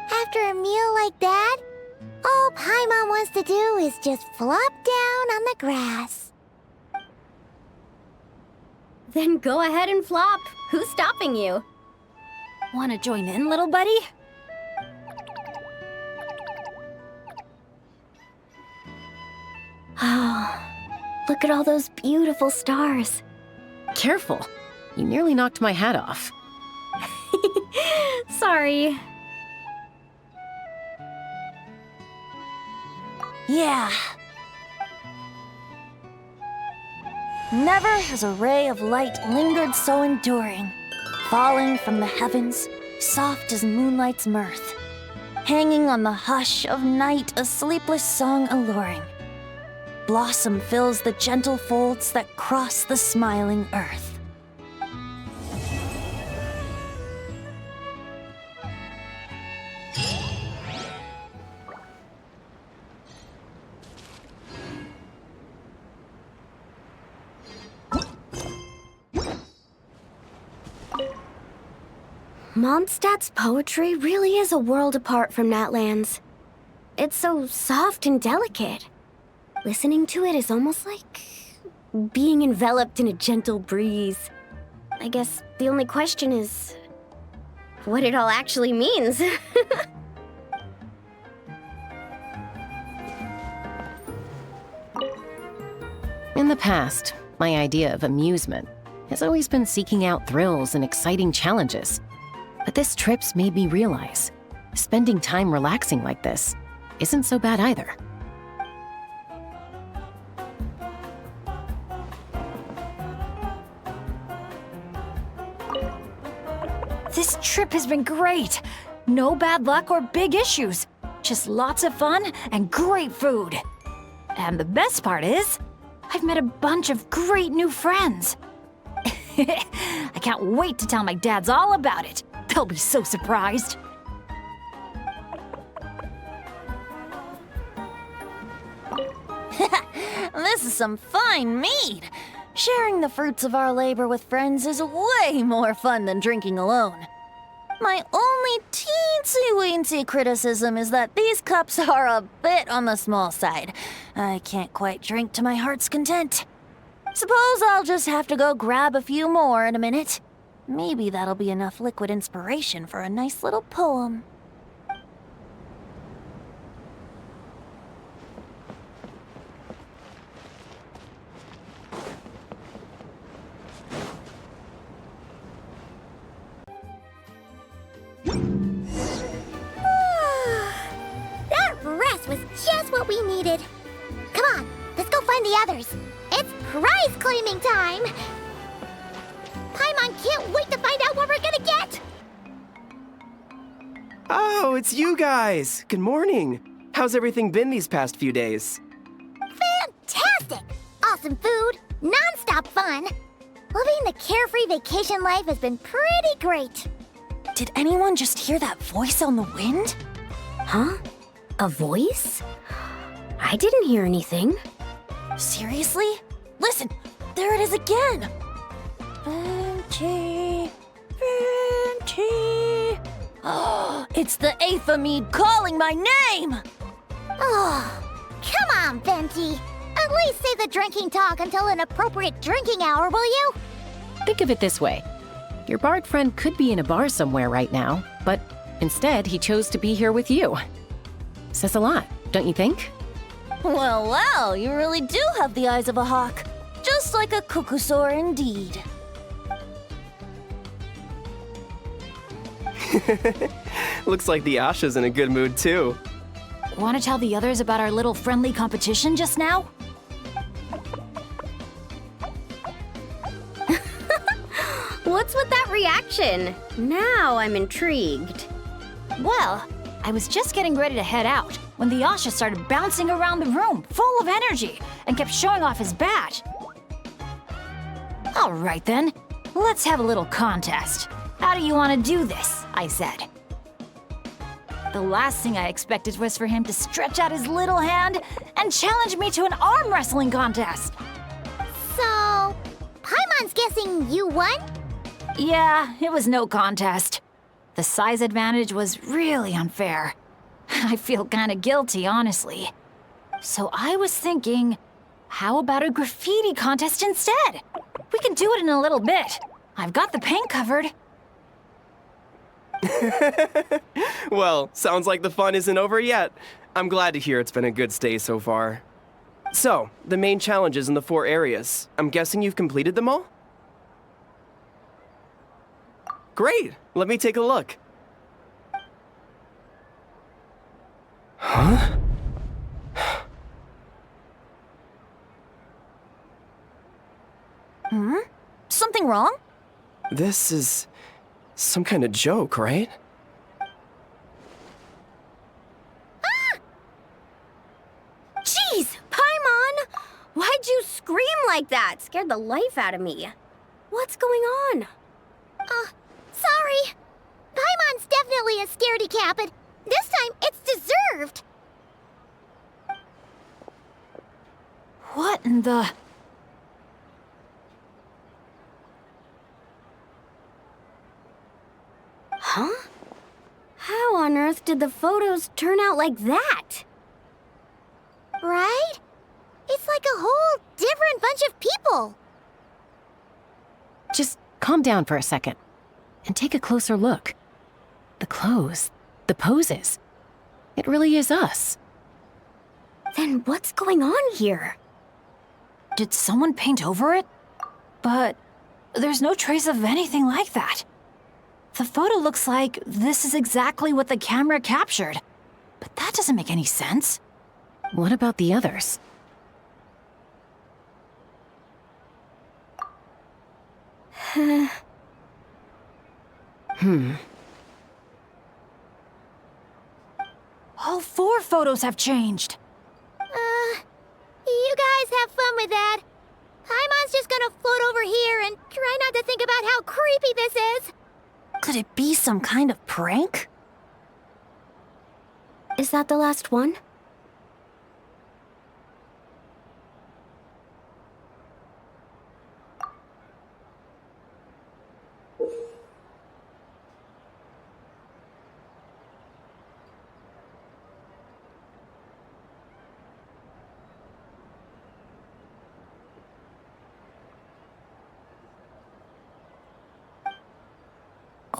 After a meal like that, all Paimon wants to do is just flop down on the grass. Then go ahead and flop. Who's stopping you? Want to join in, little buddy? Oh, look at all those beautiful stars. Careful. You nearly knocked my hat off. Sorry. Yeah. Never has a ray of light lingered so enduring, falling from the heavens, soft as moonlight's mirth, hanging on the hush of night, a sleepless song alluring. Blossom fills the gentle folds that cross the smiling earth. Mondstadt's poetry really is a world apart from Natlan's. It's so soft and delicate. Listening to it is almost like being enveloped in a gentle breeze. I guess the only question is what it all actually means. In the past, my idea of amusement has always been seeking out thrills and exciting challenges. But this trip's made me realize spending time relaxing like this isn't so bad either. This trip has been great. No bad luck or big issues. Just lots of fun and great food. And the best part is, I've met a bunch of great new friends. I can't wait to tell my dads all about it. They'll be so surprised. This is some fine mead. Sharing the fruits of our labor with friends is way more fun than drinking alone. My only teensy-weensy criticism is that these cups are a bit on the small side. I can't quite drink to my heart's content. Suppose I'll just have to go grab a few more in a minute. Maybe that'll be enough liquid inspiration for a nice little poem. That rest was just what we needed. Come on, let's go find the others. It's prize claiming time! Paimon can't wait to find out what we're gonna get! Oh, it's you guys! Good morning! How's everything been these past few days? Fantastic! Awesome food, non-stop fun. Living the carefree vacation life has been pretty great. Did anyone just hear that voice on the wind? Huh? A voice? I didn't hear anything. Seriously? Listen, there it is again! Venti, Venti. Oh, it's the Aphamede calling my name! Oh, come on, Venti. At least say the drinking talk until an appropriate drinking hour, will you? Think of it this way. Your bard friend could be in a bar somewhere right now, but instead he chose to be here with you. Says a lot, don't you think? Well, wow, you really do have the eyes of a hawk. Just like a cuckoosaur indeed. Looks like the Asha's in a good mood too. Want to tell the others about our little friendly competition just now? What's with that reaction? Now I'm intrigued. Well, I was just getting ready to head out when the Asha started bouncing around the room, full of energy, and kept showing off his badge. All right then, let's have a little contest. How do you want to do this? I said. The last thing I expected was for him to stretch out his little hand and challenge me to an arm wrestling contest. So, Paimon's guessing you won? Yeah, it was no contest. The size advantage was really unfair. I feel kinda guilty, honestly. So I was thinking, how about a graffiti contest instead? We can do it in a little bit. I've got the paint covered. Well, sounds like the fun isn't over yet. I'm glad to hear it's been a good stay so far. So, the main challenges in the 4 areas. I'm guessing you've completed them all? Great! Let me take a look. Huh? Something wrong? This is some kind of joke, right? Jeez, Paimon! Why'd you scream like that? Scared the life out of me. What's going on? Sorry. Paimon's definitely a scaredy cat, but this time it's deserved. What in the... Huh? How on earth did the photos turn out like that? Right? It's like a whole different bunch of people. Just calm down for a second and take a closer look. The clothes, the poses. It really is us. Then what's going on here? Did someone paint over it? But there's no trace of anything like that. The photo looks like this is exactly what the camera captured. But that doesn't make any sense. What about the others? All 4 photos have changed. have fun with that. Paimon's just gonna float over here and try not to think about how creepy this is. Could it be some kind of prank? Is that the last one?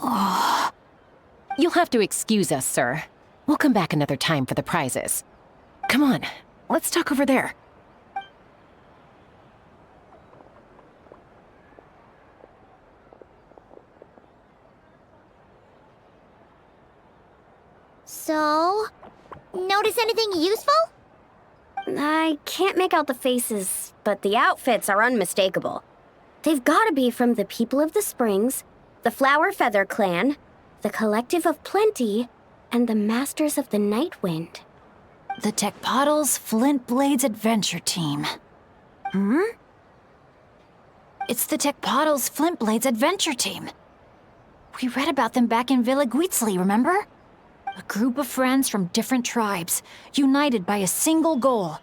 Oh. You'll have to excuse us, sir. We'll come back another time for the prizes. Come on, let's talk over there. So, notice anything useful? I can't make out the faces, but the outfits are unmistakable. They've gotta be from the People of the Springs, the Flower Feather Clan, the Collective of Plenty, and the Masters of the Night Wind. The Tecpotals Flint Blades Adventure Team. It's the Tecpotals Flint Blades Adventure Team. We read about them back in Villa Guitzli, remember? A group of friends from different tribes, united by a single goal.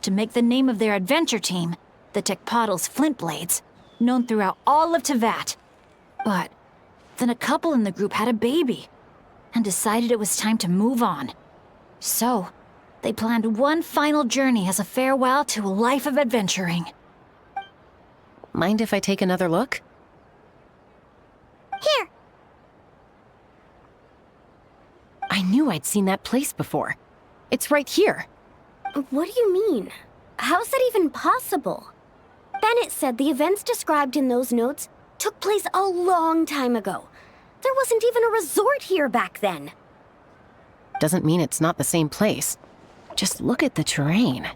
To make the name of their adventure team, the Tecpotals Flint Blades, known throughout all of Tevat. But then a couple in the group had a baby, and decided it was time to move on. So, they planned one final journey as a farewell to a life of adventuring. Mind if I take another look? Here. I knew I'd seen that place before. It's right here. What do you mean? How's that even possible? Bennett said the events described in those notes took place a long time ago. There wasn't even a resort here back then. Doesn't mean it's not the same place. Just look at the terrain.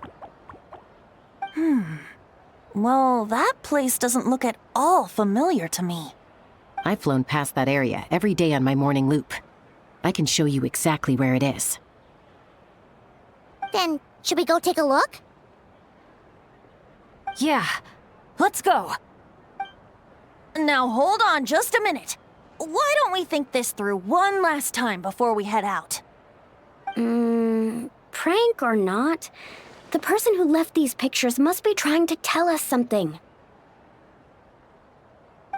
Well, that place doesn't look at all familiar to me. I've flown past that area every day on my morning loop. I can show you exactly where it is. Then, should we go take a look? Yeah, let's go. Now hold on just a minute. Why don't we think this through one last time before we head out? Prank or not, the person who left these pictures must be trying to tell us something.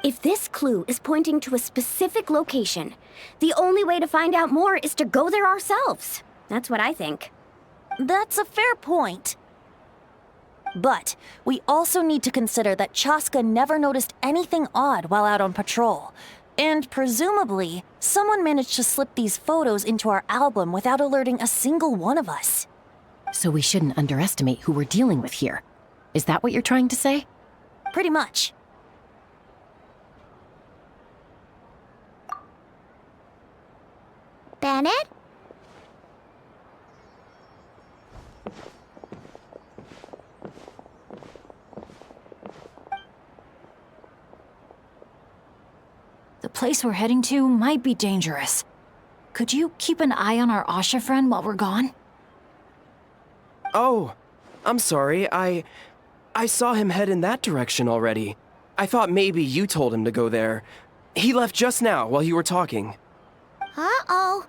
If this clue is pointing to a specific location, the only way to find out more is to go there ourselves. That's what I think. That's a fair point. But we also need to consider that Chaska never noticed anything odd while out on patrol. And presumably, someone managed to slip these photos into our album without alerting a single one of us. So we shouldn't underestimate who we're dealing with here. Is that what you're trying to say? Pretty much. Bennett? The place we're heading to might be dangerous. Could you keep an eye on our Asha friend while we're gone? Oh, I'm sorry. I saw him head in that direction already. I thought maybe you told him to go there. He left just now while you were talking. Uh-oh.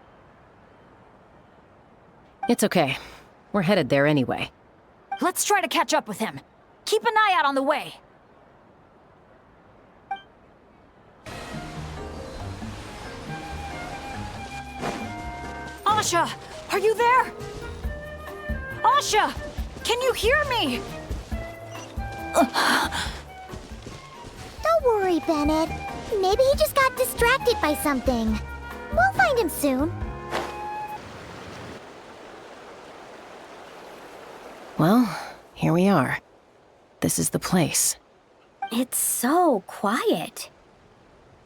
It's okay. We're headed there anyway. Let's try to catch up with him. Keep an eye out on the way. Asha, are you there? Asha, can you hear me? Don't worry, Bennett. Maybe he just got distracted by something. We'll find him soon. Well, here we are. This is the place. It's so quiet.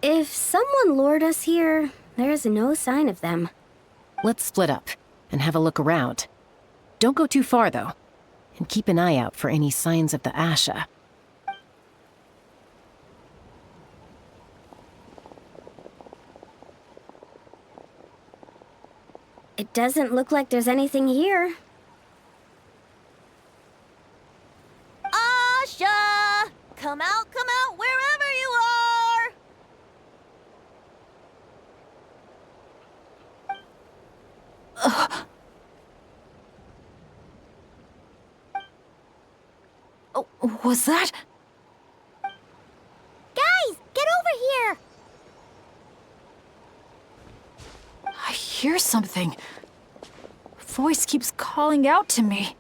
If someone lured us here, there's no sign of them. Let's split up and have a look around. Don't go too far, though. And keep an eye out for any signs of the Asha. It doesn't look like there's anything here. Come out, wherever you are! Oh, was that? Guys, get over here! I hear something. Voice keeps calling out to me.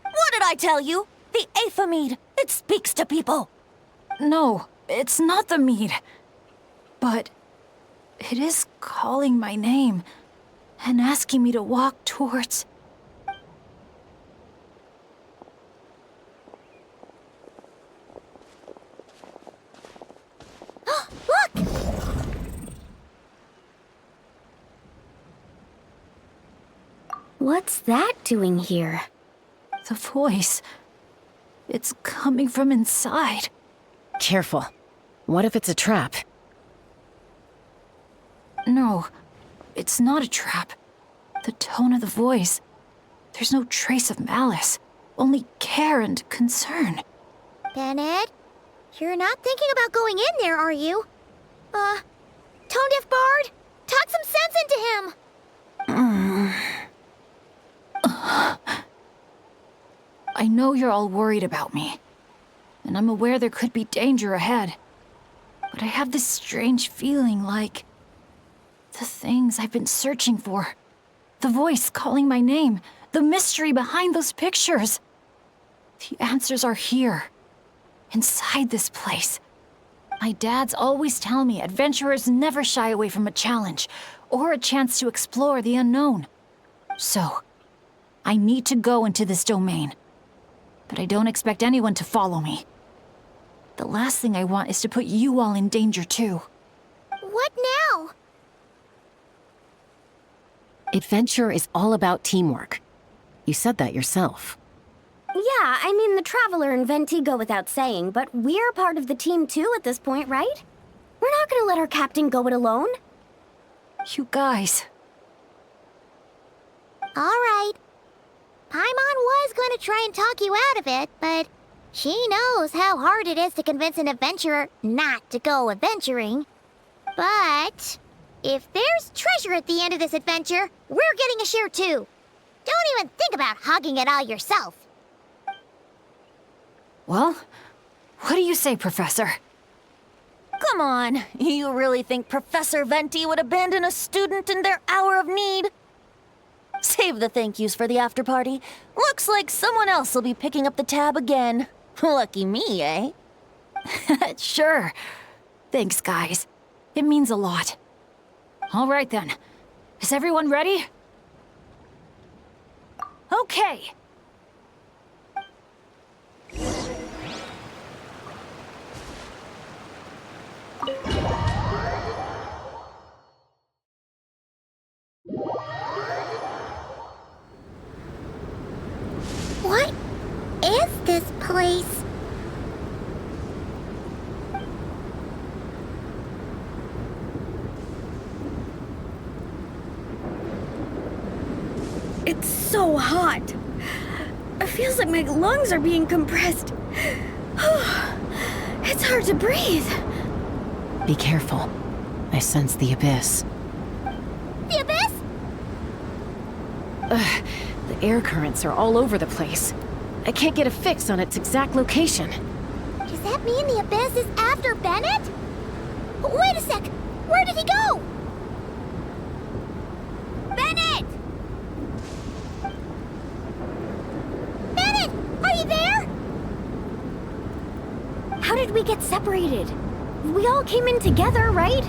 What did I tell you? The Aphamid. It speaks to people. No, it's not the mead. But it is calling my name and asking me to walk towards... Look! What's that doing here? The voice. It's coming from inside. Careful. What if it's a trap? No, it's not a trap. The tone of the voice. There's no trace of malice, only care and concern. Bennett, you're not thinking about going in there, are you? Tone Deaf Bard, talk some sense into him! I know you're all worried about me, and I'm aware there could be danger ahead. But I have this strange feeling like... the things I've been searching for. The voice calling my name, the mystery behind those pictures. The answers are here, inside this place. My dads always tell me adventurers never shy away from a challenge or a chance to explore the unknown. So, I need to go into this domain. But I don't expect anyone to follow me. The last thing I want is to put you all in danger too. What now? Adventure is all about teamwork. You said that yourself. Yeah, I mean, the Traveler and Venti go without saying, but we're part of the team too at this point, right? We're not gonna let our captain go it alone. You guys. All right. Paimon was going to try and talk you out of it, but she knows how hard it is to convince an adventurer not to go adventuring. But if there's treasure at the end of this adventure, we're getting a share too. Don't even think about hogging it all yourself. Well, what do you say, Professor? Come on, you really think Professor Venti would abandon a student in their hour of need? Save the thank yous for the after party. Looks like someone else will be picking up the tab again. Lucky me, eh? Sure. Thanks, guys. It means a lot. All right, then. Is everyone ready? Okay. What is this place? It's so hot. It feels like my lungs are being compressed. It's hard to breathe. Be careful. I sense the abyss. The abyss? The air currents are all over the place. I can't get a fix on its exact location. Does that mean the abyss is after Bennett? Wait a sec! Where did he go? Bennett! Bennett! Are you there? How did we get separated? We all came in together, right?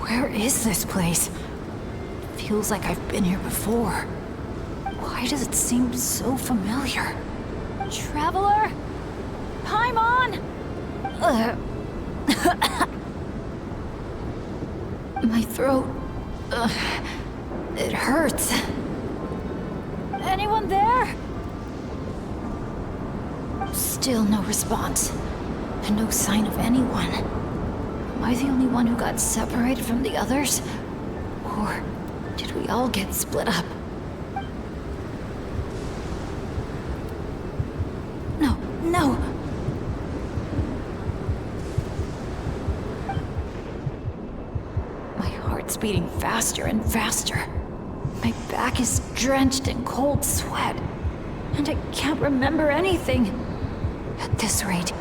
Where is this place? Feels like I've been here before. Why does it seem so familiar? Traveler? Paimon? My throat... it hurts. Anyone there? Still no response. And no sign of anyone. Am I the only one who got separated from the others? Or did we all get split up? no! My heart's beating faster and faster. My back is drenched in cold sweat, and I can't remember anything. At this rate,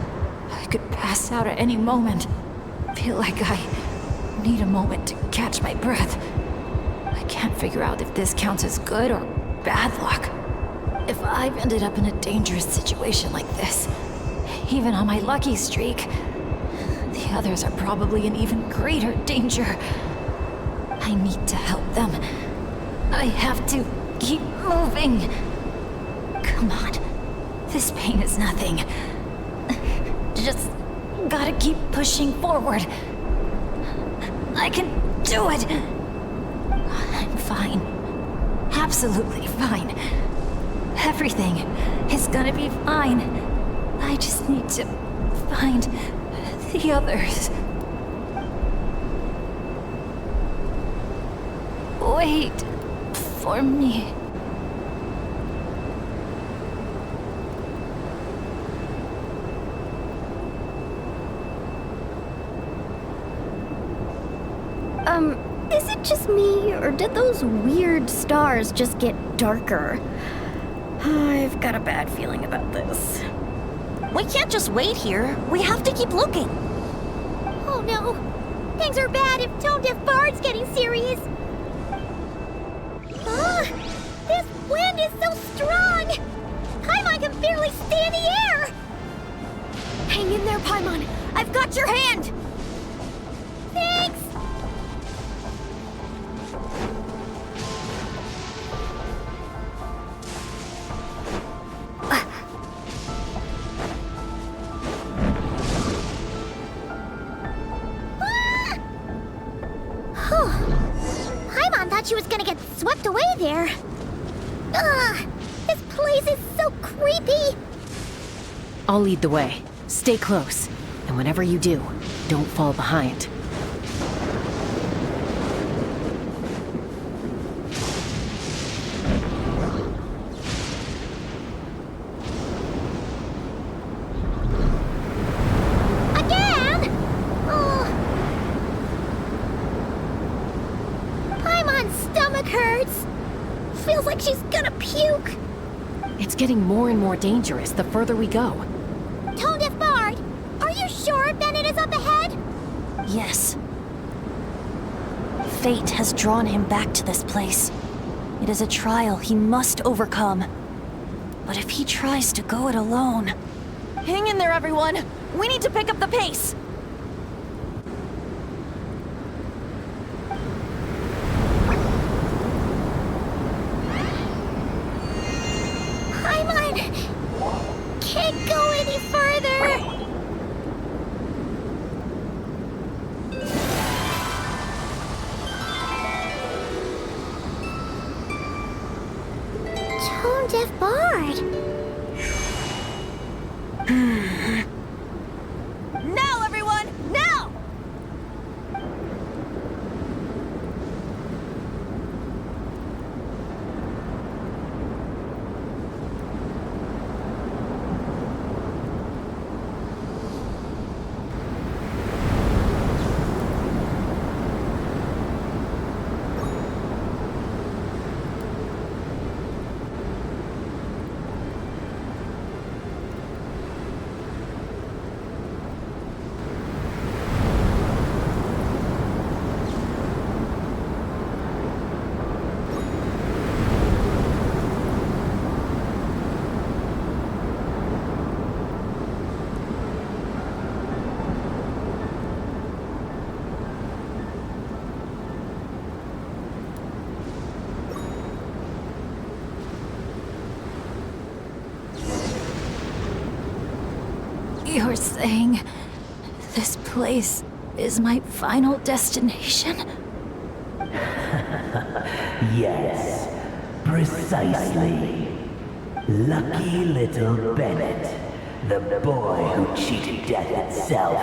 I could pass out at any moment. Feel like I need a moment to catch my breath. I can't figure out if this counts as good or bad luck. If I've ended up in a dangerous situation like this, even on my lucky streak, the others are probably in even greater danger. I need to help them. I have to keep moving. Come on. This pain is nothing. Just gotta keep pushing forward. I can do it. I'm fine. Absolutely fine. Everything is gonna be fine. I just need to find the others. Wait for me. Is it just me, or did those weird stars just get darker? I've got a bad feeling about this. We can't just wait here. We have to keep looking. Oh no! Things are bad if Tone Deaf Bard's getting serious. This wind is so strong! Paimon can barely stay in the air! Hang in there, Paimon. I've got your hand! Thanks! Paimon thought she was gonna get swept away there. This place is so creepy. I'll lead the way. Stay close. And whenever you do, don't fall behind. Again? Oh. Paimon's stomach hurts. Feels like she's gonna puke. It's getting more and more dangerous the further we go. Tone Deaf Bard, are you sure Bennett is up ahead? Yes. Fate has drawn him back to this place. It is a trial he must overcome. But if he tries to go it alone... Hang in there, everyone! We need to pick up the pace! Paimon can't go any further. Tone Deaf Bard. Now, everyone! Now! You're saying this place is my final destination? Yes, precisely. Lucky little Bennett, the boy who cheated death itself.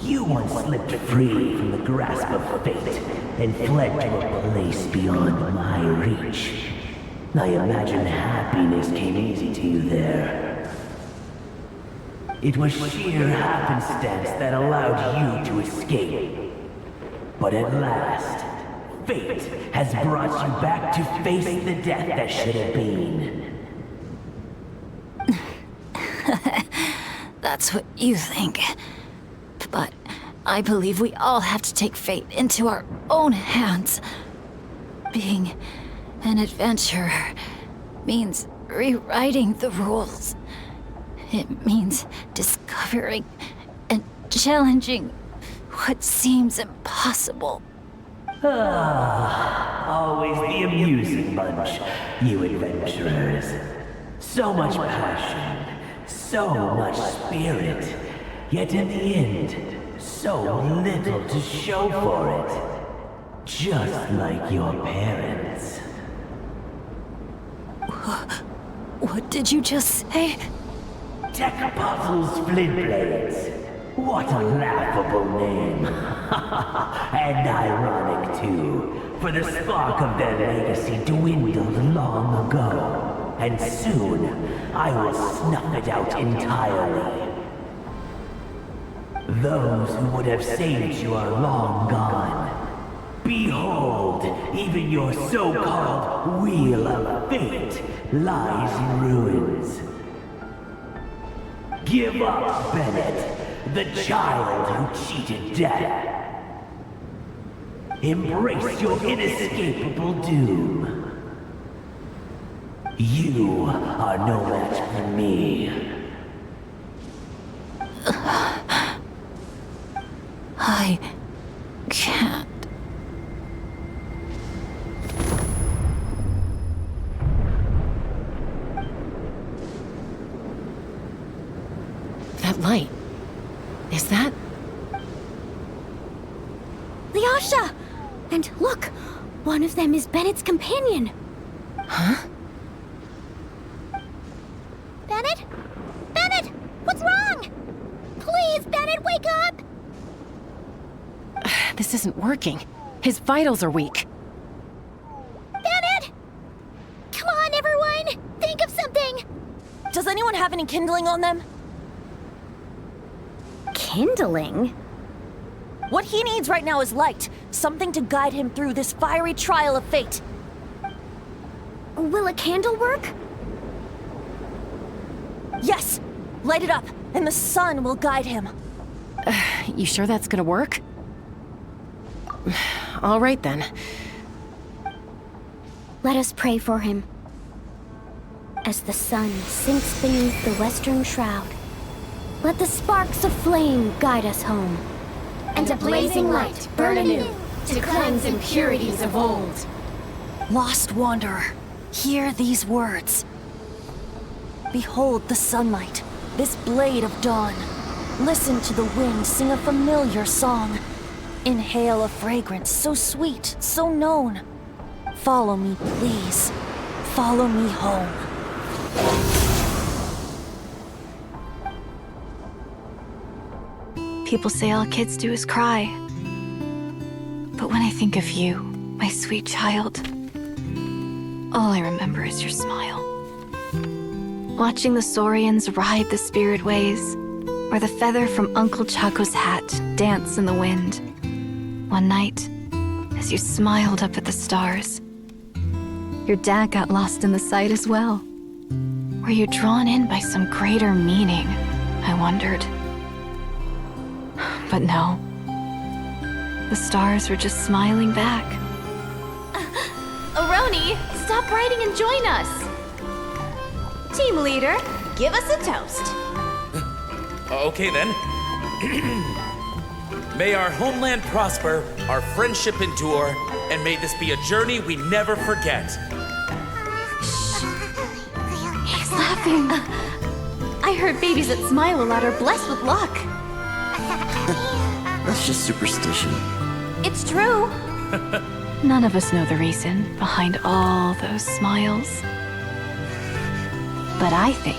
You once slipped free from the grasp of fate and fled to a place beyond my reach. I imagine happiness came easy to you there. It was sheer happenstance that allowed you to escape. But at last, fate has brought you back to face the death that should have been. That's what you think. But I believe we all have to take fate into our own hands. Being an adventurer means rewriting the rules. It means discovering and challenging what seems impossible. Always the amusing bunch, you adventurers. So much passion, so much spirit, yet in the end, so little to show for it. Just like your parents. What did you just say? Tech Puzzles Flintblades. What a laughable name. And ironic, too, for the spark of their legacy dwindled long ago. And soon, I will snuff it out entirely. Those who would have saved you are long gone. Behold, even your so-called Wheel of Fate lies in ruins. Give up, Bennett, the child who cheated death. Embrace your inescapable doom. You are no match for me. I can't. That light. Is that? Lyasha! And look! One of them is Bennett's companion. Huh? Bennett? Bennett! What's wrong? Please, Bennett, wake up! This isn't working. His vitals are weak. Bennett! Come on, everyone! Think of something! Does anyone have any kindling on them? Kindling? What he needs right now is light. Something to guide him through this fiery trial of fate. Will a candle work? Yes! Light it up, and the sun will guide him. You sure that's gonna work? All right then. Let us pray for him. As the sun sinks beneath the western shroud, let the sparks of flame guide us home. And a blazing light burn anew to cleanse impurities of old. Lost wanderer, hear these words. Behold the sunlight, this blade of dawn. Listen to the wind sing a familiar song. Inhale a fragrance so sweet, so known. Follow me, please. Follow me home. People say all kids do is cry. But when I think of you, my sweet child, all I remember is your smile. Watching the saurians ride the spirit ways, or the feather from Uncle Chaco's hat dance in the wind. One night, as you smiled up at the stars, your dad got lost in the sight as well. Were you drawn in by some greater meaning, I wondered. But no. The stars were just smiling back. Aroni, stop writing and join us. Team leader, give us a toast. Okay then. May our homeland prosper, our friendship endure, and may this be a journey we never forget. He's laughing. I heard babies that smile a lot are blessed with luck. That's just superstition. It's true. None of us know the reason behind all those smiles. But I think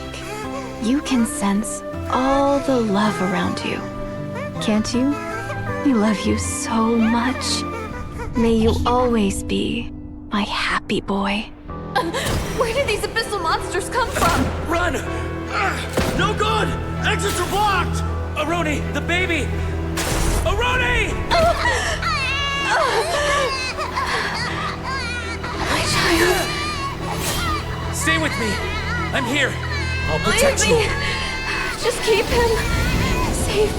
you can sense all the love around you. Can't you? We love you so much. May you always be my happy boy. Where did these abyssal monsters come from? Run! No good! Exits are blocked! Aroni, the baby! Aroni! My child. Stay with me. I'm here. I'll protect Leave you. me. Just keep him safe.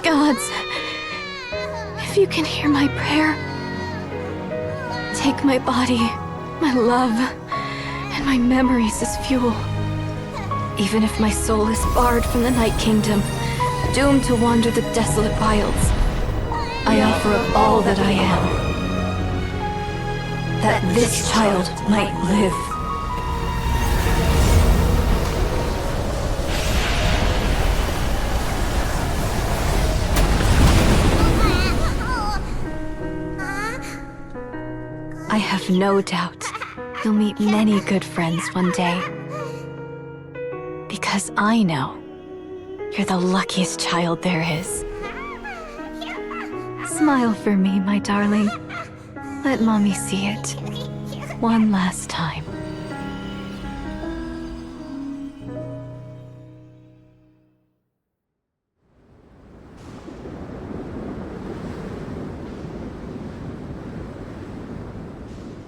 Gods, if you can hear my prayer, take my body, my love, and my memories as fuel. Even if my soul is barred from the Night Kingdom, doomed to wander the desolate wilds, I offer up all that I am, that this child might live. I have no doubt you'll meet many good friends one day. Because I know you're the luckiest child there is. Smile for me, my darling. Let Mommy see it. One last time.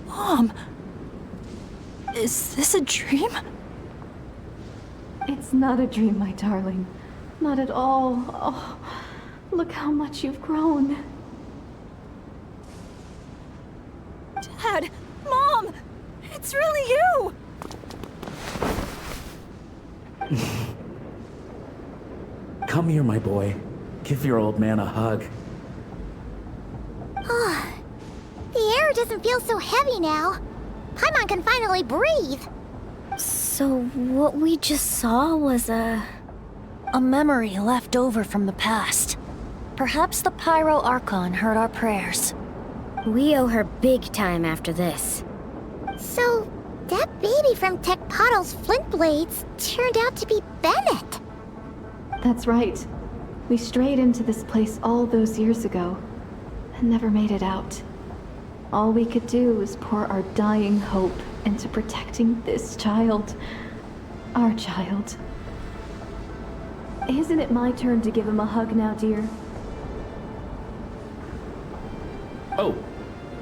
Mom! Is this a dream? It's not a dream, my darling. Not at all. Oh, look how much you've grown. Dad! Mom! It's really you! Come here, my boy. Give your old man a hug. The air doesn't feel so heavy now. Paimon can finally breathe. So what we just saw was a memory left over from the past. Perhaps the Pyro Archon heard our prayers. We owe her big time after this. So, that baby from Tecpato's Flint Blades turned out to be Bennett. That's right. We strayed into this place all those years ago and never made it out. All we could do was pour our dying hope into protecting this child. Our child. Isn't it my turn to give him a hug now, dear? Oh,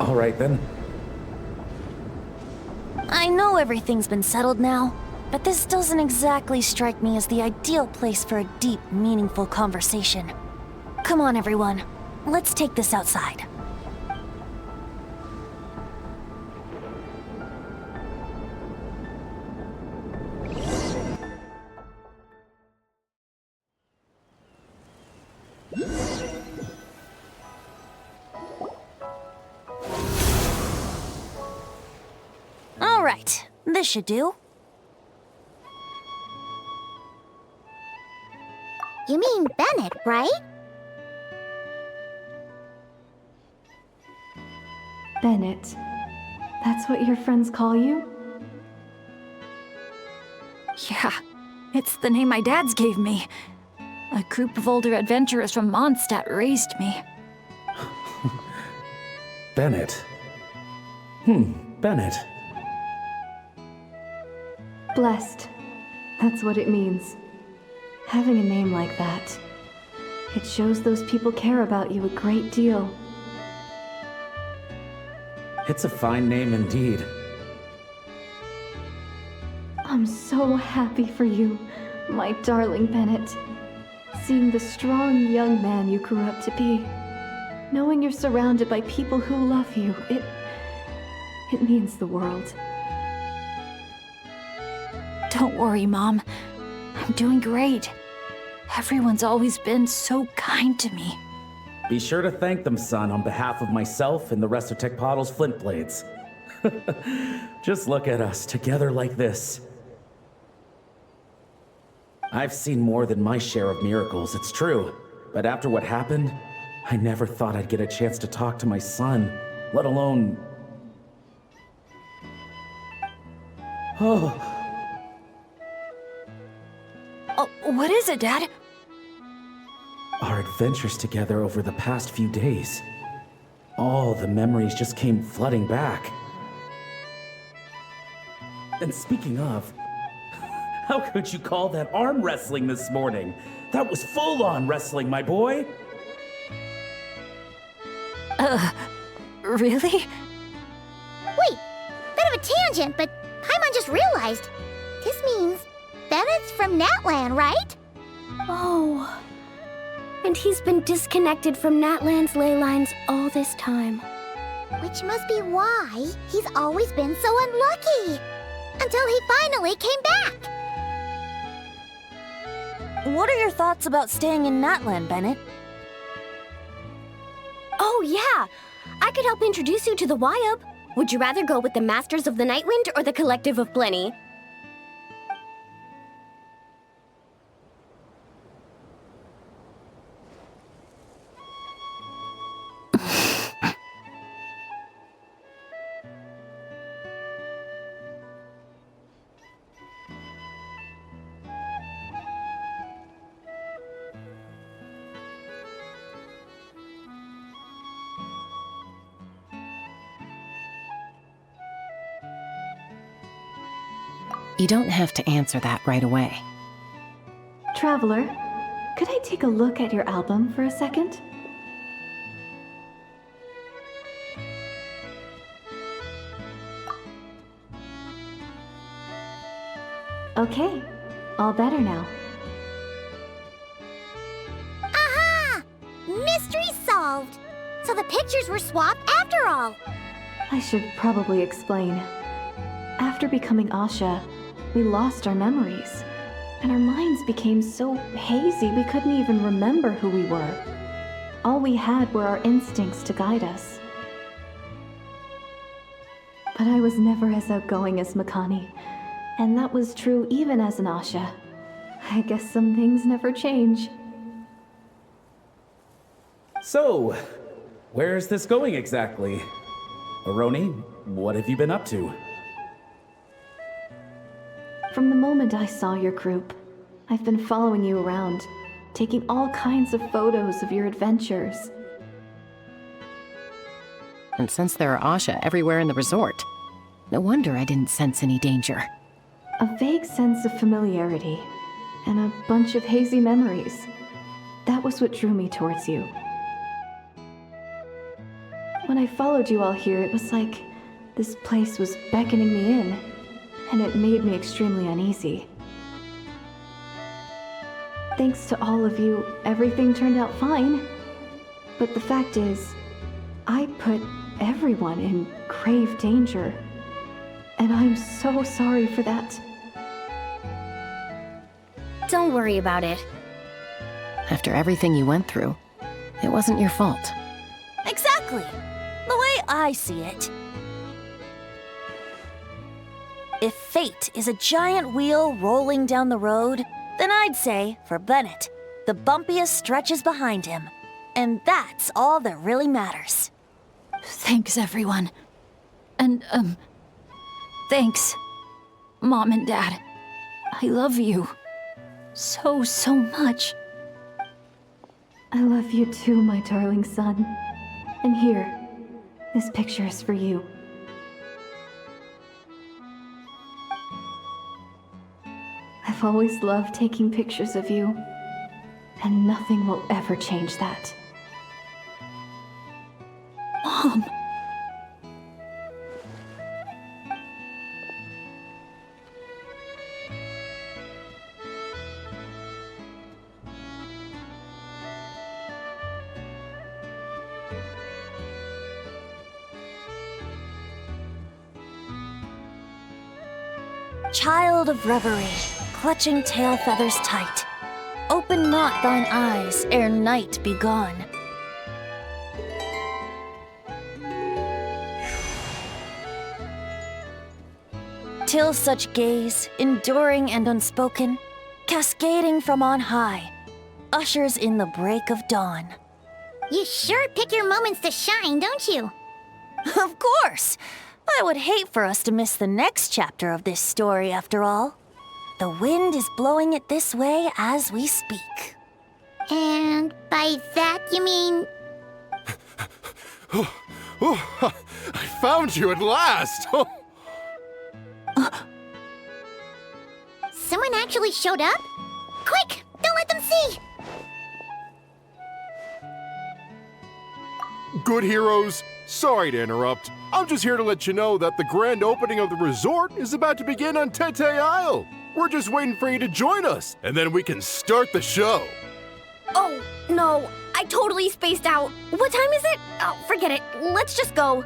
all right then. I know everything's been settled now, but this doesn't exactly strike me as the ideal place for a deep, meaningful conversation. Come on, everyone. Let's take this outside. All right, this should do. You mean Bennett, right? Bennett. That's what your friends call you? Yeah, it's the name my dad's gave me. A group of older adventurers from Mondstadt raised me. Bennett. Bennett. Blessed. That's what it means. Having a name like that. It shows those people care about you a great deal. It's a fine name indeed. I'm so happy for you, my darling Bennett. Seeing the strong young man you grew up to be. Knowing you're surrounded by people who love you, it means the world. Don't worry, Mom. I'm doing great. Everyone's always been so kind to me. Be sure to thank them, son, on behalf of myself and the rest of Tecpato's Flint Blades. Just look at us, together like this. I've seen more than my share of miracles, it's true. But after what happened, I never thought I'd get a chance to talk to my son, let alone... Oh, Oh, what is it, Dad? our adventures together over the past few days. All the memories just came flooding back. And speaking of, how could you call that arm wrestling this morning? That was full-on wrestling, my boy. Really? Wait, bit of a tangent, but Paimon just realized. This means Bennett's from Natland, right? Oh. And he's been disconnected from Natland's ley lines all this time. Which must be why he's always been so unlucky. Until he finally came back. What are your thoughts about staying in Natland, Bennett? Oh, yeah. I could help introduce you to the Wyub. Would you rather go with the Masters of the Nightwind or the Collective of Plenty? You don't have to answer that right away. Traveler, could I take a look at your album for a second? Okay, all better now. Aha! Mystery solved! So the pictures were swapped after all. I should probably explain. After becoming Asha, we lost our memories, and our minds became so hazy we couldn't even remember who we were. All we had were our instincts to guide us. But I was never as outgoing as Makani, and that was true even as an Asha. I guess some things never change. So, where's this going exactly? Aroni, what have you been up to? From the moment I saw your group, I've been following you around, taking all kinds of photos of your adventures. And since there are Asha everywhere in the resort, no wonder I didn't sense any danger. A vague sense of familiarity, and a bunch of hazy memories. That was what drew me towards you. When I followed you all here, it was like this place was beckoning me in, and it made me extremely uneasy. Thanks to all of you, everything turned out fine. But the fact is, I put everyone in grave danger. And I'm so sorry for that. Don't worry about it. After everything you went through, it wasn't your fault. Exactly! The way I see it. If fate is a giant wheel rolling down the road, then I'd say, for Bennett, the bumpiest stretches behind him. And that's all that really matters. Thanks, everyone. And, thanks, Mom and Dad. I love you. So, so much. I love you too, my darling son. And here, this picture is for you. I've always loved taking pictures of you, and nothing will ever change that. Mom. Child of reverie, clutching tail feathers tight, open not thine eyes ere night be gone. Till such gaze, enduring and unspoken, cascading from on high, ushers in the break of dawn. You sure pick your moments to shine, don't you? Of course! I would hate for us to miss the next chapter of this story, after all. The wind is blowing it this way as we speak. And by that you mean... I found you at last! Someone actually showed up? Quick! Don't let them see! Good heroes, sorry to interrupt. I'm just here to let you know that the grand opening of the resort is about to begin on Tete Isle. We're just waiting for you to join us, and then we can start the show. Oh, no. I totally spaced out. What time is it? Oh, forget it. Let's just go.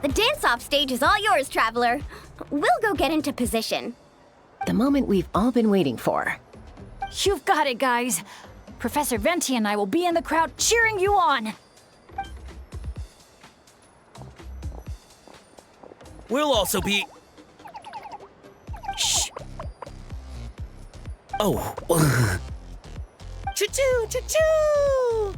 The dance-off stage is all yours, Traveler. We'll go get into position. The moment we've all been waiting for. You've got it, guys. Professor Venti and I will be in the crowd cheering you on. We'll also be... Shh. Oh. Choo-choo, choo-choo!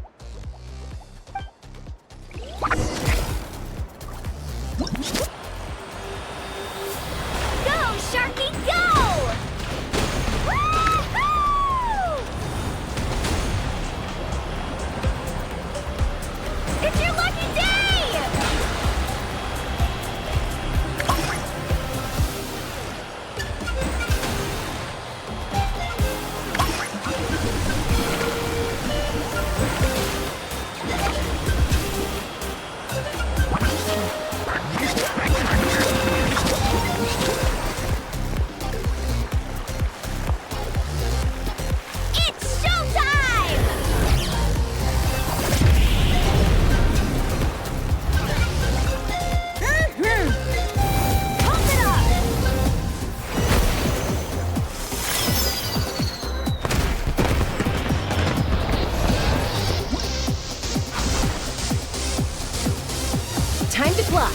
Go, Sharky, go! Woo-hoo! It's your lucky day! It's showtime! Pump it up! Time to fly.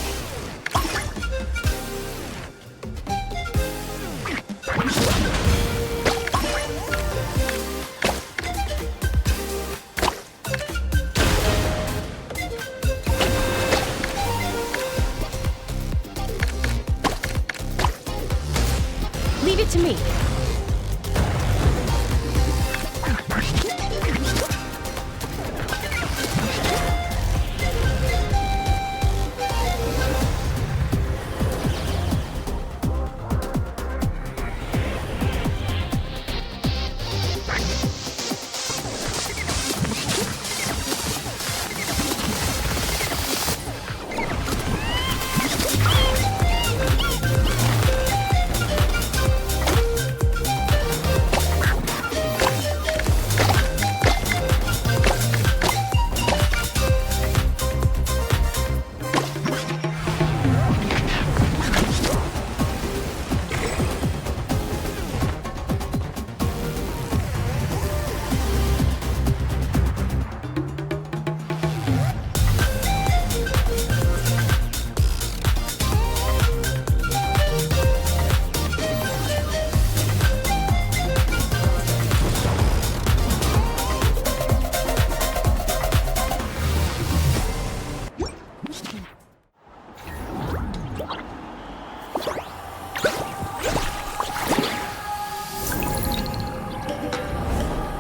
Leave it to me.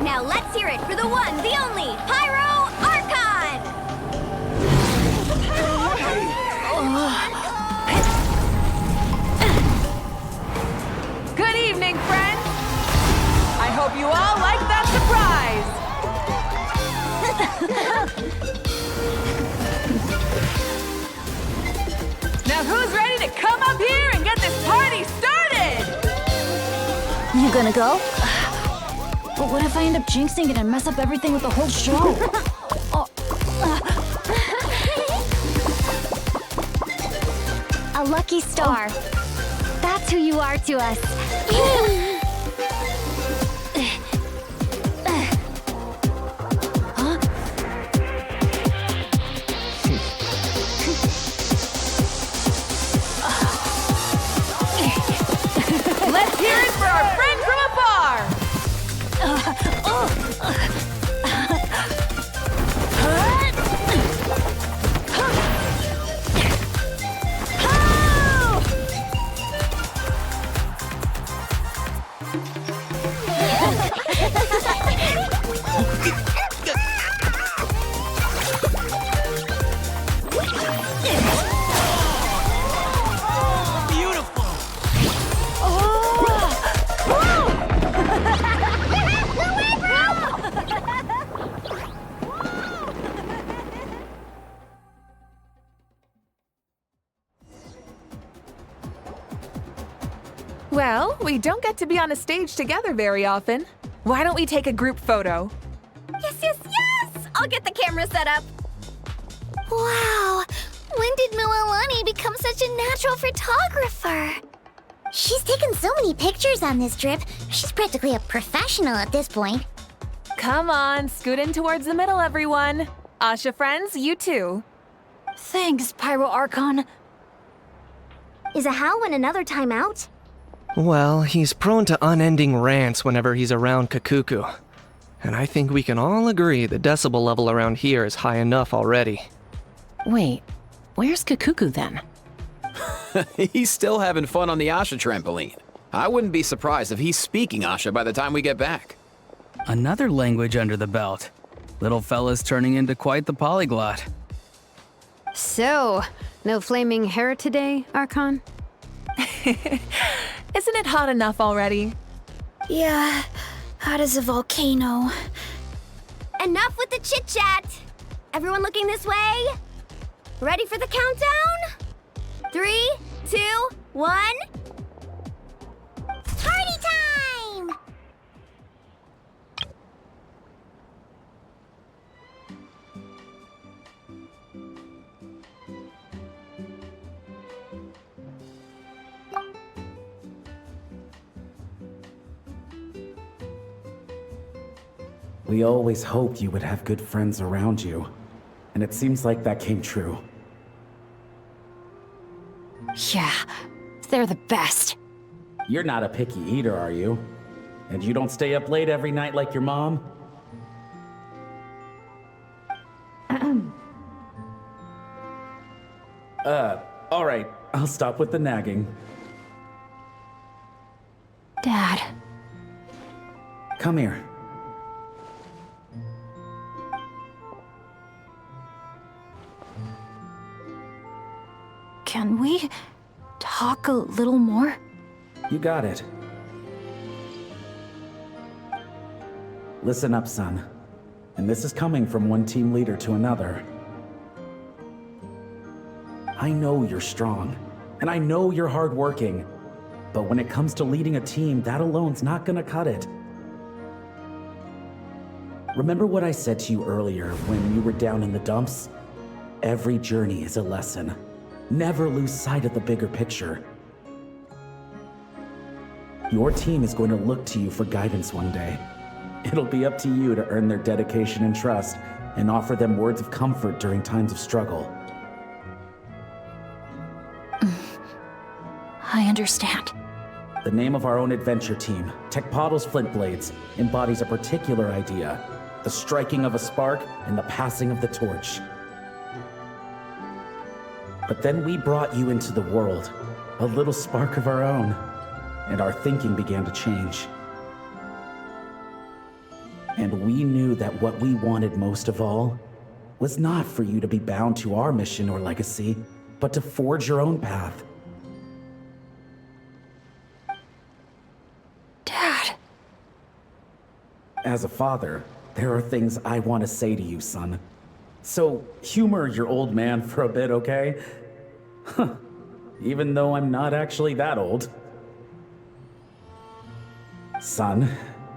Now let's hear it for the one, the only, Pyro Archon! Good evening, friends. I hope you all like that surprise. Now who's ready to come up here and get this party started? You gonna go? But what if I end up jinxing it and mess up everything with the whole show? A lucky star. That's who you are to us. Let's hear Well, we don't get to be on a stage together very often. Why don't we take a group photo? Yes, yes, yes! I'll get the camera set up. Wow! When did Mililani become such a natural photographer? She's taken so many pictures on this trip. She's practically a professional at this point. Come on, scoot in towards the middle, everyone. Asha friends, you too. Thanks, Pyro Archon. Is Ahau in another timeout? Well, he's prone to unending rants whenever he's around Kakuku. And I think we can all agree the decibel level around here is high enough already. Wait, where's Kakuku then? He's still having fun on the Asha trampoline. I wouldn't be surprised if he's speaking Asha by the time we get back. Another language under the belt. Little fella's turning into quite the polyglot. So, no flaming hair today, Archon? Isn't it hot enough already? Yeah, hot as a volcano. Enough with the chit-chat! Everyone looking this way? Ready for the countdown? 3, 2, 1... Party time! We always hoped you would have good friends around you, and it seems like that came true. Yeah, they're the best. You're not a picky eater, are you? And you don't stay up late every night like your mom? Alright, I'll stop with the nagging. Dad. Come here. Can we talk a little more? You got it. Listen up, son. And this is coming from one team leader to another. I know you're strong, and I know you're hardworking, but when it comes to leading a team, that alone's not gonna cut it. Remember what I said to you earlier when you were down in the dumps? Every journey is a lesson. Never lose sight of the bigger picture. Your team is going to look to you for guidance one day. It'll be up to you to earn their dedication and trust and offer them words of comfort during times of struggle. I understand. The name of our own adventure team, Tecpato's Flint Blades, embodies a particular idea: the striking of a spark and the passing of the torch. But then we brought you into the world, a little spark of our own, and our thinking began to change. And we knew that what we wanted most of all was not for you to be bound to our mission or legacy, but to forge your own path. Dad. As a father, there are things I want to say to you, son. So humor your old man for a bit, okay? Even though I'm not actually that old. Son,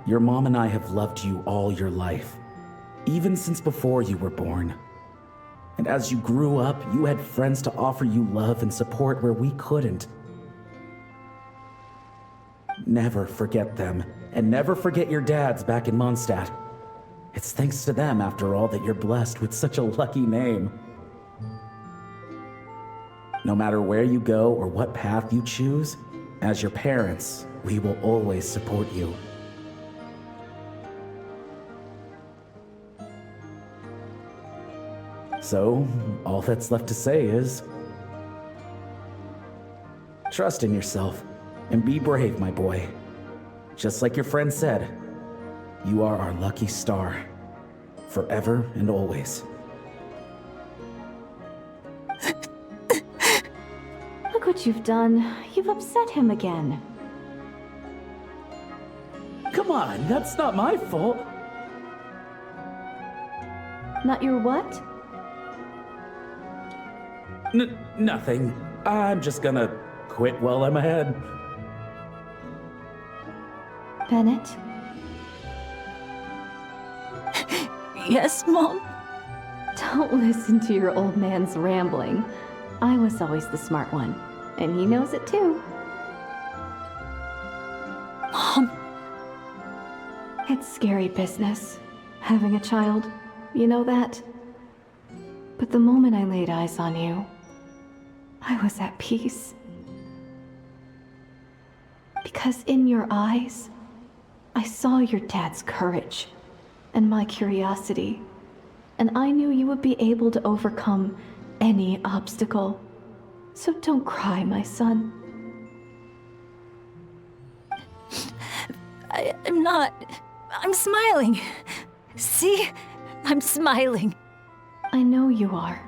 your mom and I have loved you all your life, even since before you were born. And as you grew up, you had friends to offer you love and support where we couldn't. Never forget them, and never forget your dads back in Mondstadt. It's thanks to them, after all, that you're blessed with such a lucky name. No matter where you go or what path you choose, as your parents, we will always support you. So, all that's left to say is... trust in yourself, and be brave, my boy. Just like your friend said, you are our lucky star. Forever and always. Look what you've done. You've upset him again. Come on, that's not my fault. Not your what? Nothing. I'm just gonna quit while I'm ahead. Bennett? Yes, Mom? Don't listen to your old man's rambling. I was always the smart one, and he knows it too. Mom? It's scary business, having a child. You know that? But the moment I laid eyes on you, I was at peace. Because in your eyes, I saw your dad's courage and my curiosity, and I knew you would be able to overcome any obstacle. So don't cry, my son. I'm not. I'm smiling. See? I'm smiling. I know you are.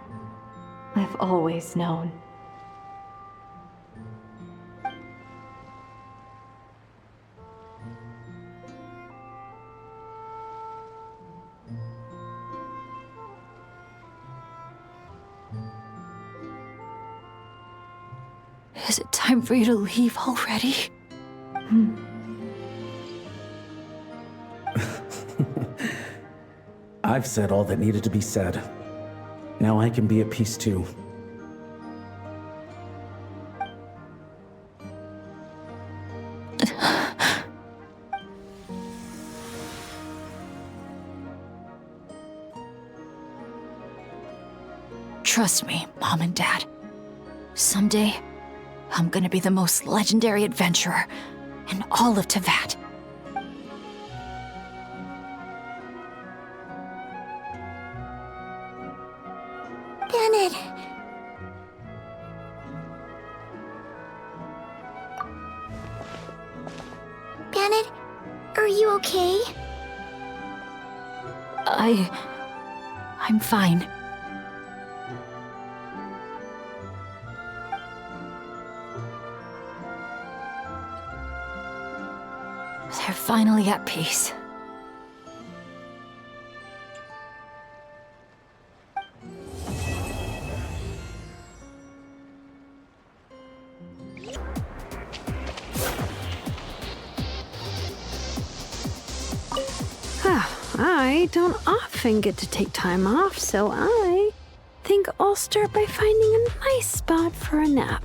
I've always known. Is it time for you to leave already? I've said all that needed to be said. Now I can be at peace too. Trust me, Mom and Dad. Someday, I'm gonna be the most legendary adventurer in all of Teyvat. Bennett. Bennett, are you okay? I'm fine. They're finally at peace. I don't often get to take time off, so I think I'll start by finding a nice spot for a nap.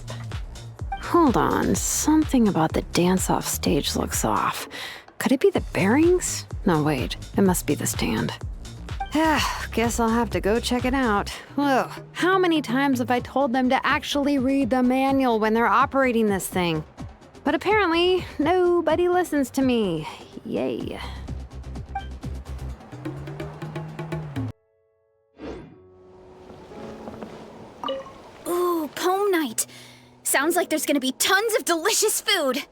Hold on, something about the dance-off stage looks off. Could it be the bearings? No, wait, it must be the stand. Guess I'll have to go check it out. Ugh, how many times have I told them to actually read the manual when they're operating this thing? But apparently, nobody listens to me. Yay. Ooh, comb night. Sounds like there's gonna be tons of delicious food.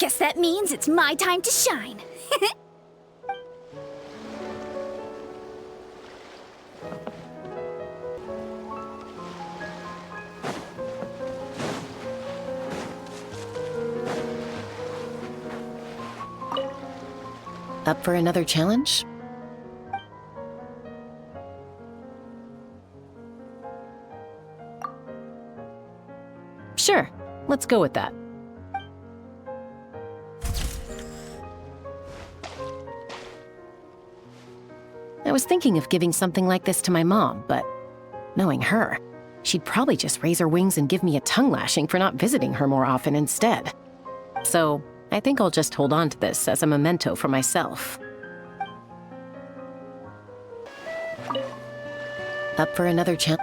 Guess that means it's my time to shine. Up for another challenge? Sure, let's go with that. I was thinking of giving something like this to my mom, but knowing her, she'd probably just raise her wings and give me a tongue lashing for not visiting her more often instead. So I think I'll just hold on to this as a memento for myself. Up for another challenge?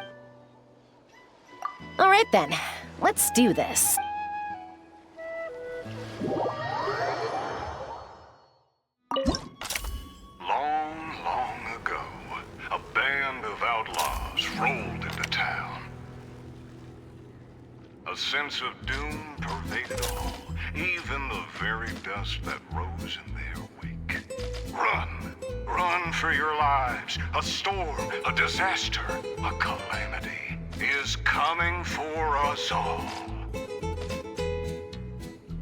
All right then, let's do this. Long ago, a band of outlaws rolled into town. A sense of doom pervaded all, even the very dust that rose in their wake. Run! Run for your lives! A storm, a disaster, a calamity is coming for us all.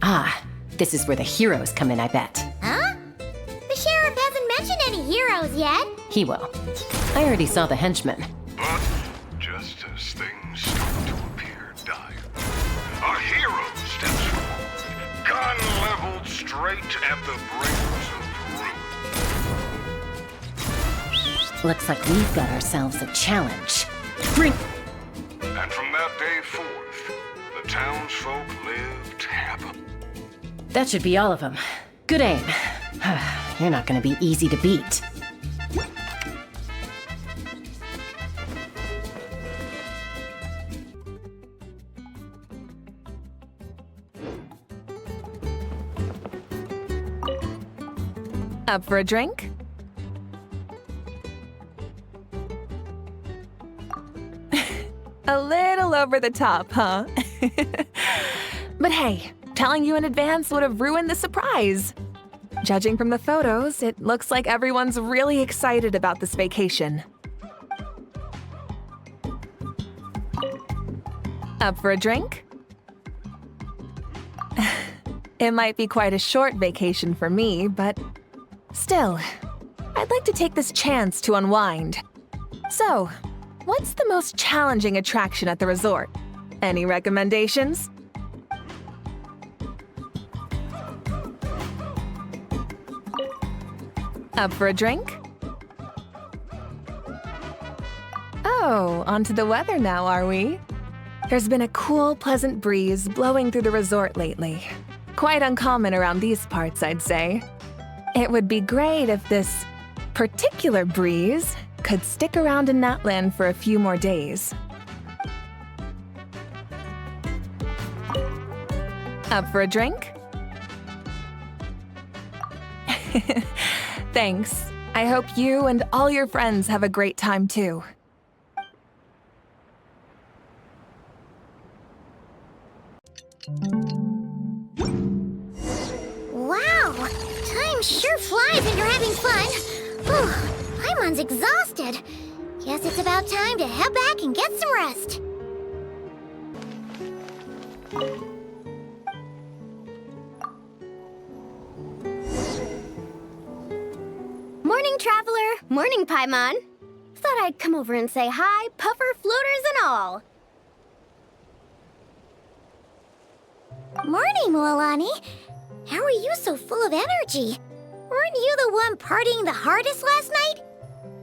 Ah, this is where the heroes come in, I bet. Huh? The sheriff hasn't mentioned any heroes yet. He will. I already saw the henchmen. But just as things start to appear dire, a hero steps forward, gun leveled straight at the bringers of ruin. Looks like we've got ourselves a challenge. Bring... And from that day forth, the townsfolk lived happily. That should be all of them. Good aim. You're not gonna be easy to beat. Up for a drink? A little over the top, huh? But hey, telling you in advance would have ruined the surprise. Judging from the photos, it looks like everyone's really excited about this vacation. Up for a drink? It might be quite a short vacation for me, but still, I'd like to take this chance to unwind. So, what's the most challenging attraction at the resort? Any recommendations? Up for a drink? Oh, onto the weather now, are we? There's been a cool, pleasant breeze blowing through the resort lately. Quite uncommon around these parts, I'd say. It would be great if this particular breeze could stick around in Natland for a few more days. Up for a drink? Thanks. I hope you and all your friends have a great time too. Wow! Time sure flies when you're having fun. Whew, Paimon's exhausted. Guess it's about time to head back and get some rest. Morning, traveler. Morning, Paimon. Thought I'd come over and say hi, puffer, floaters, and all. Morning, Mualani. How are you so full of energy? Weren't you the one partying the hardest last night?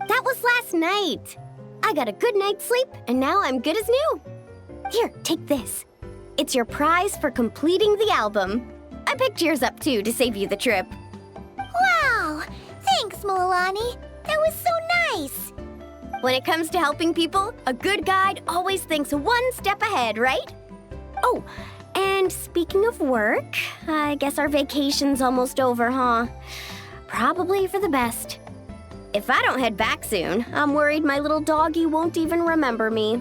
That was last night. I got a good night's sleep, and now I'm good as new. Here, take this. It's your prize for completing the album. I picked yours up, too, to save you the trip. Wow! Thanks, Mualani. That was so nice. When it comes to helping people, a good guide always thinks one step ahead, right? Oh, and speaking of work, I guess our vacation's almost over, huh? Probably for the best. If I don't head back soon, I'm worried my little doggy won't even remember me.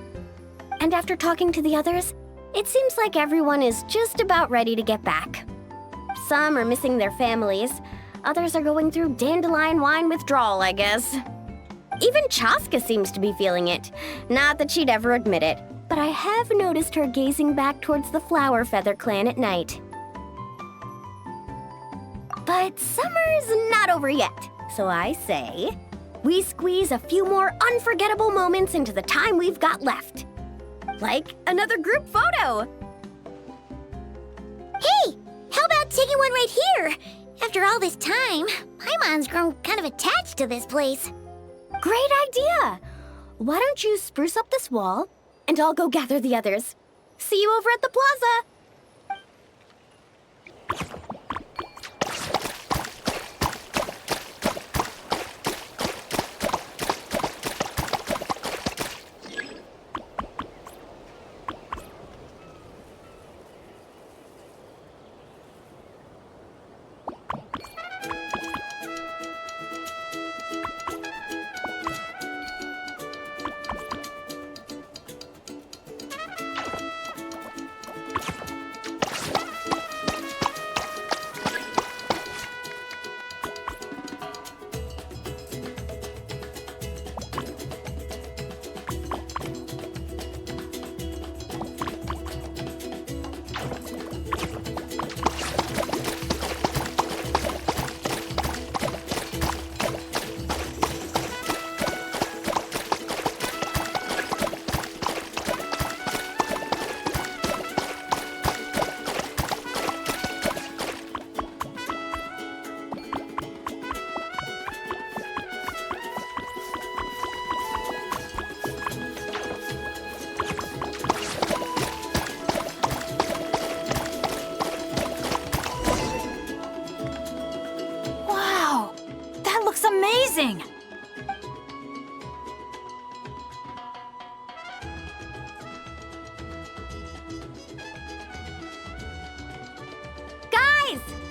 And after talking to the others, it seems like everyone is just about ready to get back. Some are missing their families. Others are going through dandelion wine withdrawal, I guess. Even Chaska seems to be feeling it. Not that she'd ever admit it, but I have noticed her gazing back towards the Flower Feather clan at night. But summer's not over yet, so I say, we squeeze a few more unforgettable moments into the time we've got left. Like another group photo. Hey, how about taking one right here? After all this time, Paimon's grown kind of attached to this place. Great idea! Why don't you spruce up this wall, and I'll go gather the others. See you over at the plaza!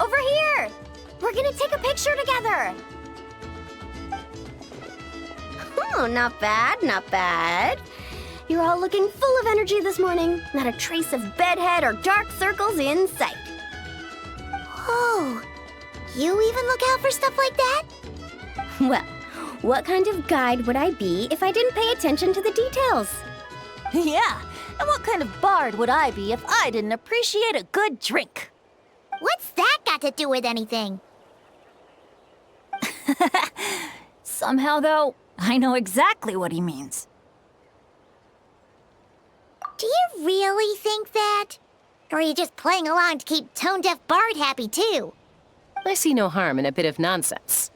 Over here! We're gonna take a picture together! Oh, not bad, not bad. You're all looking full of energy this morning. Not a trace of bedhead or dark circles in sight. Oh, you even look out for stuff like that? Well, what kind of guide would I be if I didn't pay attention to the details? Yeah, and what kind of bard would I be if I didn't appreciate a good drink? What's that got to do with anything? Somehow, though, I know exactly what he means. Do you really think that? Or are you just playing along to keep tone-deaf Bard happy, too? I see no harm in a bit of nonsense.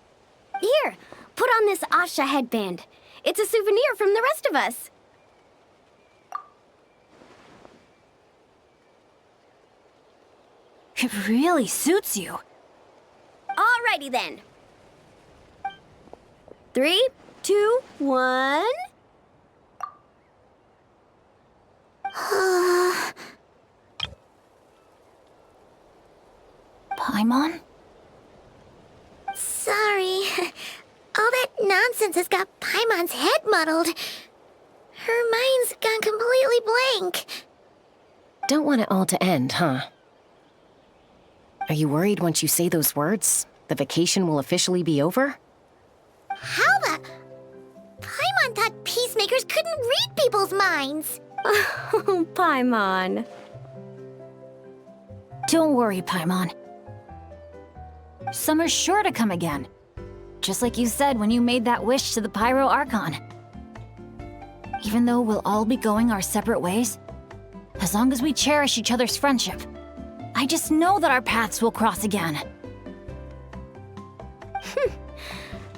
Here, put on this Asha headband. It's a souvenir from the rest of us. It really suits you. Alrighty then. 3, 2, 1... Paimon? Sorry. All that nonsense has got Paimon's head muddled. Her mind's gone completely blank. Don't want it all to end, huh? Are you worried once you say those words, the vacation will officially be over? How the... Paimon thought peacemakers couldn't read people's minds. Oh, Paimon. Don't worry, Paimon. Summer's sure to come again. Just like you said when you made that wish to the Pyro Archon. Even though we'll all be going our separate ways, as long as we cherish each other's friendship, I just know that our paths will cross again.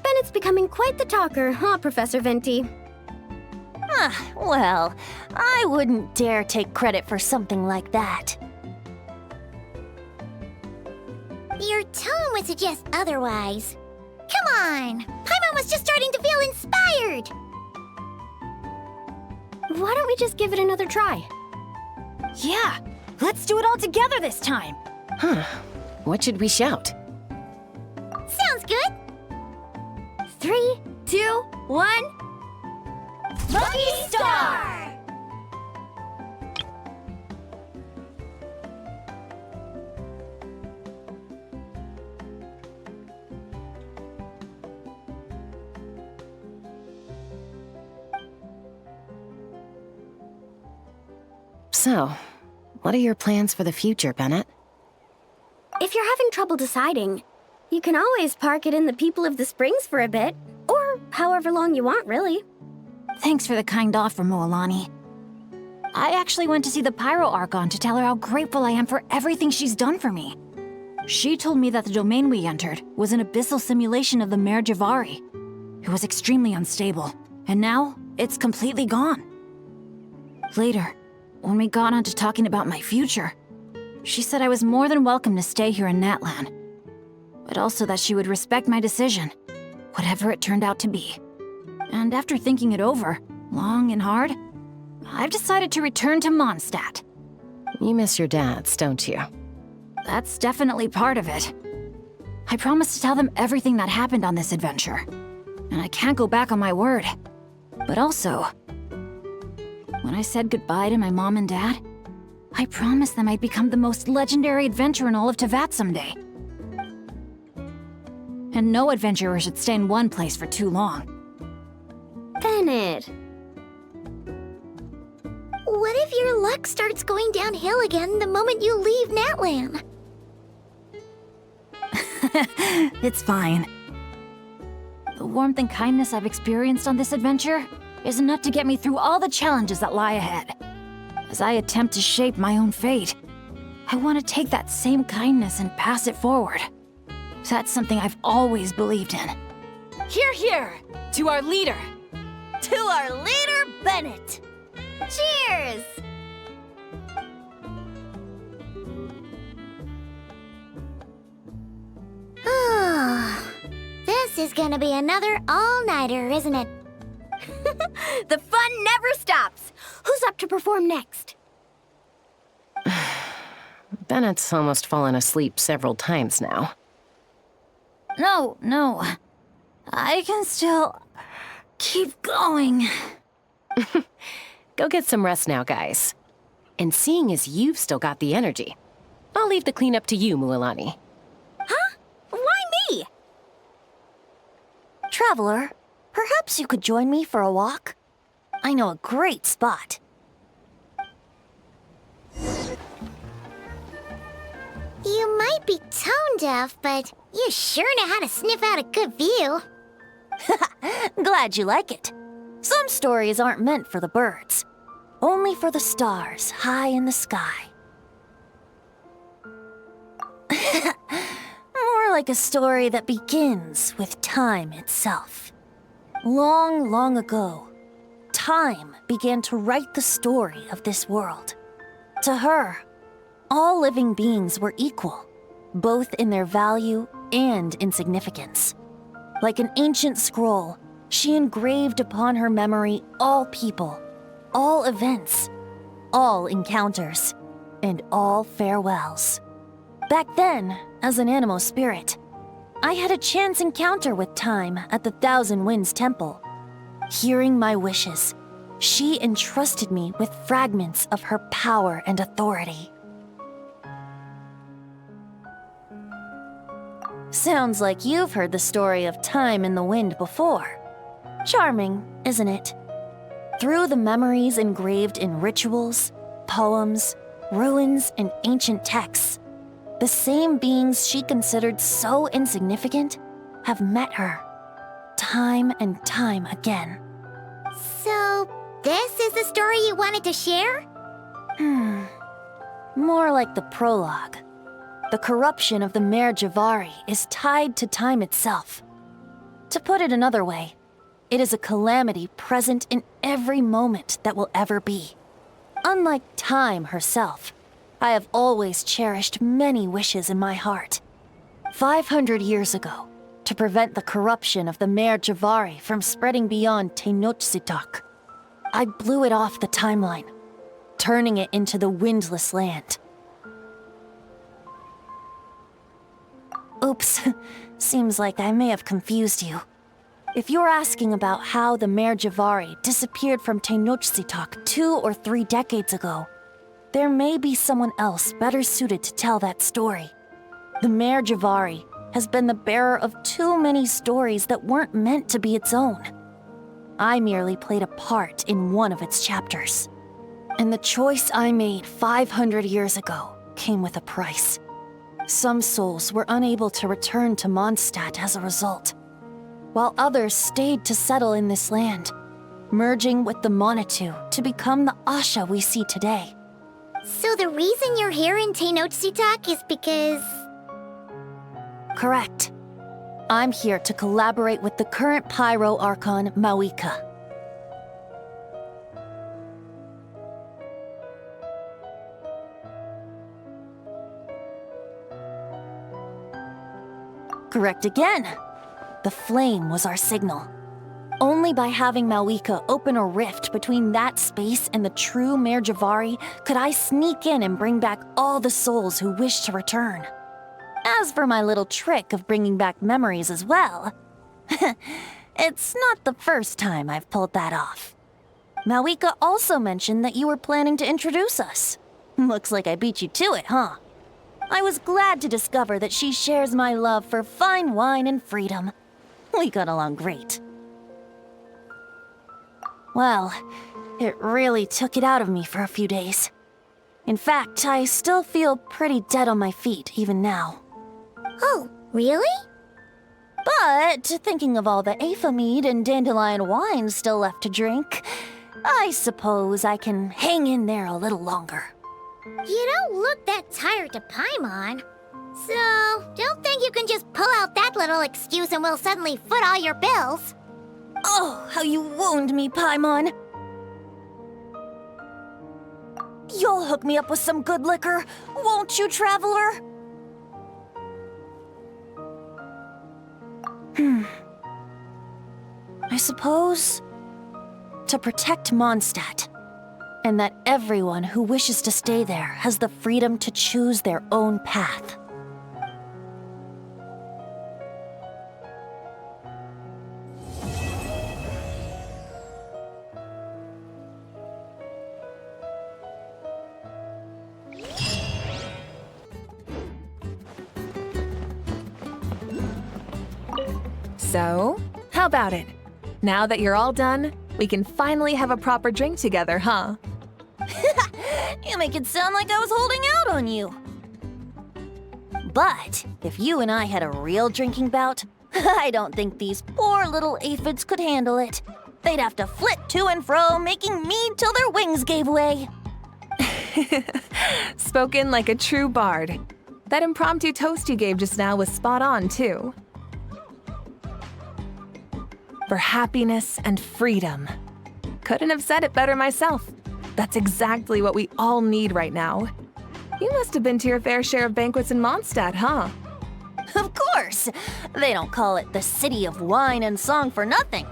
Bennett's becoming quite the talker, huh, Professor Venti? Well, I wouldn't dare take credit for something like that. Your tone would suggest otherwise. Come on! Paimon was just starting to feel inspired! Why don't we just give it another try? Yeah, let's do it all together this time! Huh. What should we shout? Sounds good! 3, 2, 1... Lucky Star! So, what are your plans for the future, Bennett? If you're having trouble deciding, you can always park it in the People of the Springs for a bit. Or however long you want, really. Thanks for the kind offer, Moalani. I actually went to see the Pyro Archon to tell her how grateful I am for everything she's done for me. She told me that the domain we entered was an abyssal simulation of the Mare Javari. It was extremely unstable, and now it's completely gone. Later, when we got on to talking about my future, she said I was more than welcome to stay here in Natlan, but also that she would respect my decision, whatever it turned out to be. And after thinking it over, long and hard, I've decided to return to Mondstadt. You miss your dads, don't you? That's definitely part of it. I promised to tell them everything that happened on this adventure, and I can't go back on my word. But also, when I said goodbye to my mom and dad, I promised them I'd become the most legendary adventurer in all of Teyvat someday. And no adventurer should stay in one place for too long. Bennett. What if your luck starts going downhill again the moment you leave Natlan? It's fine. The warmth and kindness I've experienced on this adventure is enough to get me through all the challenges that lie ahead. As I attempt to shape my own fate, I want to take that same kindness and pass it forward. That's something I've always believed in. Hear, hear! To our leader! To our leader, Bennett! Cheers! This is gonna be another all-nighter, isn't it? The fun never stops! Who's up to perform next? Bennett's almost fallen asleep several times now. No. I can still keep going. Go get some rest now, guys. And seeing as you've still got the energy, I'll leave the cleanup to you, Mualani. Huh? Why me? Traveler, perhaps you could join me for a walk? I know a great spot. You might be tone deaf, but you sure know how to sniff out a good view. Glad you like it. Some stories aren't meant for the birds, only for the stars high in the sky. More like a story that begins with time itself. Long, long ago, time began to write the story of this world. To her, all living beings were equal, both in their value and in significance. Like an ancient scroll, she engraved upon her memory all people, all events, all encounters, and all farewells. Back then, as an animal spirit, I had a chance encounter with time at the Thousand Winds Temple. Hearing my wishes, she entrusted me with fragments of her power and authority. Sounds like you've heard the story of time in the wind before. Charming, isn't it? Through the memories engraved in rituals, poems, ruins, and ancient texts, the same beings she considered so insignificant have met her, time and time again. So, this is the story you wanted to share? More like the prologue. The corruption of the Mare Javari is tied to time itself. To put it another way, it is a calamity present in every moment that will ever be. Unlike time herself, I have always cherished many wishes in my heart. 500 years ago, to prevent the corruption of the Mare Javari from spreading beyond Tenochtitlan, I blew it off the timeline, turning it into the Windless Land. Oops, seems like I may have confused you. If you're asking about how the Mare Javari disappeared from Tenochtitlan 2 or 3 decades ago, there may be someone else better suited to tell that story. The Mare Javari has been the bearer of too many stories that weren't meant to be its own. I merely played a part in one of its chapters. And the choice I made 500 years ago came with a price. Some souls were unable to return to Mondstadt as a result, while others stayed to settle in this land, merging with the Monitu to become the Asha we see today. So the reason you're here in Tenochtitlan is because... Correct. I'm here to collaborate with the current Pyro Archon, Mawika. Correct again. The flame was our signal. Only by having Mawika open a rift between that space and the true Mare Javari could I sneak in and bring back all the souls who wish to return. As for my little trick of bringing back memories as well, it's not the first time I've pulled that off. Mawika also mentioned that you were planning to introduce us. Looks like I beat you to it, huh? I was glad to discover that she shares my love for fine wine and freedom. We got along great. Well, it really took it out of me for a few days. In fact, I still feel pretty dead on my feet even now. Oh, really? But thinking of all the Aefa mead and dandelion wine still left to drink, I suppose I can hang in there a little longer. You don't look that tired to Paimon. So, don't think you can just pull out that little excuse and we'll suddenly foot all your bills. Oh, how you wound me, Paimon. You'll hook me up with some good liquor, won't you, Traveler? I suppose to protect Mondstadt, and that everyone who wishes to stay there has the freedom to choose their own path. So, how about it? Now that you're all done, we can finally have a proper drink together, huh? You make it sound like I was holding out on you. But if you and I had a real drinking bout, I don't think these poor little aphids could handle it. They'd have to flit to and fro, making mead till their wings gave way. Spoken like a true bard. That impromptu toast you gave just now was spot on, too. For happiness and freedom. Couldn't have said it better myself. That's exactly what we all need right now. You must have been to your fair share of banquets in Mondstadt, huh? Of course! They don't call it the City of Wine and Song for nothing.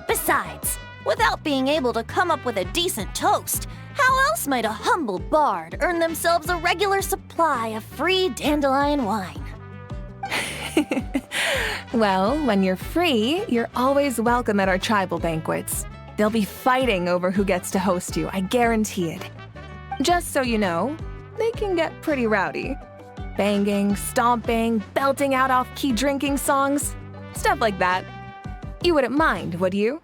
Besides, without being able to come up with a decent toast, how else might a humble bard earn themselves a regular supply of free dandelion wine? Well, when you're free, you're always welcome at our tribal banquets. They'll be fighting over who gets to host you, I guarantee it. Just so you know, they can get pretty rowdy. Banging, stomping, belting out off-key drinking songs, stuff like that. You wouldn't mind, would you?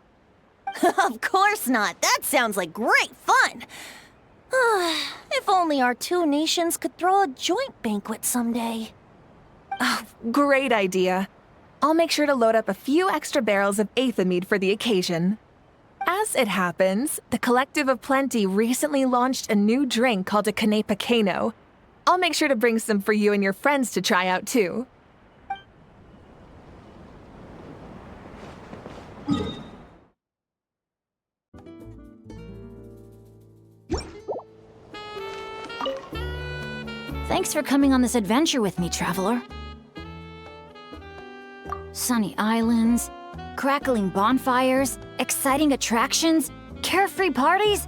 Of course not. That sounds like great fun. If only our two nations could throw a joint banquet someday. Oh, great idea. I'll make sure to load up a few extra barrels of Aether mead for the occasion. As it happens, the Collective of Plenty recently launched a new drink called a Canepa Kano. I'll make sure to bring some for you and your friends to try out too. Thanks for coming on this adventure with me, traveler. Sunny islands, crackling bonfires, exciting attractions, carefree parties.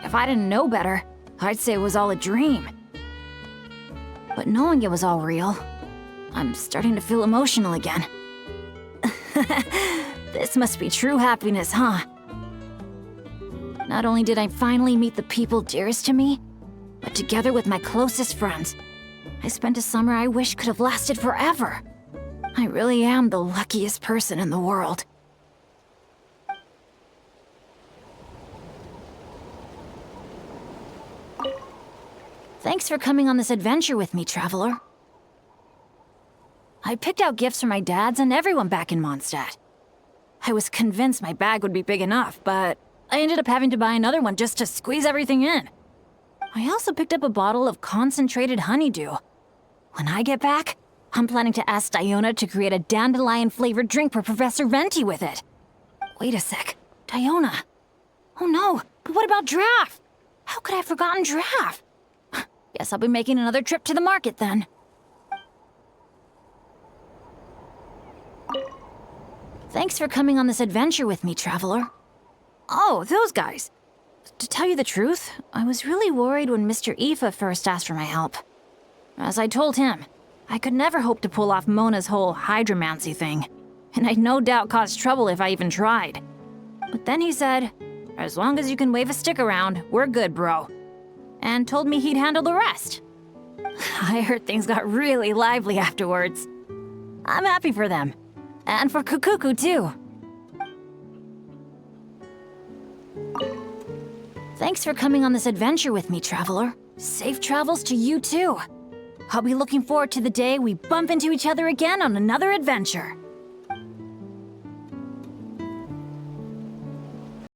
If I didn't know better, I'd say it was all a dream. But knowing it was all real, I'm starting to feel emotional again. This must be true happiness, huh? Not only did I finally meet the people dearest to me, but together with my closest friends, I spent a summer I wish could have lasted forever. I really am the luckiest person in the world. Thanks for coming on this adventure with me, traveler. I picked out gifts for my dads and everyone back in Mondstadt. I was convinced my bag would be big enough, but I ended up having to buy another one just to squeeze everything in. I also picked up a bottle of concentrated honeydew. When I get back, I'm planning to ask Diona to create a dandelion-flavored drink for Professor Venti with it. Wait a sec. Diona. Oh no, but what about Draft? How could I have forgotten Draft? Guess I'll be making another trip to the market then. Thanks for coming on this adventure with me, traveler. Oh, those guys. To tell you the truth, I was really worried when Mr. Aoife first asked for my help. As I told him, I could never hope to pull off Mona's whole hydromancy thing, and I'd no doubt cause trouble if I even tried. But then he said, as long as you can wave a stick around, we're good, bro. And told me he'd handle the rest. I heard things got really lively afterwards. I'm happy for them. And for Kukuku, too. Thanks for coming on this adventure with me, traveler. Safe travels to you, too. I'll be looking forward to the day we bump into each other again on another adventure.